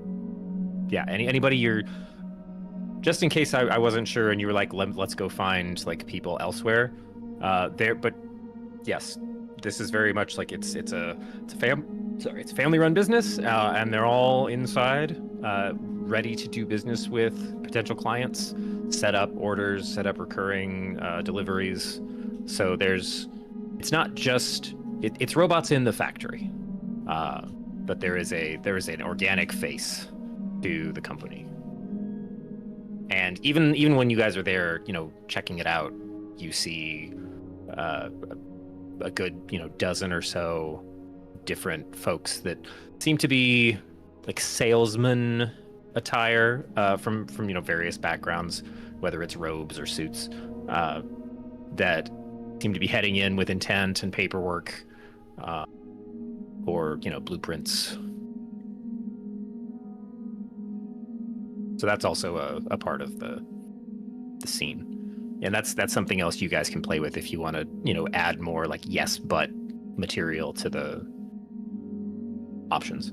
yeah, anybody you're, just in case I wasn't sure and you were like, let's go find like people elsewhere there. But yes, this is very much like it's a family run business, and they're all inside, ready to do business with potential clients, set up orders, set up recurring deliveries. So it's not just it's robots in the factory. but there is an organic face to the company. And even when you guys are there, checking it out, you see a good, dozen or so different folks that seem to be like salesman attire from various backgrounds, whether it's robes or suits, that seem to be heading in with intent and paperwork, or blueprints. So that's also a part of the scene, and that's something else you guys can play with if you want to add more like yes but material to the options.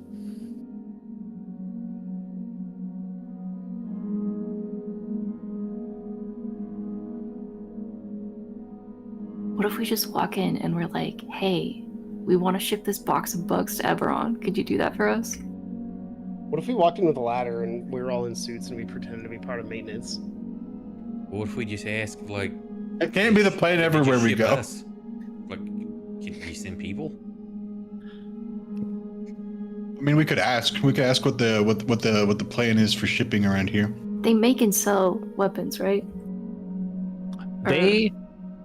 What if we just walk in and we're like, hey, we want to ship this box of bugs to Eberron. Could you do that for us? What if we walked in with a ladder and we were all in suits and we pretended to be part of maintenance? What if we just ask, like... It can't be the plan could you everywhere we ship go. us? Like, can you send people? I mean, we could ask. We could ask what the plan is for shipping around here. They make and sell weapons, right? They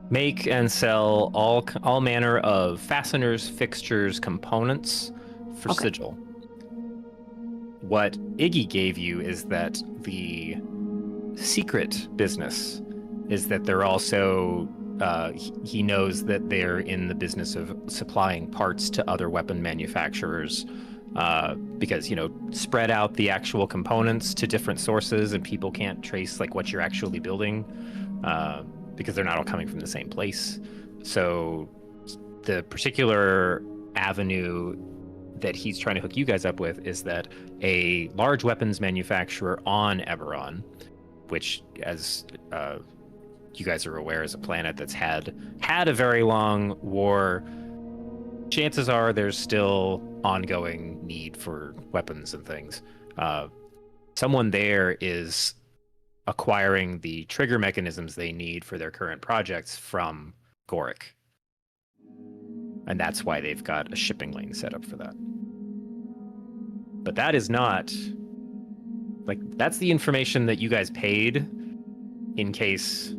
make and sell all manner of fasteners, fixtures, components for Okay. sigil. What Iggy gave you is that the secret business is that they're also he knows that they're in the business of supplying parts to other weapon manufacturers, because spread out the actual components to different sources and people can't trace like what you're actually building, because they're not all coming from the same place. So the particular avenue that he's trying to hook you guys up with is that a large weapons manufacturer on Eberron, which, as you guys are aware, is a planet that's had a very long war. Chances are there's still ongoing need for weapons and things. Someone there is acquiring the trigger mechanisms they need for their current projects from Goric. And that's why they've got a shipping lane set up for that. But that is not... that's the information that you guys paid in case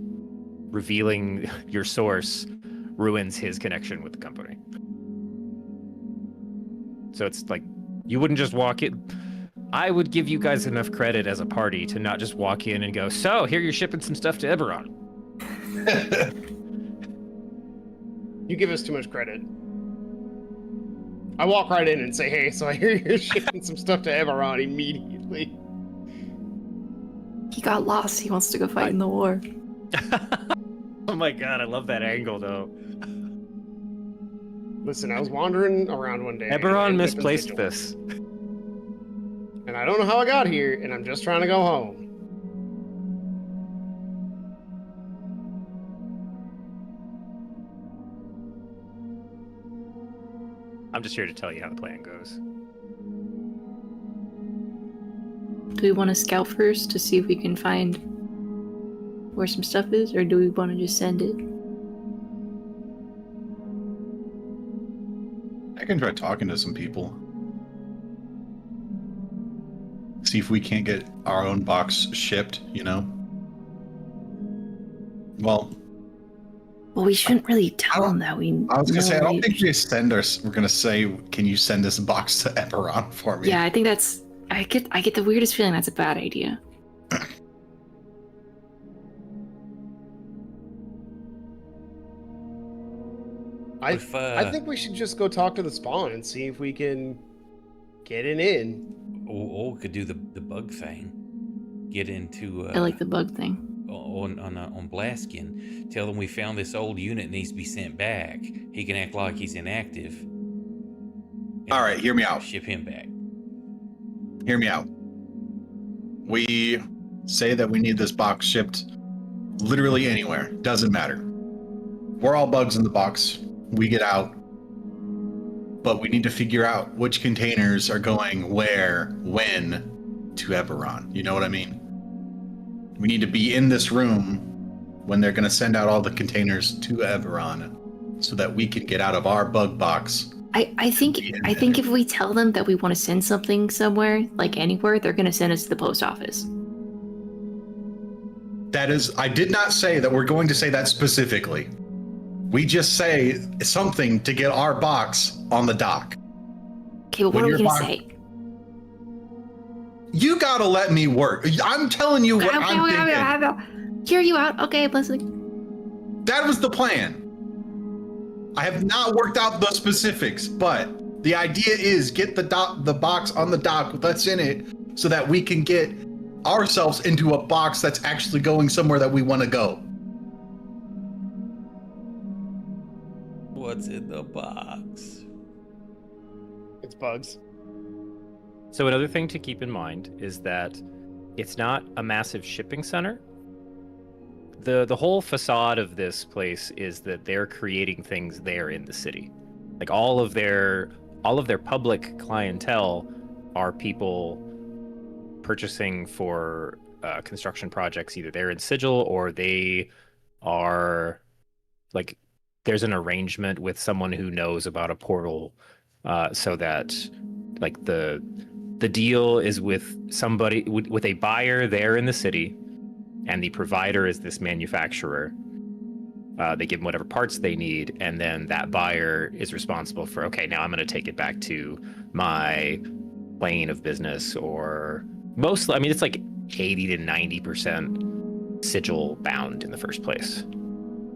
revealing your source ruins his connection with the company. So it's like, you wouldn't just walk in. I would give you guys enough credit as a party to not just walk in and go, so, here you're shipping some stuff to Eberron. You give us too much credit. I walk right in and say, hey, so I hear you're shipping some stuff to Eberron immediately. He got lost. He wants to go fight in the war. Oh my god, I love that angle, though. Listen, I was wandering around one day. Eberron misplaced this. And I don't know how I got here, and I'm just trying to go home. I'm just here to tell you how the plan goes. Do we want to scout first to see if we can find where some stuff is, or do we want to just send it? I can try talking to some people. See if we can't get our own box shipped, Well, we shouldn't really tell them that we. I was gonna say, I don't know think we send us. We're gonna say, "Can you send this box to Eberron for me?" Yeah, I think that's. I get the weirdest feeling that's a bad idea. I think we should just go talk to the spawn and see if we can get it in. Or we could do the bug thing. Get into... I like the bug thing. On Blaskin. Tell them we found this old unit needs to be sent back. He can act like he's inactive. And All right, hear me out. Ship him back. Hear me out. We say that we need this box shipped literally anywhere. Doesn't matter. We're all bugs in the box. We get out. But we need to figure out which containers are going where, when, to Eberron. You know what I mean? We need to be in this room when they're going to send out all the containers to Eberron so that we can get out of our bug box I think if we tell them that we want to send something somewhere, like anywhere, they're gonna send us to the post office. That is, I did not say that we're going to say that specifically. We just say something to get our box on the dock. Okay, but what are we gonna say? You gotta let me work. I'm telling you what I'm thinking. Hear you out. Okay, I'm listening. That was the plan. I have not worked out the specifics, but the idea is get the box on the dock with us in it so that we can get ourselves into a box that's actually going somewhere that we want to go. What's in the box? It's bugs. So another thing to keep in mind is that it's not a massive shipping center. The whole facade of this place is that they're creating things there in the city. Like all of their public clientele are people purchasing for construction projects. Either they're in Sigil or they are like there's an arrangement with someone who knows about a portal, so that like the deal is with somebody with a buyer there in the city, and the provider is this manufacturer. They give them whatever parts they need, and then that buyer is responsible for, okay, now I'm going to take it back to my plane of business, or mostly, I mean, it's like 80 to 90% sigil bound in the first place.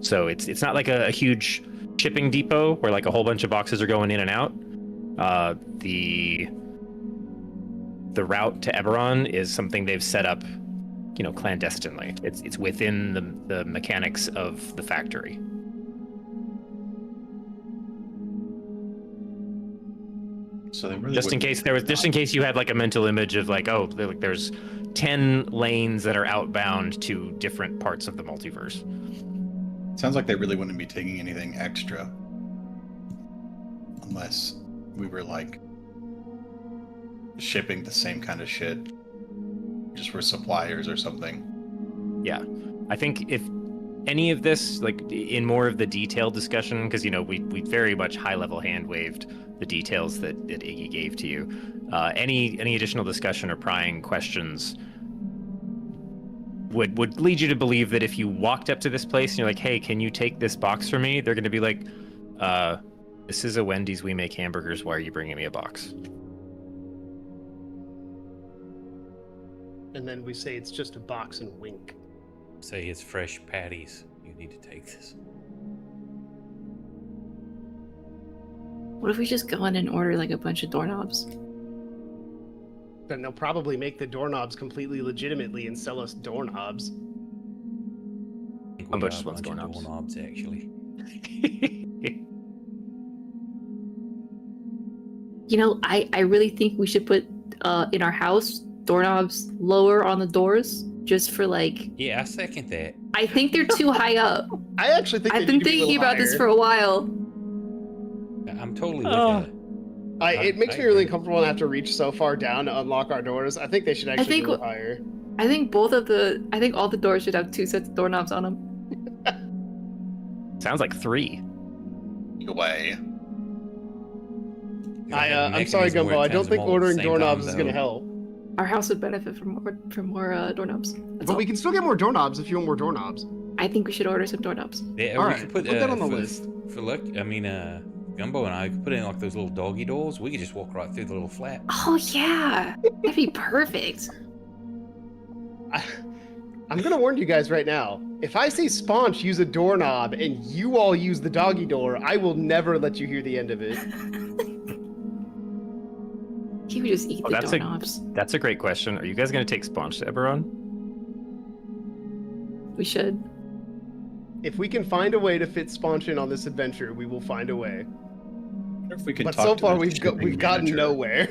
So it's not like a huge shipping depot where like a whole bunch of boxes are going in and out. The route to Eberron is something they've set up, you know, clandestinely. It's within the mechanics of the factory. So they really Just in case you had like a mental image of like, oh, there's 10 lanes that are outbound to different parts of the multiverse. Sounds like they really wouldn't be taking anything extra. Unless we were like shipping the same kind of shit. Just for suppliers or something. Yeah. I think if any of this, like in more of the detailed discussion, because, you know, we very much high level hand waved the details that Iggy gave to you. Any additional discussion or prying questions would lead you to believe that if you walked up to this place and you're like, hey, can you take this box for me? They're going to be like, this is a Wendy's, we make hamburgers. Why are you bringing me a box? And then we say it's just a box and wink. Say it's fresh patties. You need to take this. What if we just go in and order like a bunch of doorknobs? Then they'll probably make the doorknobs completely legitimately and sell us doorknobs. I think How we much got a one's bunch of doorknobs? doorknobs, actually. You know, I really think we should put in our house doorknobs lower on the doors, just for like. Yeah, I second that. I think they're too high up. I actually think I've been thinking about this for a while. I'm totally with you. It makes me really comfortable and have to reach so far down to unlock our doors. I think they should actually go higher. I think all the doors should have 2 sets of doorknobs on them. Sounds like 3. Away. I'm sorry, Gumbo. I don't think ordering doorknobs is going to help. Our house would benefit from more doorknobs. But we can still get more doorknobs if you want more doorknobs. I think we should order some doorknobs. Yeah, All we right, could put that on the list. For luck, I mean, Gumbo and I could put in like those little doggy doors. We could just walk right through the little flap. Oh yeah, that'd be perfect. I'm gonna warn you guys right now. If I see Sponge use a doorknob and you all use the doggy door, I will never let you hear the end of it. He would just eat the doorknobs. That's a great question. Are you guys going to take Sponge to Eberron? We should. If we can find a way to fit Sponge in on this adventure, we will find a way. If we could But talk so to far, the we've shipping gotten manager. nowhere.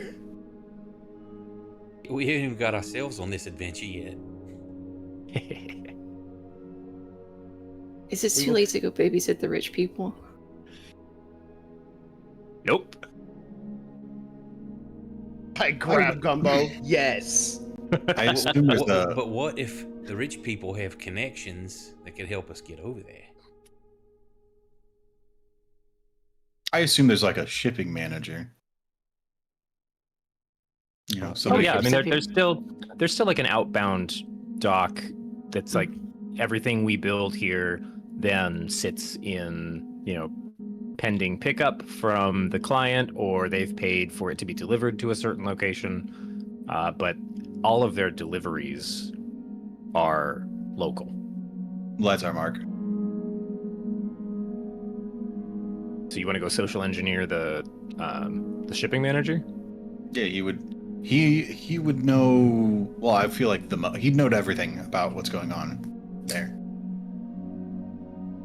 We haven't even got ourselves on this adventure yet. Is it too late to go babysit the rich people? Nope. I grab Gumbo. Yes. I assume there's a. But what if the rich people have connections that could help us get over there? I assume there's like a shipping manager. You know, Oh somebody yeah, I keeps- mean there's still like an outbound dock that's like everything we build here then sits in, pending pickup from the client, or they've paid for it to be delivered to a certain location. But all of their deliveries are local. That's our mark. So you want to go social engineer the shipping manager? Yeah, he would. He would know. Well, I feel like he'd know everything about what's going on there.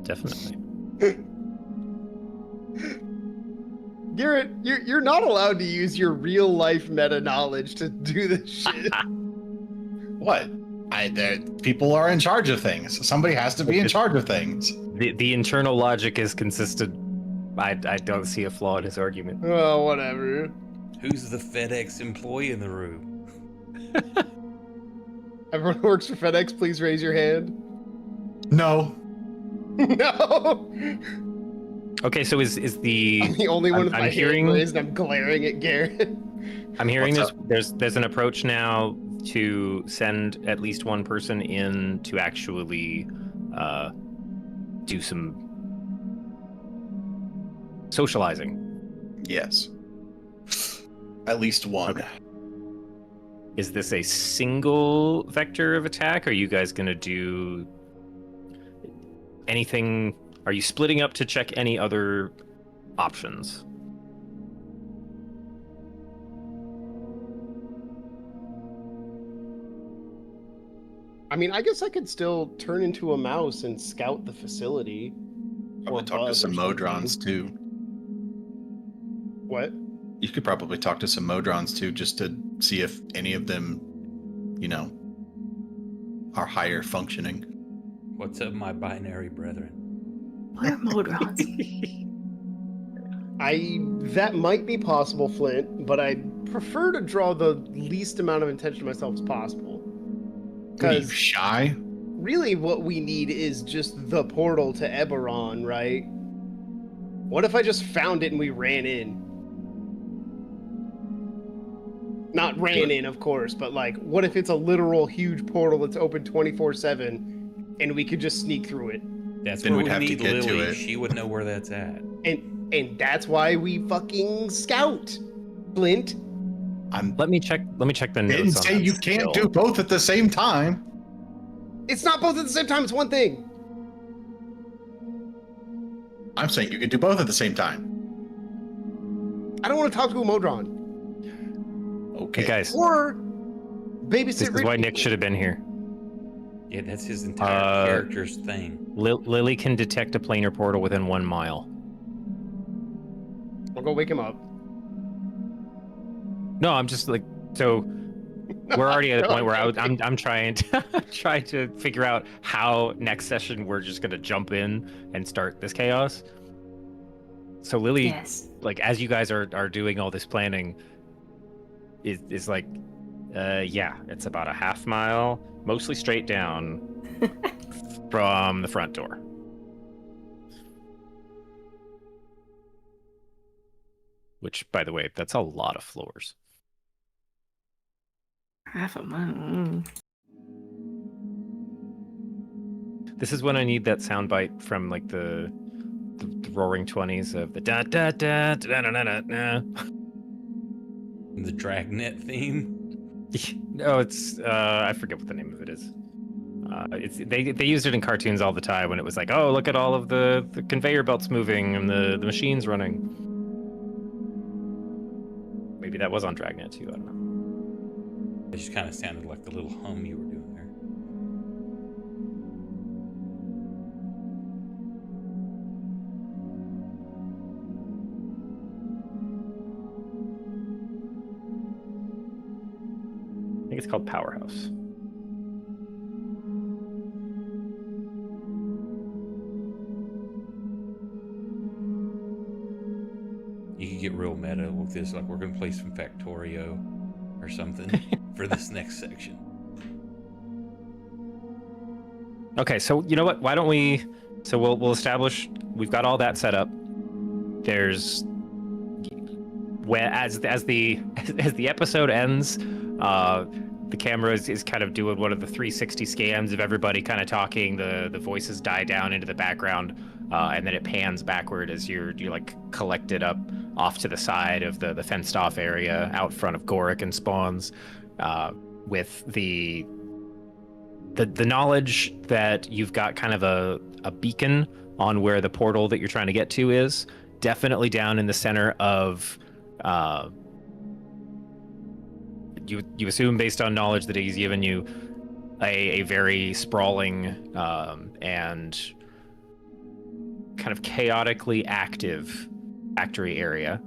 Definitely. Garrett, you're not allowed to use your real life meta knowledge to do this shit. What? People are in charge of things. Somebody has to be in charge of things. The internal logic is consistent. I don't see a flaw in his argument. Well, whatever. Who's the FedEx employee in the room? Everyone who works for FedEx, please raise your hand. No. No. Okay, so is the I'm the only one with I'm my hearing- hand raised, and I'm glaring at Garrett. I'm hearing What's there's an approach now to send at least one person in to actually do some socializing. Yes. At least one. Okay. Is this a single vector of attack? Are you guys going to do anything? Are you splitting up to check any other options? I mean, I guess I could still turn into a mouse and scout the facility. Probably talk to bug some or something. Modrons too. What? You could probably talk to some Modrons too, just to see if any of them, are higher functioning. What's up, my binary brethren? What are Modrons? That might be possible, Flint, but I'd prefer to draw the least amount of attention to myself as possible. What are you, Because shy? really what we need is just the portal to Eberron, right? What if I just found it and we ran in? Not ran in, of course, but like, what if it's a literal huge portal that's open 24/7 and we could just sneak through it? That's Then where we'd we have to need get to Lily. it. She would know where that's at. And that's why we fucking scout, Flint. Let me check the notes. Didn't on say that you can't skill. do both at the same time. It's not both at the same time, it's one thing. I'm saying you can do both at the same time. I don't want to talk to a Modron. Okay. Hey guys, Or babysit this is rich why Nick people. should have been here. Yeah, that's his entire character's thing. Lily can detect a planar portal within 1 mile. I'll go wake him up. No, I'm just like, so we're already at a point where I'm trying to figure out how next session we're just gonna jump in and start this chaos. So Lily, Yes. like as you guys are doing all this planning, is like, yeah, it's about a half mile, mostly straight down from the front door. Which, by the way, that's a lot of floors. Half a mile. This is when I need that soundbite from like the Roaring 20s of the da da da da da da da da. The Dragnet theme. No, it's I forget what the name of it is. It's they used it in cartoons all the time when it was like, oh, look at all of the conveyor belts moving and the machines running. Maybe that was on Dragnet too. I don't know. It just kind of sounded like the little hum you were doing there. I think it's called Powerhouse. You could get real meta with this, like we're gonna play some Factorio or something for this next section. Okay, so you know what? Why don't we? So we'll establish we've got all that set up. there's as the episode ends, the camera is kind of doing one of the 360 scans of everybody kind of talking. The voices die down into the background, and then it pans backward as you're like collected up off to the side of the fenced off area out front of Goric and Spawns, with the knowledge that you've got kind of a beacon on where the portal that you're trying to get to is, definitely down in the center of you assume, based on knowledge that he's given you, a very sprawling and kind of chaotically active factory area.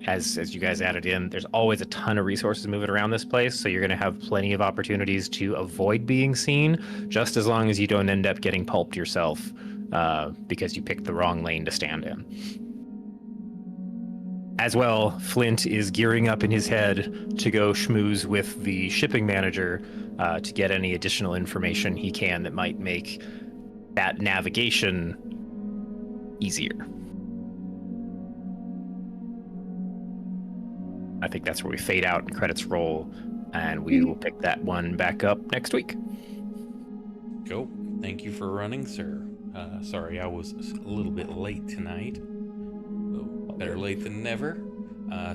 As you guys added in, there's always a ton of resources moving around this place, so you're going to have plenty of opportunities to avoid being seen, just as long as you don't end up getting pulped yourself because you picked the wrong lane to stand in. As well, Flint is gearing up in his head to go schmooze with the shipping manager to get any additional information he can that might make that navigation easier. I think that's where we fade out and credits roll, and we will pick that one back up next week. Cool. Thank you for running, sir. Sorry I was a little bit late tonight. Better late than never.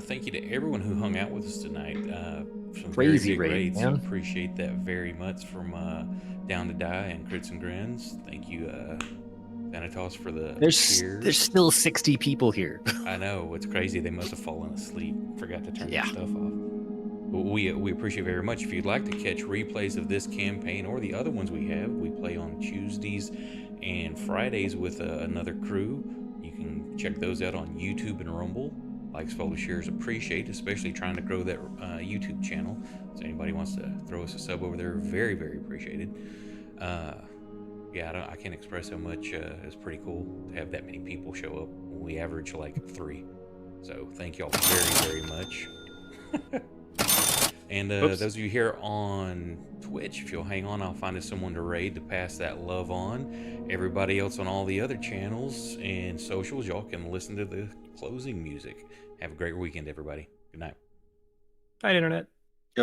Thank you to everyone who hung out with us tonight. Some Crazy very big raid, raids. man. Appreciate that very much from Down to Die and Crits and Grins. Thank you, Thanatos, for the cheers. There's still 60 people here. I know, it's crazy. They must have fallen asleep. Forgot to turn Yeah. their stuff off. But we appreciate very much. If you'd like to catch replays of this campaign or the other ones we have, we play on Tuesdays and Fridays with another crew. You can check those out on YouTube and Rumble. Likes, follows, shares, appreciate, especially trying to grow that YouTube channel. So anybody wants to throw us a sub over there, very, very appreciated. Yeah, I can't express how much it's pretty cool to have that many people show up. We average like 3. So thank y'all very, very much. And those of you here on Twitch, if you'll hang on, I'll find us someone to raid to pass that love on. Everybody else on all the other channels and socials, y'all can listen to the closing music. Have a great weekend, everybody. Good night. Night, Internet.